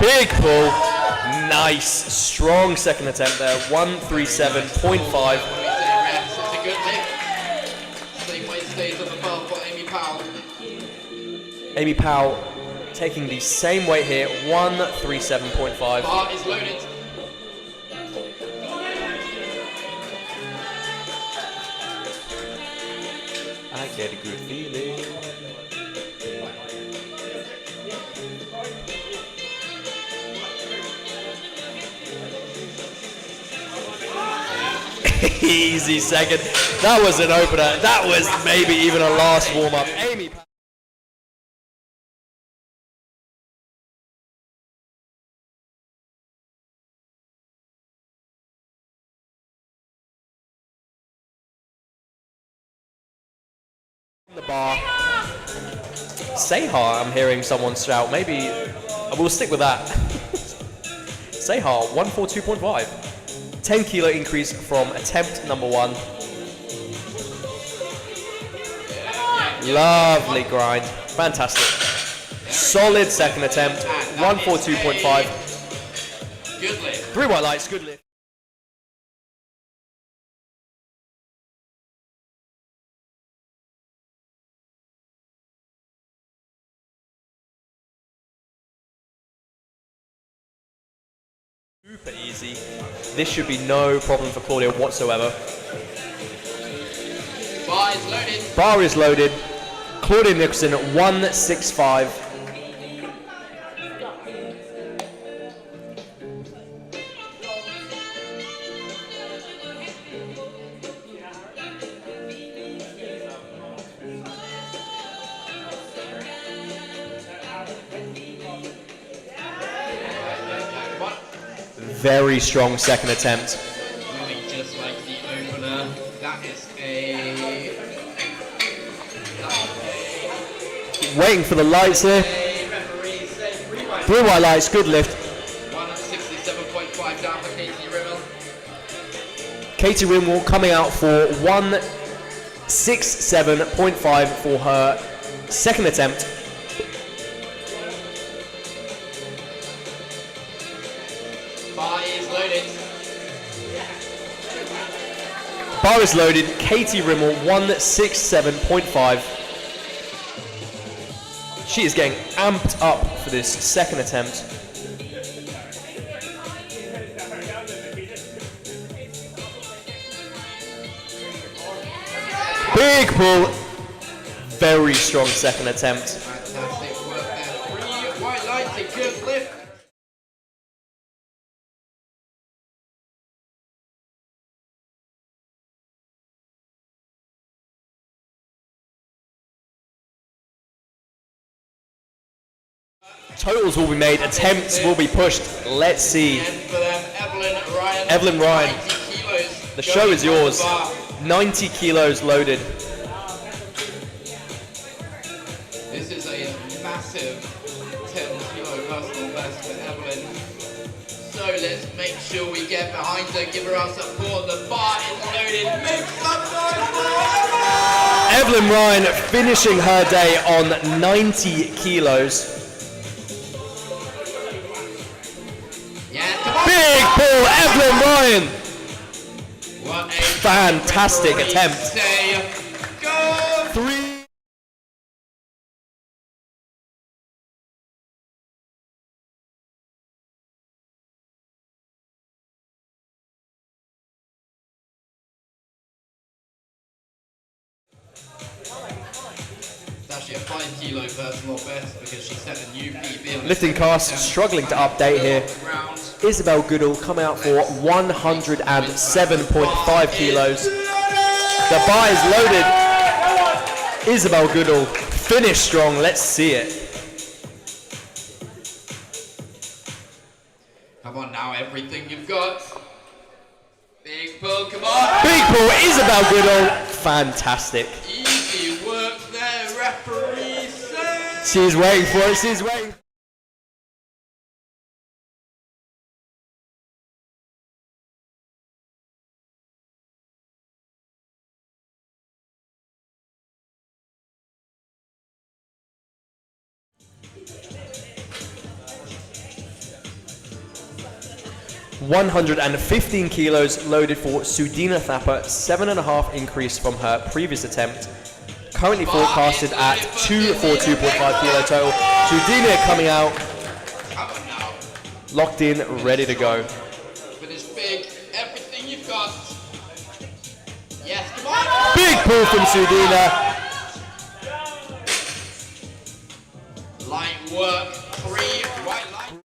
Big pull. Nice. Strong second attempt there. 137.5. When we say reps, it's a good lift. Same way stays up above for Amy Powell. Amy Powell taking the same weight here. 137.5. Bar is loaded. I get a good feeling. Easy second. That was an opener. That was maybe even a last warm-up. Amy. The bar. Sehar, I'm hearing someone shout. Maybe we'll stick with that. Sehar, 142.5. 10 kilo increase from attempt number 1. Lovely grind. Fantastic. Solid second attempt. 142.5. Good lift. 3 white lights. Good lift. Super easy. This should be no problem for Claudia whatsoever. Bar is loaded. Bar is loaded. Claudia Nicholson 165. Very strong second attempt. Moving just like the opener. That is a... Waiting for the lights here. 3 white lights, good lift. 167.5 down for Katie Rimmel. Katie Rimwell coming out for 167.5 for her second attempt. Bar is loaded. Bar is loaded. Katie Rimmel 167.5. She is getting amped up for this second attempt. Big pull. Very strong second attempt. Fantastic work there. 3 white lights, a good lift. Totals will be made, attempts will be pushed. Let's see. And for them, Ryan. Evelyn Ryan. 90 kilos. The show is going yours. up the bar. 90 kilos loaded. This is a massive 10 kilo personal best for Evelyn. So let's make sure we get behind her, give her our support. The bar is loaded. Make some noise for Evelyn! Evelyn Ryan finishing her day on 90 kilos. Yeah, come on. Big pull, Evelyn Ryan. What a Fantastic attempt. Say, go! 3. It's actually a 5 kilo personal best because she set a new PB. Lifting cast struggling to update here. Round. Isabel Goodall coming out for 107.5 kilos. The bar is loaded. Isabel Goodall finished strong. Let's see it. Come on now, everything you've got. Big pull, come on. Big pull, Isabel Goodall. Fantastic. Easy work there, referee says. She's waiting for it. She's waiting. 115 kilos loaded for Sudina Thapar, 7.5 increase from her previous attempt. Currently forecasted at 242.5 kilo total. Sudina coming out, locked in, ready to go. Finish big, everything you've got. Yes, come on. Big pull from Sudina. Light work, 3 right line.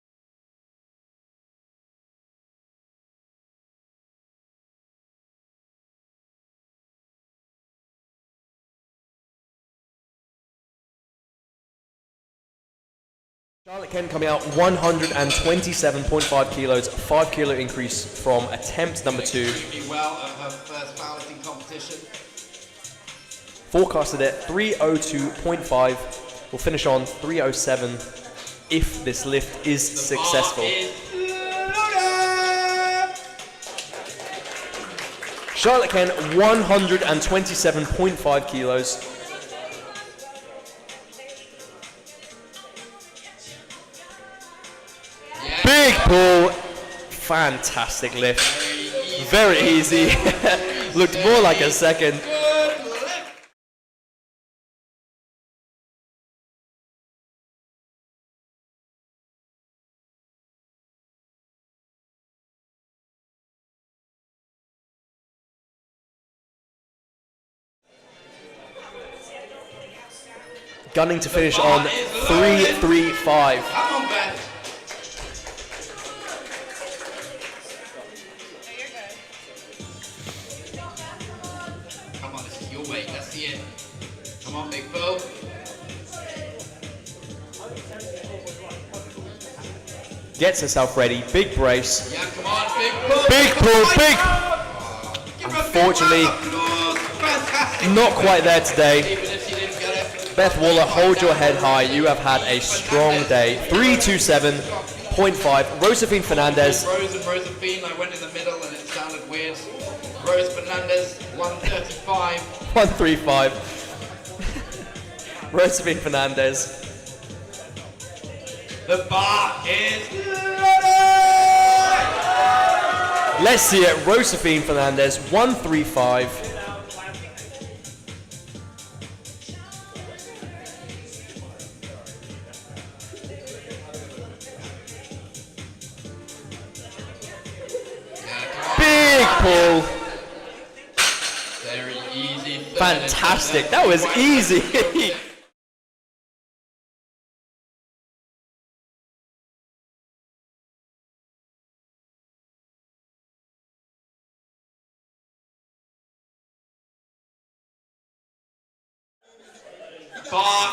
Charlotte Ken coming out 127.5 kilos, 5 kilo increase from attempt number 2. Doing well at her first powerlifting competition. Forecasted at 302.5. We'll finish on 307 if this lift is successful. Charlotte Ken 127.5 kilos. Big pull, fantastic lift, very easy, looked more like a second. Gunning to finish on 335. Come on, Beth. Come on, this is your weight. Let's see it. Come on, big Bill. Gets herself ready, big brace. Yeah, come on, big pull. Big pull, big. Unfortunately, not quite there today. Even if she didn't get it. Beth Waller, hold your head high. You have had a strong day. 327.5. Josephine Fernandez. Rose and Josephine, I went in the middle and it sounded weird. Rose Fernandez, 135. 135. Josephine Fernandez. The bar is Let's see it. Josephine Fernandez, 135. Big pull. very easy. Fantastic. That was easy.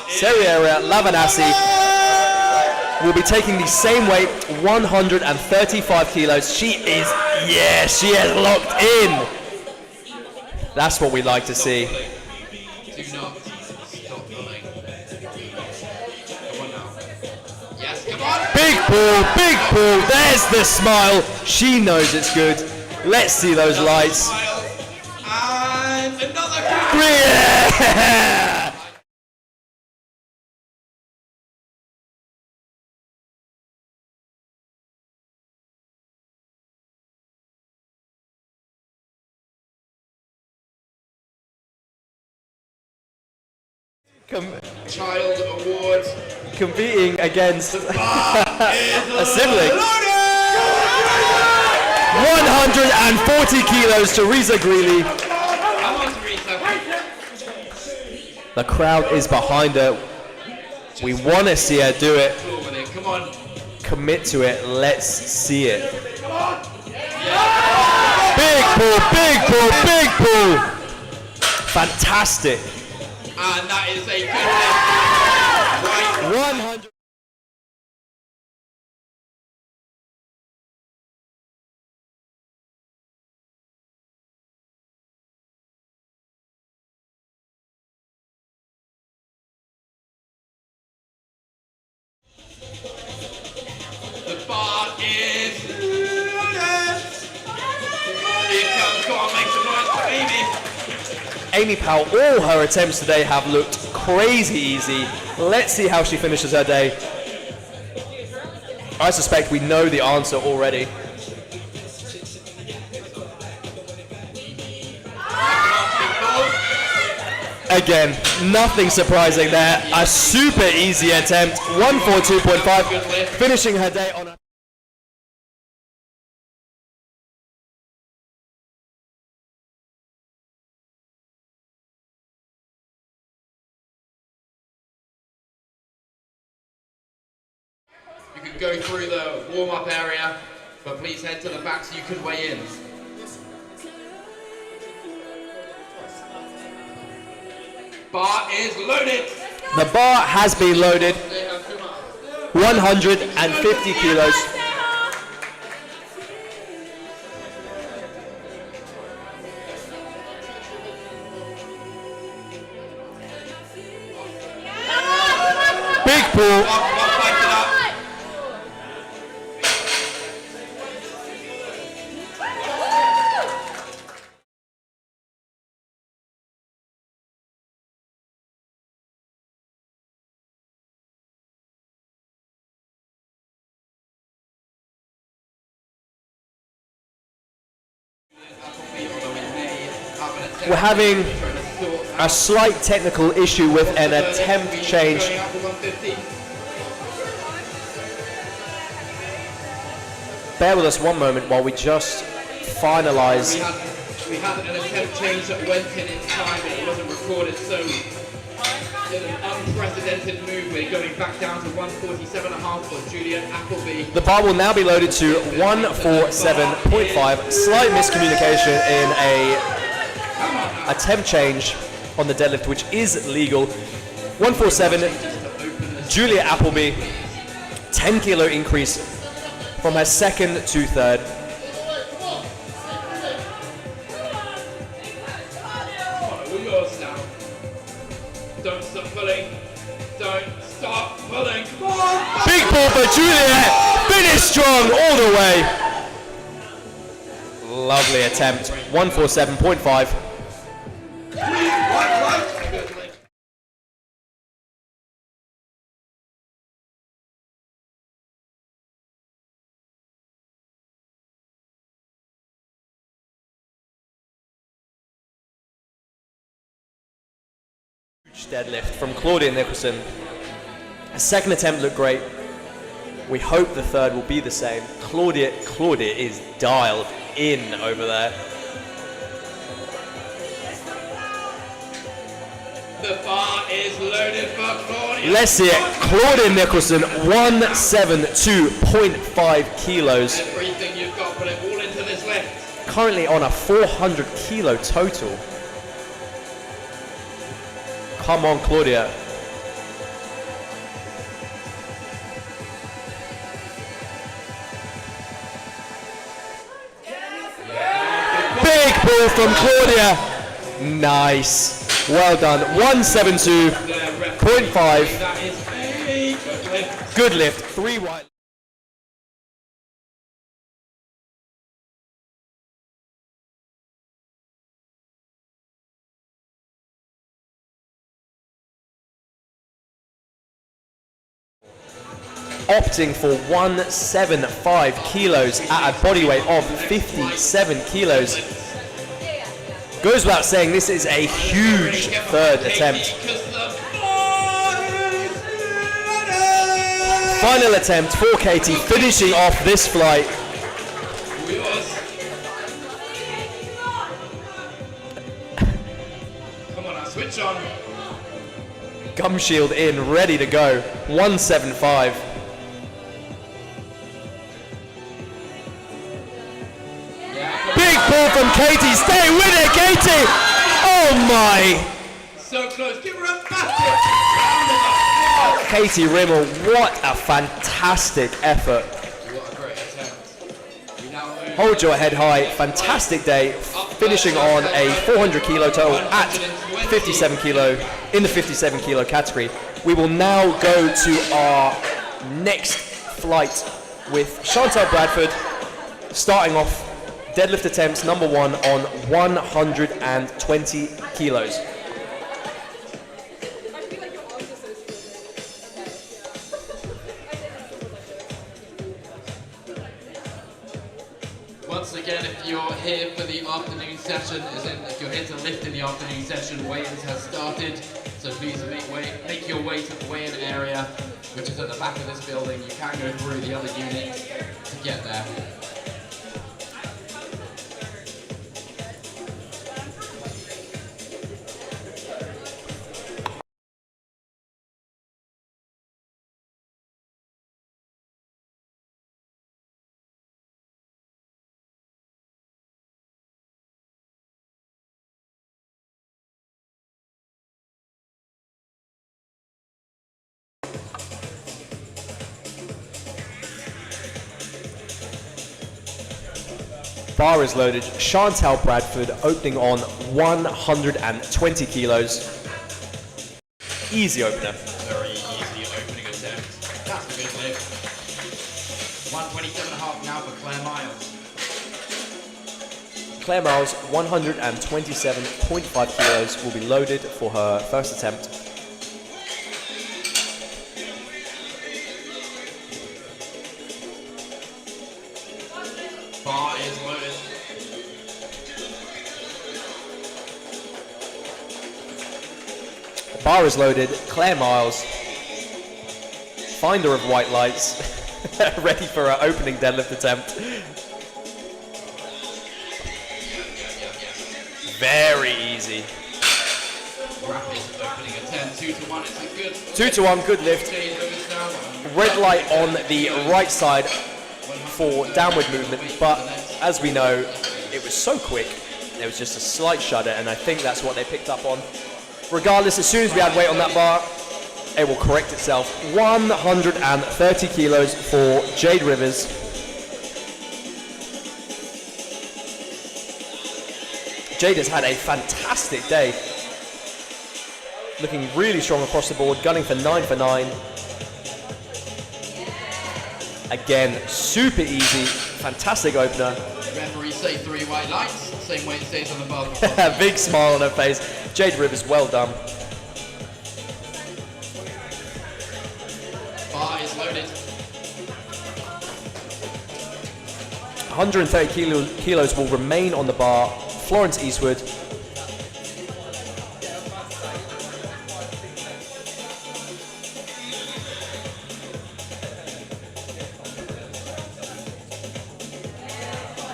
Seriera Lavanasi will be taking the same weight, 135 kilos. She is, yes, she is locked in. That's what we like to see. Do not stop pulling. Come on now. Yes, come on. Big pull, big pull. There's the smile. She knows it's good. Let's see those lights. And another. Yeah! Child Awards. Competing against a sibling. 140 kilos, Teresa Greeley. Come on, Teresa. The crowd is behind her. We want to see her do it. Cool with it. Come on. Commit to it. Let's see it. Big pull, big pull, big pull. Fantastic. And that is a good lift. Right. 100. The bar is loaded. Here comes. Go on, make some noise for Amy. Amy Powell, all her attempts today have looked crazy easy. Let's see how she finishes her day. I suspect we know the answer already. Again, nothing surprising there. A super easy attempt. 142.5, finishing her day on a... You can go through the warm-up area, but please head to the back so you can weigh in. Bar is loaded. The bar has been loaded. 150 kilos. Big pull. We're having a slight technical issue with an attempt change. Bear with us one moment while we just finalize. We had an attempt change that went in time, but it wasn't recorded, so it's an unprecedented move. We're going back down to 147.5 for Juliet Appleby. The bar will now be loaded to 147.5. Slight miscommunication in a attempt change on the deadlift, which is legal. 147, Julia Appleby, 10 kilo increase from her second to third. All yours now. Don't stop pulling. Don't stop pulling. Come on! Big pull for Julia. Finish strong all the way. Lovely attempt. 147.5. Deadlift from Claudia Nicholson. A second attempt looked great. We hope the third will be the same. Claudia is dialed in over there. The bar is loaded for Claudia. Let's see it. Claudia Nicholson, 172.5 kilos. Everything you've got, put it all into this lift. Currently on a 400 kilo total. Come on, Claudia. Big pull from Claudia. Nice. Well done. 172.5. That is a good lift. Good lift. 3 wide. Opting for 175 kilos at a body weight of 57 kilos. Goes without saying, this is a huge third attempt. Final attempt for Katie, finishing off this flight. Come on now, switch on. Gum shield in, ready to go. 175. Big pull from Katie. Stay with it, Katie. Oh my. So close. Give her a massive round of applause. Katie Rimmel, what a fantastic effort. What a great attempt. We now move Hold your head high. Fantastic day. Finishing on a 400 kilo total at 57 kilo in the 57 kilo category. We will now go to our next flight with Chantal Bradford, starting off deadlift attempts number 1 on 120 kilos. Once again, if you're here for the afternoon session, if you're here to lift in the afternoon session, weigh-ins has started. So please make your way to the weigh-in area, which is at the back of this building. You can go through the other units to get there. Bar is loaded. Chantal Bradford opening on 120 kilos. Easy opener. Very easy opening attempt. That's a good lift. 127.5 now for Claire Miles. Claire Miles, 127.5 kilos, will be loaded for her first attempt. Bar is loaded. Bar is loaded. Claire Miles, finder of white lights, ready for her opening deadlift attempt. Very easy. Rapid opening attempt. 2 to 1. It's a good 2 to 1, good lift. Red light on the right side for downward movement, but as we know, it was so quick, there was just a slight shudder, and I think that's what they picked up on. Regardless, as soon as we add weight on that bar, it will correct itself. 130 kilos for Jade Rivers. Jade has had a fantastic day. Looking really strong across the board, gunning for 9 for 9. Again, super easy, fantastic opener. Referees say 3 white lights, same way it stays on the bar. Big smile on her face. Jade Rivers, well done. Bar is loaded. 130 kilos will remain on the bar. Florence Eastwood.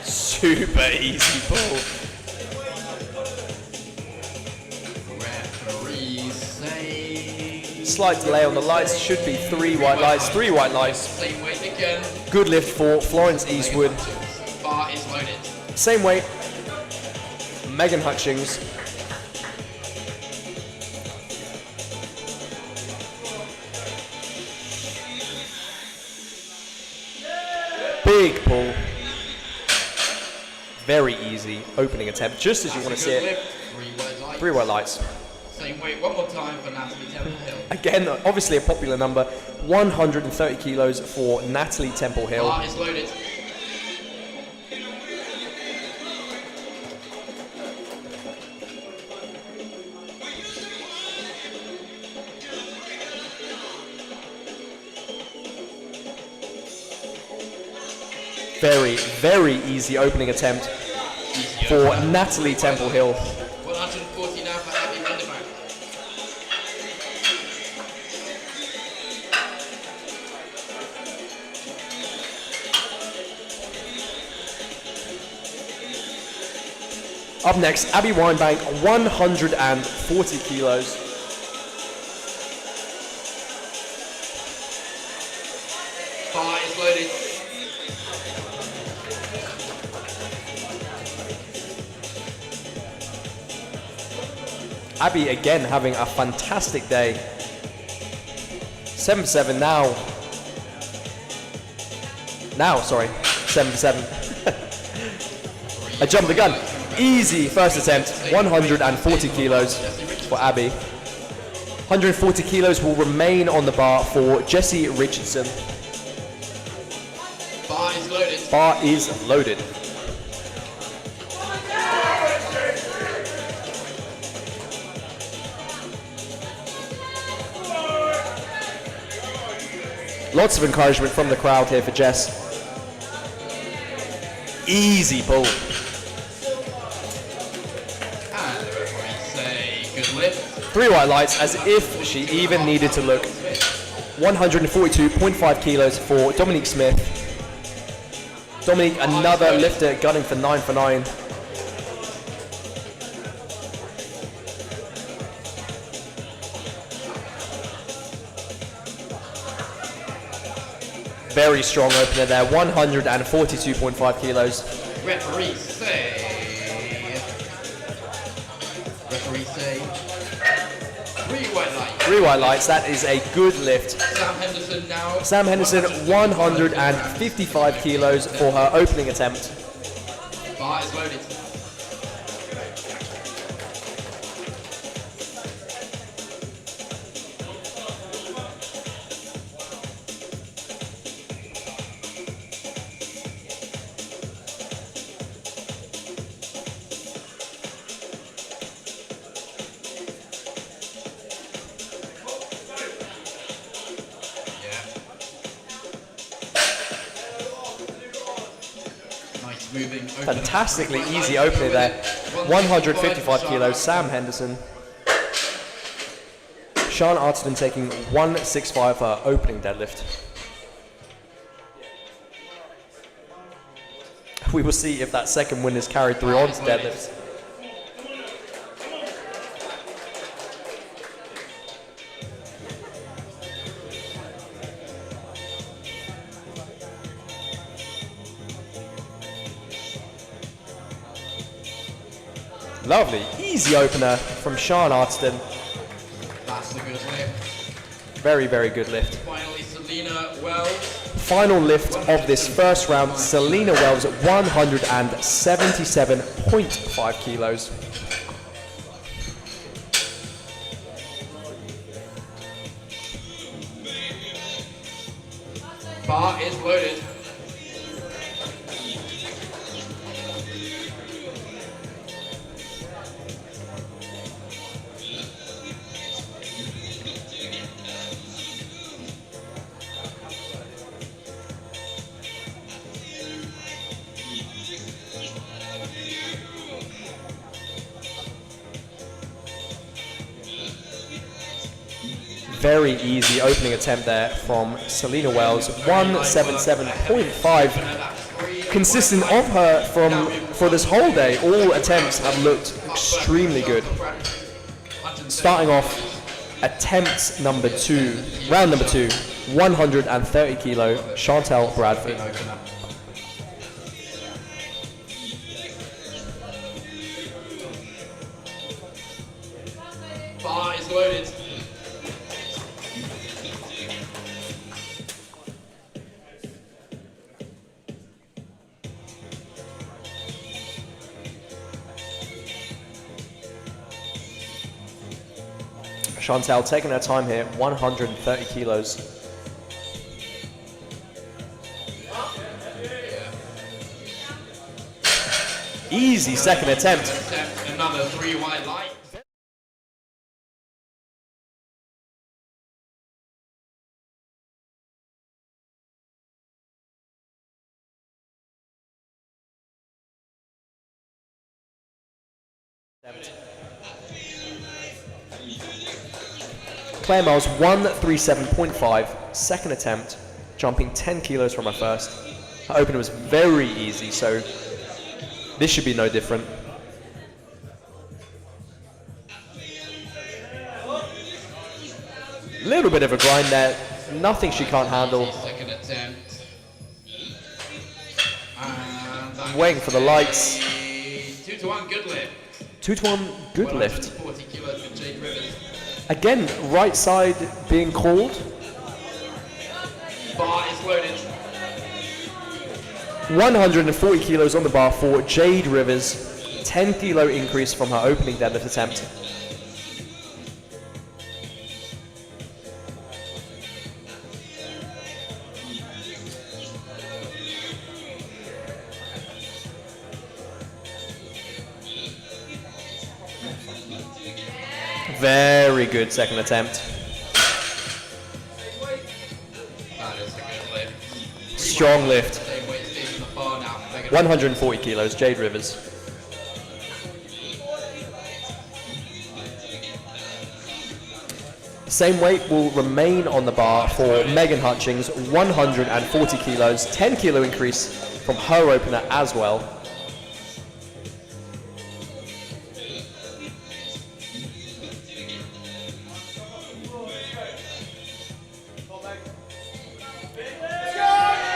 Super easy pull. Referees say... Slight delay on the lights. Should be 3 white lights. 3 white lights. Same weight again. Good lift for Florence Eastwood. Bar is loaded. Same weight. Megan Hutchings. Big pull. Very easy opening attempt, just as you want to see it. 3 white lights. Same weight, one more time for Natalie Temple Hill. Again, obviously a popular number. 130 kilos for Natalie Temple Hill. Bar is loaded. Very, very easy opening attempt for Natalie Temple Hill. 140 now for Abby Vanderbank. Up next, Abby Weinbank, 140 kilos. Bar is loaded. Abby again having a fantastic day. 7 for 7 now. Sorry. 7 for 7. I jumped the gun. Easy first attempt. 140 kilos for Abby. 140 kilos will remain on the bar for Jessie Richardson. Bar is loaded. Bar is loaded. Lots of encouragement from the crowd here for Jess. Easy pull. And the referee say good lift. 3 white lights, as if she even needed to look. 142.5 kilos for Dominique Smith. Dominique, another lifter, gunning for 9 for 9. Very strong opener there, 142.5 kilos. Referee say 3 white lights. 3 white lights, that is a good lift. Sam Henderson now. Sam Henderson, 155 kilos for her opening attempt. Bar is loaded. Fantastically easy opening there. 155 kilos, Sam Henderson. Sean Artston taking 165 for her opening deadlift. We will see if that second win is carried through onto deadlifts. Lovely, easy opener from Sean Artston. That's a good lift. Very, very good lift. Finally, Selena Wells. Final lift of this first round, Selena Wells at 177.5 kilos. Bar is loaded. Very easy opening attempt there from Selena Wells, 177.5. Consistent of her for this whole day. All attempts have looked extremely good. Starting off, attempt number 2, round number 2, 130 kilo, Chantel Bradford. Bar is loaded. Chantel taking her time here, 130 kilos. Easy second attempt. Another 3 white light. Claire Miles, 137.5, second attempt, jumping 10 kilos from her first. Her opener was very easy, so this should be no different. Little bit of a grind there, nothing she can't handle. Second attempt. Waiting for the lights. 2-to-1 good lift. 2-to-1 good lift. 40 kilos for Jade Rivers. Again, right side being called. Bar is loaded. 140 kilos on the bar for Jade Rivers. 10 kilo increase from her opening deadlift attempt. Very good second attempt. That is a good lift. Strong lift. Same weight station on the bar now. They're 140 kilos, Jade Rivers. Same weight will remain on the bar for Megan Hutchings, 140 kilos, 10 kilo increase from her opener as well.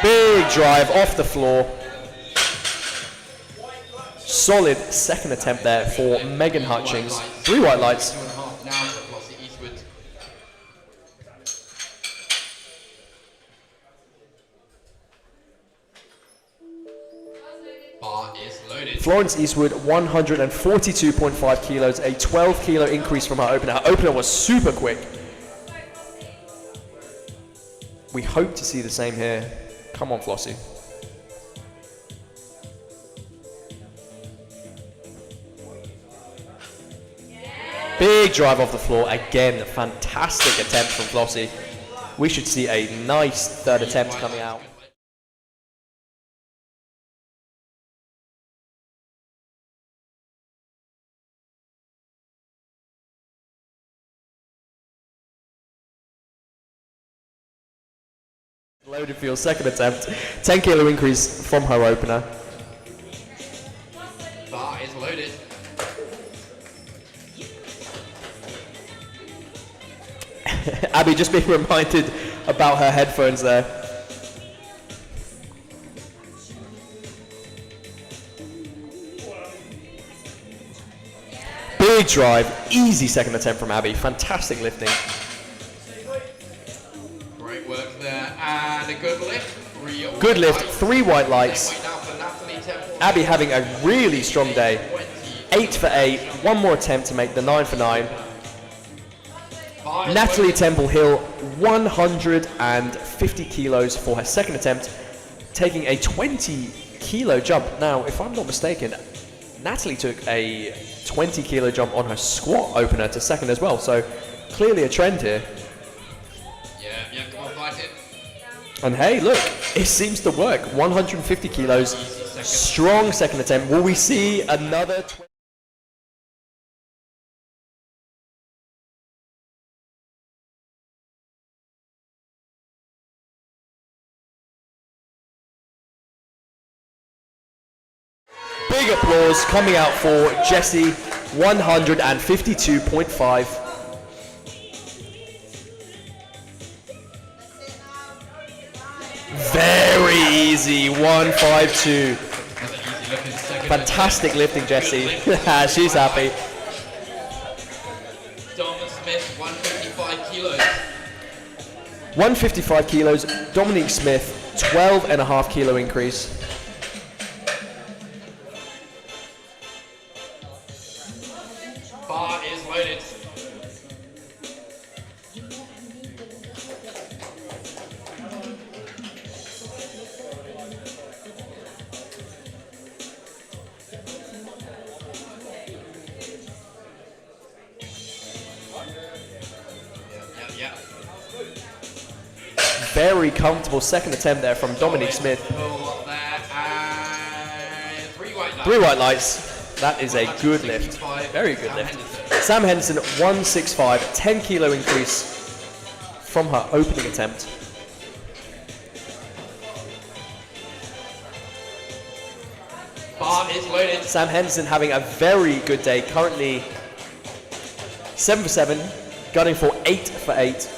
Big drive off the floor. Solid second attempt there for Megan Hutchings. 3 white lights. 2.5 now for Flossie Eastwood. Bar is loaded. Florence Eastwood, 142.5 kilos, a 12 kilo increase from her opener. Her opener was super quick. We hope to see the same here. Come on, Flossie. Big drive off the floor. Again, fantastic attempt from Flossie. We should see a nice third attempt coming out. Loaded for your second attempt. 10 kilo increase from her opener. Bar is loaded. Abby just being reminded about her headphones there. Big drive, easy second attempt from Abby. Fantastic lifting. Great work there, and a good lift. Good lift, 3 white lights. Wait now for Natalie Temple. Abby having a really strong day. 8 for 8, one more attempt to make the 9 for 9. Bar is Natalie loaded. Temple Hill, 150 kilos for her second attempt, taking a 20 kilo jump. Now, if I'm not mistaken, Natalie took a 20 kilo jump on her squat opener to second as well, so clearly a trend here. Yeah, come on, fight it. And hey, look, it seems to work. 150 kilos, strong second attempt. Will we see another? Big applause coming out for Jessie, 152.5. Very easy, 152. Fantastic lifting, Jessie. She's happy. Dom Smith, 155 kilos. 155 kilos, Dominique Smith, 12.5 kilo increase. Bar is loaded. Yeah. Very comfortable second attempt there from Dominique Smith. Pull there, and 3 white lights. 3 white lights. That is a good lift. Very good lift. Sam Henderson, 165, 10 kilo increase from her opening attempt. Bar is loaded. Sam Henderson having a very good day. Currently 7 for 7, gunning for 8 for 8.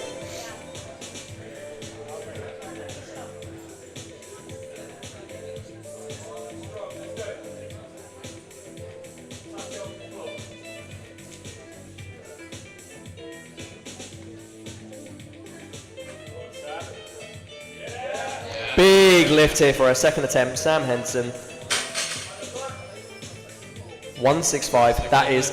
Big lift here for a second attempt. Sam Henderson. 165. That is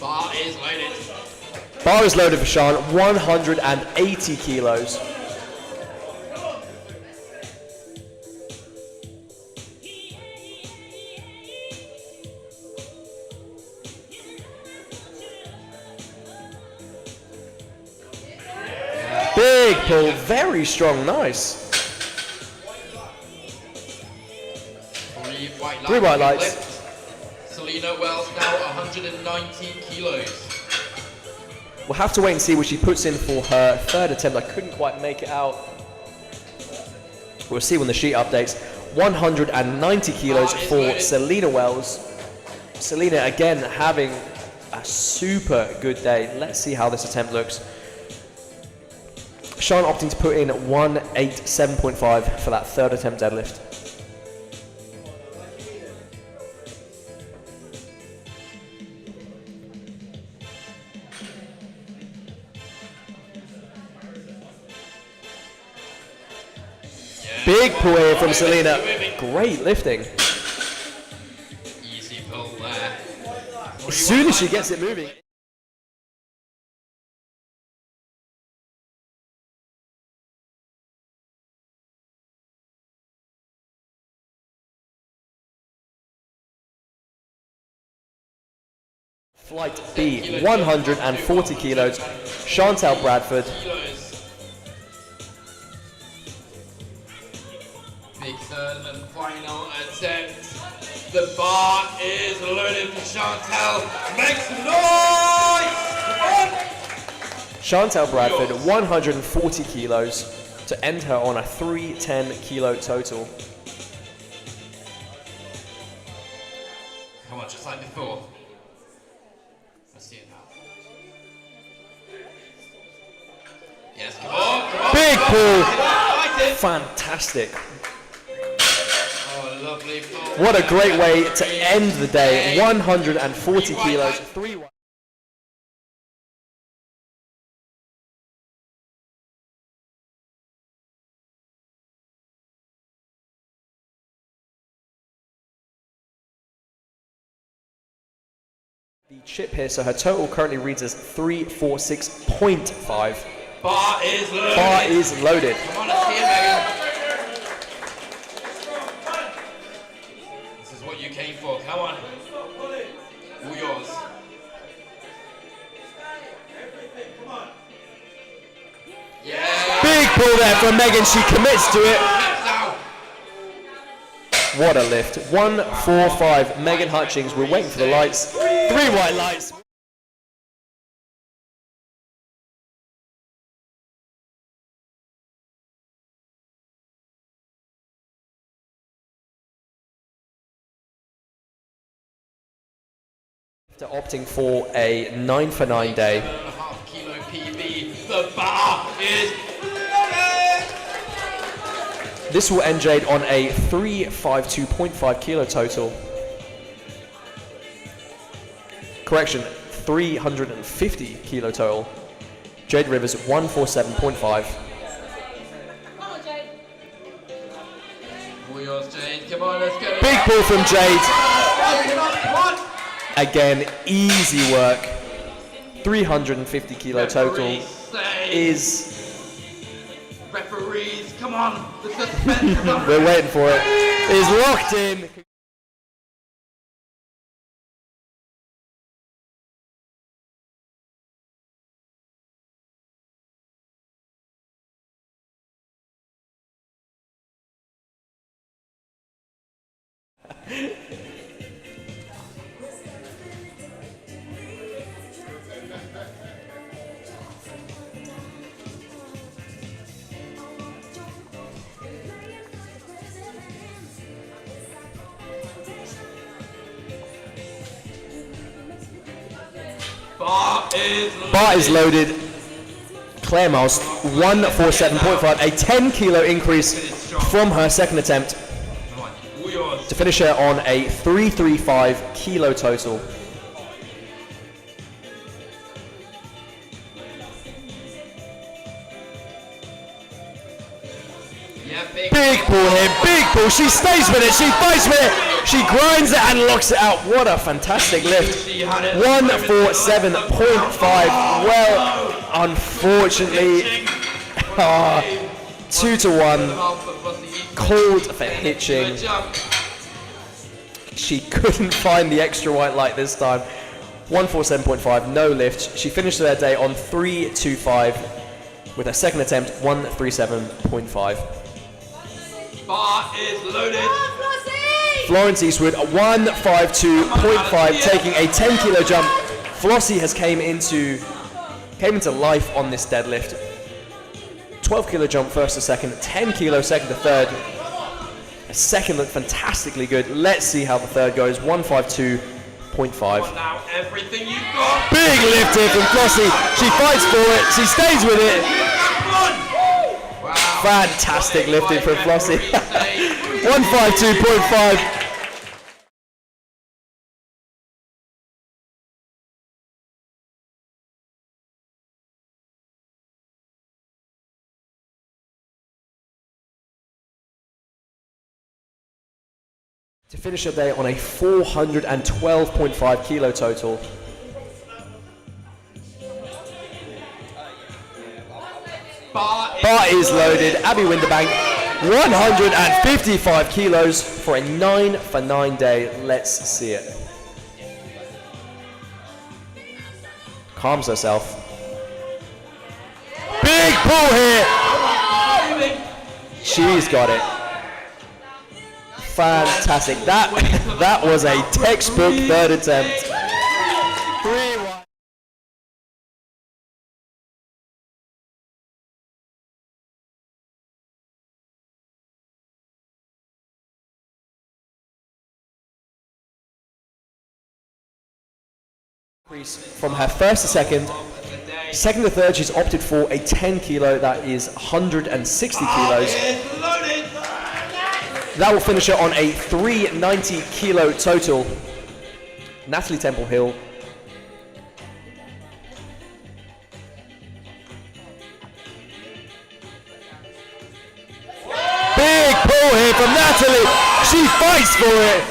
Bar is loaded. Bar is loaded for Sean, 180 kilos. Big pull, very strong, nice. Three white lights. Selena Wells now 190 kilos. We'll have to wait and see what she puts in for her third attempt. I couldn't quite make it out. We'll see when the sheet updates. 190 kilos for Selena Wells. Selena again having a super good day. Let's see how this attempt looks. Sean opting to put in 187.5 for that third attempt deadlift. Big pull here from Selena. Great lifting. Easy pull there. As soon as she gets it moving. Flight B, 140 kilos. Chantal Bradford. Big third and final attempt. The bar is loaded for Chantal. Make some noise! Come on! Chantal Bradford, 140 kilos to end her on a 310 kilo total. Come on, just like before. Let's see it now. Yes, come on, come on. Big pull. Fight it. Fantastic. Oh, lovely pull. What a great way to end the day. 140 kilos, 3 white. The chip here, so her total currently reads as 346.5. Bar is loaded. Bar is loaded. Come on, let's see it, Megan. This is what you came for. Come on. All yours. Yeah. Big pull there from Megan. She commits to it. Now. What a lift. 145. Megan Hutchings. We're waiting for the lights. 3 white lights. After opting for a 9 for 9 day. 7.5 kilo PB. The bar is loaded. This will end Jade on a 352.5 kilo total. Correction, 350 kilo total. Jade Rivers 147.5. All yours, Jade. Come on, let's get it. Big pull from Jade. Come on. Again, easy work. 350 kilo total is. Referees, come on. The suspense. We're waiting for it. Is locked in. Bar is loaded. Claire Miles, 147.5, a 10 kilo increase from her second attempt to finish her on a 335 kilo total. Yeah, big Big pull here, big pull. She stays with it, she fights with it. She grinds it and locks it out. What a fantastic lift. 147.5. Well, unfortunately, 2 to 1. Called for hitching. She couldn't find the extra white light this time. 147.5, no lift. She finished her day on 325 with her second attempt, 137.5. Bar is loaded. Florence Eastwood, 152.5, taking a 10 kilo jump. Flossie has came into life on this deadlift. 12 kilo jump first to second, 10 kilo second to third. A second looked fantastically good. Let's see how the third goes. 152.5. Now everything you've got. Big lift here from Flossie. She fights for it. She stays with it. Wow. Fantastic lifting from Flossie. 152.5. To finish her day on a 412.5 kilo total. Bar Is loaded. Abby Winterbank, 155 kilos for a 9 for 9 day. Let's see it. Calms herself. Big pull here. She's got it. Fantastic. That was a textbook third attempt. 3-1. From her first to second to third, she's opted for a 10 kilo, that is 160 kilos. That will finish her on a 390 kilo total. Natalie Temple Hill. Big pull here from Natalie. She fights for it.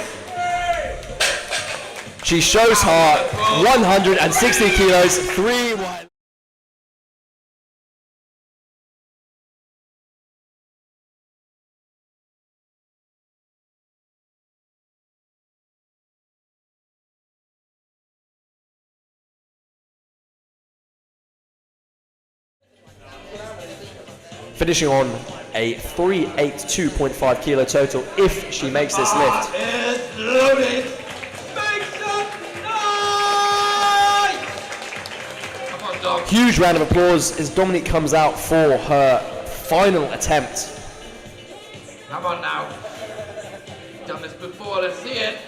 She shows heart. 160 kilos, 3-1. Finishing on a 382.5 kilo total if she makes this lift. is loaded. Make some noise! Come on, dog. Huge round of applause as Dominique comes out for her final attempt. Come on now. Done this before, let's see it.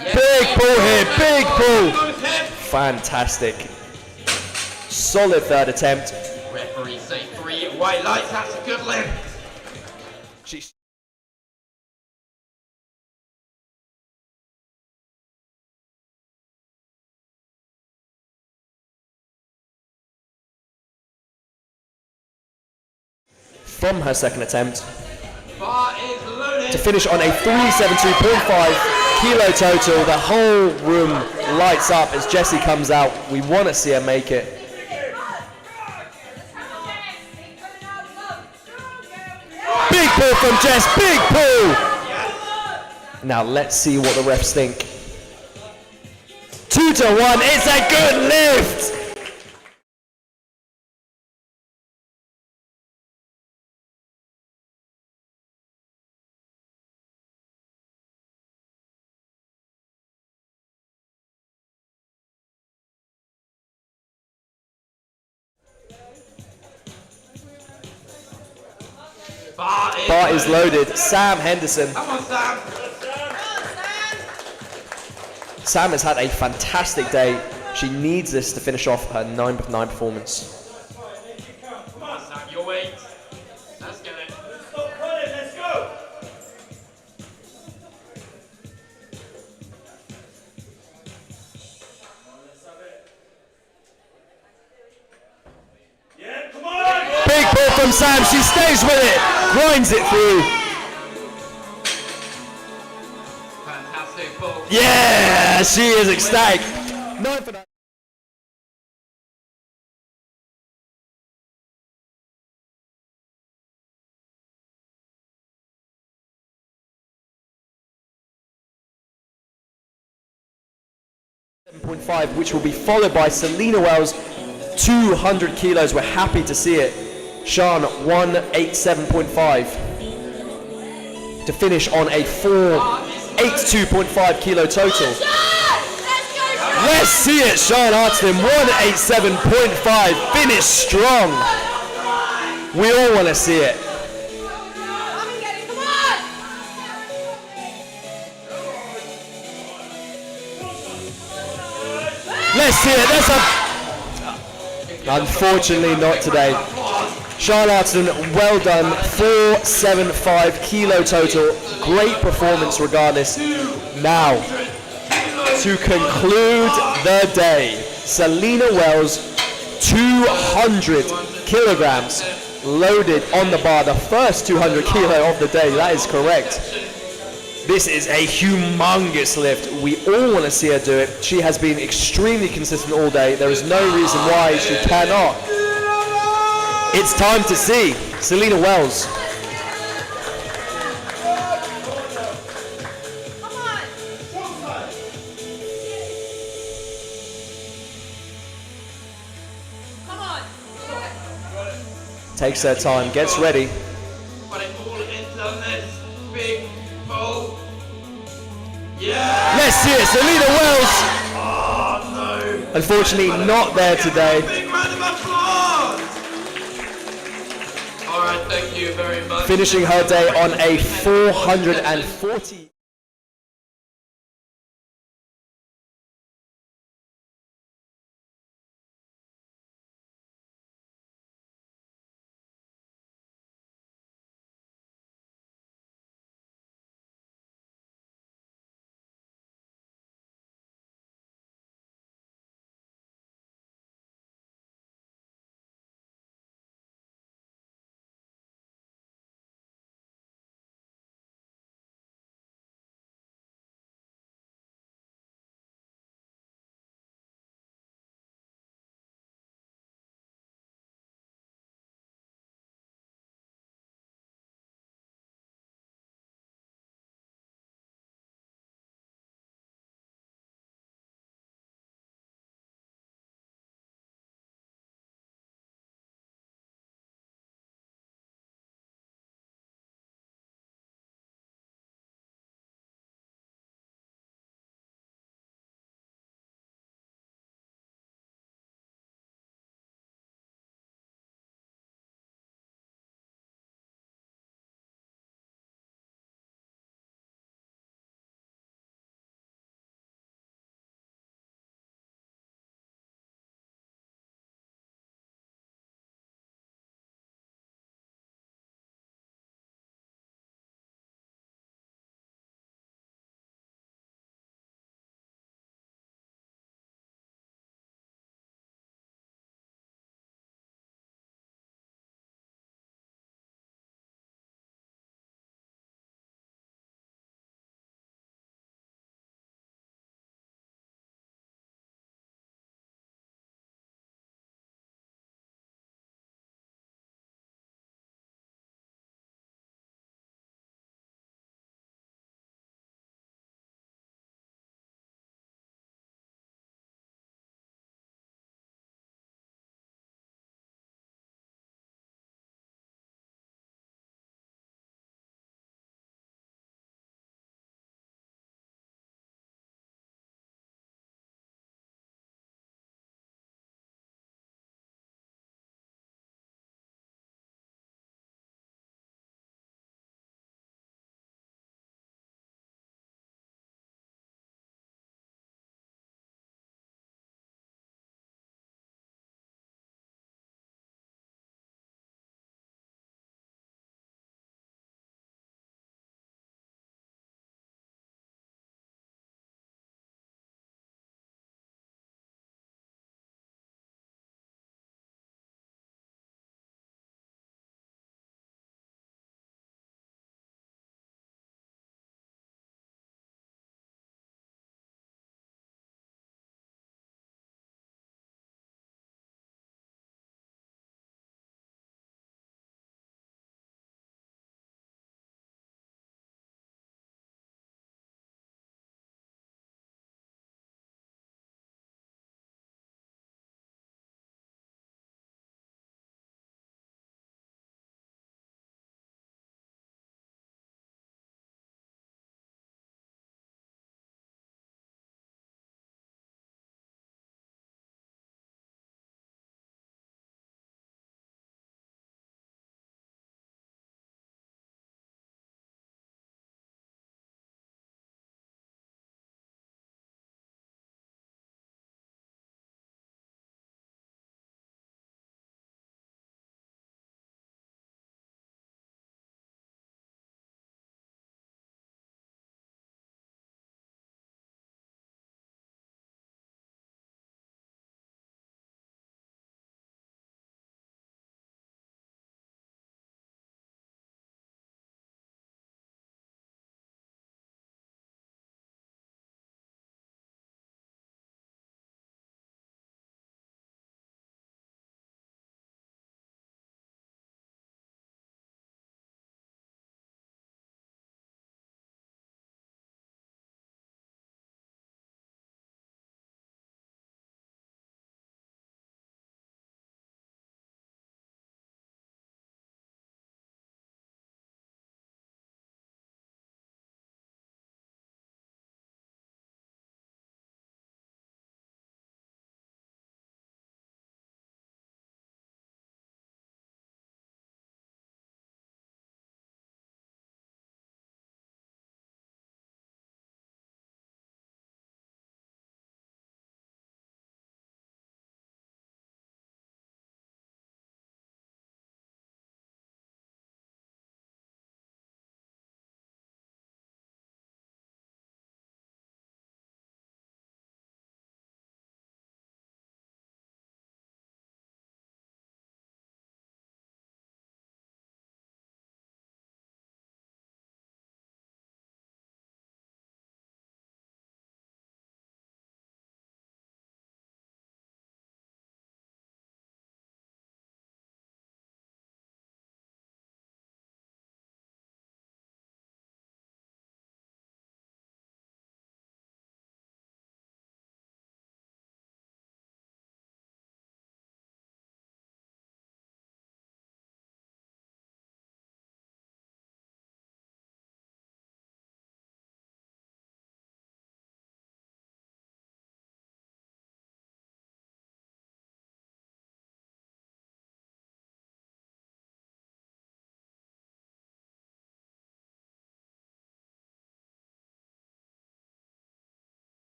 Yes, Big pull here, big pull. Goes head. Fantastic. Solid third attempt. Referee say 3 white lights, that's a good lift. She's from her second attempt Bar is loaded. to finish on a 372.5 kilo total. The whole room lights up as Jessie comes out. We want to see her make it. Big pull from Jess, big pull! Now let's see what the refs think. 2 to 1, it's a good lift! Bar is loaded. Sam Henderson. Come on, Sam. Sam has had a fantastic day. She needs this to finish off her 9 of 9 performance. Come on, Sam, your weight. Let's get it. Stop running, let's go! Yeah, come on! Big pull from Sam. She stays with it. Grinds it through. Yeah, she is ecstatic. 9 for 9. Which will be followed by Selena Wells, 200 kilos. We're happy to see it. Sean, 187.5 to finish on a 482.5 kilo total. Let's see it, Sean Artston, 187.5, finish strong. We all want to see it. Let's see it. That's a. Unfortunately, not today. Sean Artston, well done. 475 kilo total. Great performance regardless. Now, to conclude the day, Selena Wells, 200 kilograms loaded on the bar. The first 200 kilo of the day. That is correct. This is a humongous lift. We all want to see her do it. She has been extremely consistent all day. There is no reason why she cannot. It's time to see Selena Wells. Come on. Takes her time, gets ready. But it all into this big bowl. Yeah! Let's see it, Selena Wells. Oh no! Unfortunately, not there today. Big round of applause! Alright, thank you very much. Finishing her day on a 440.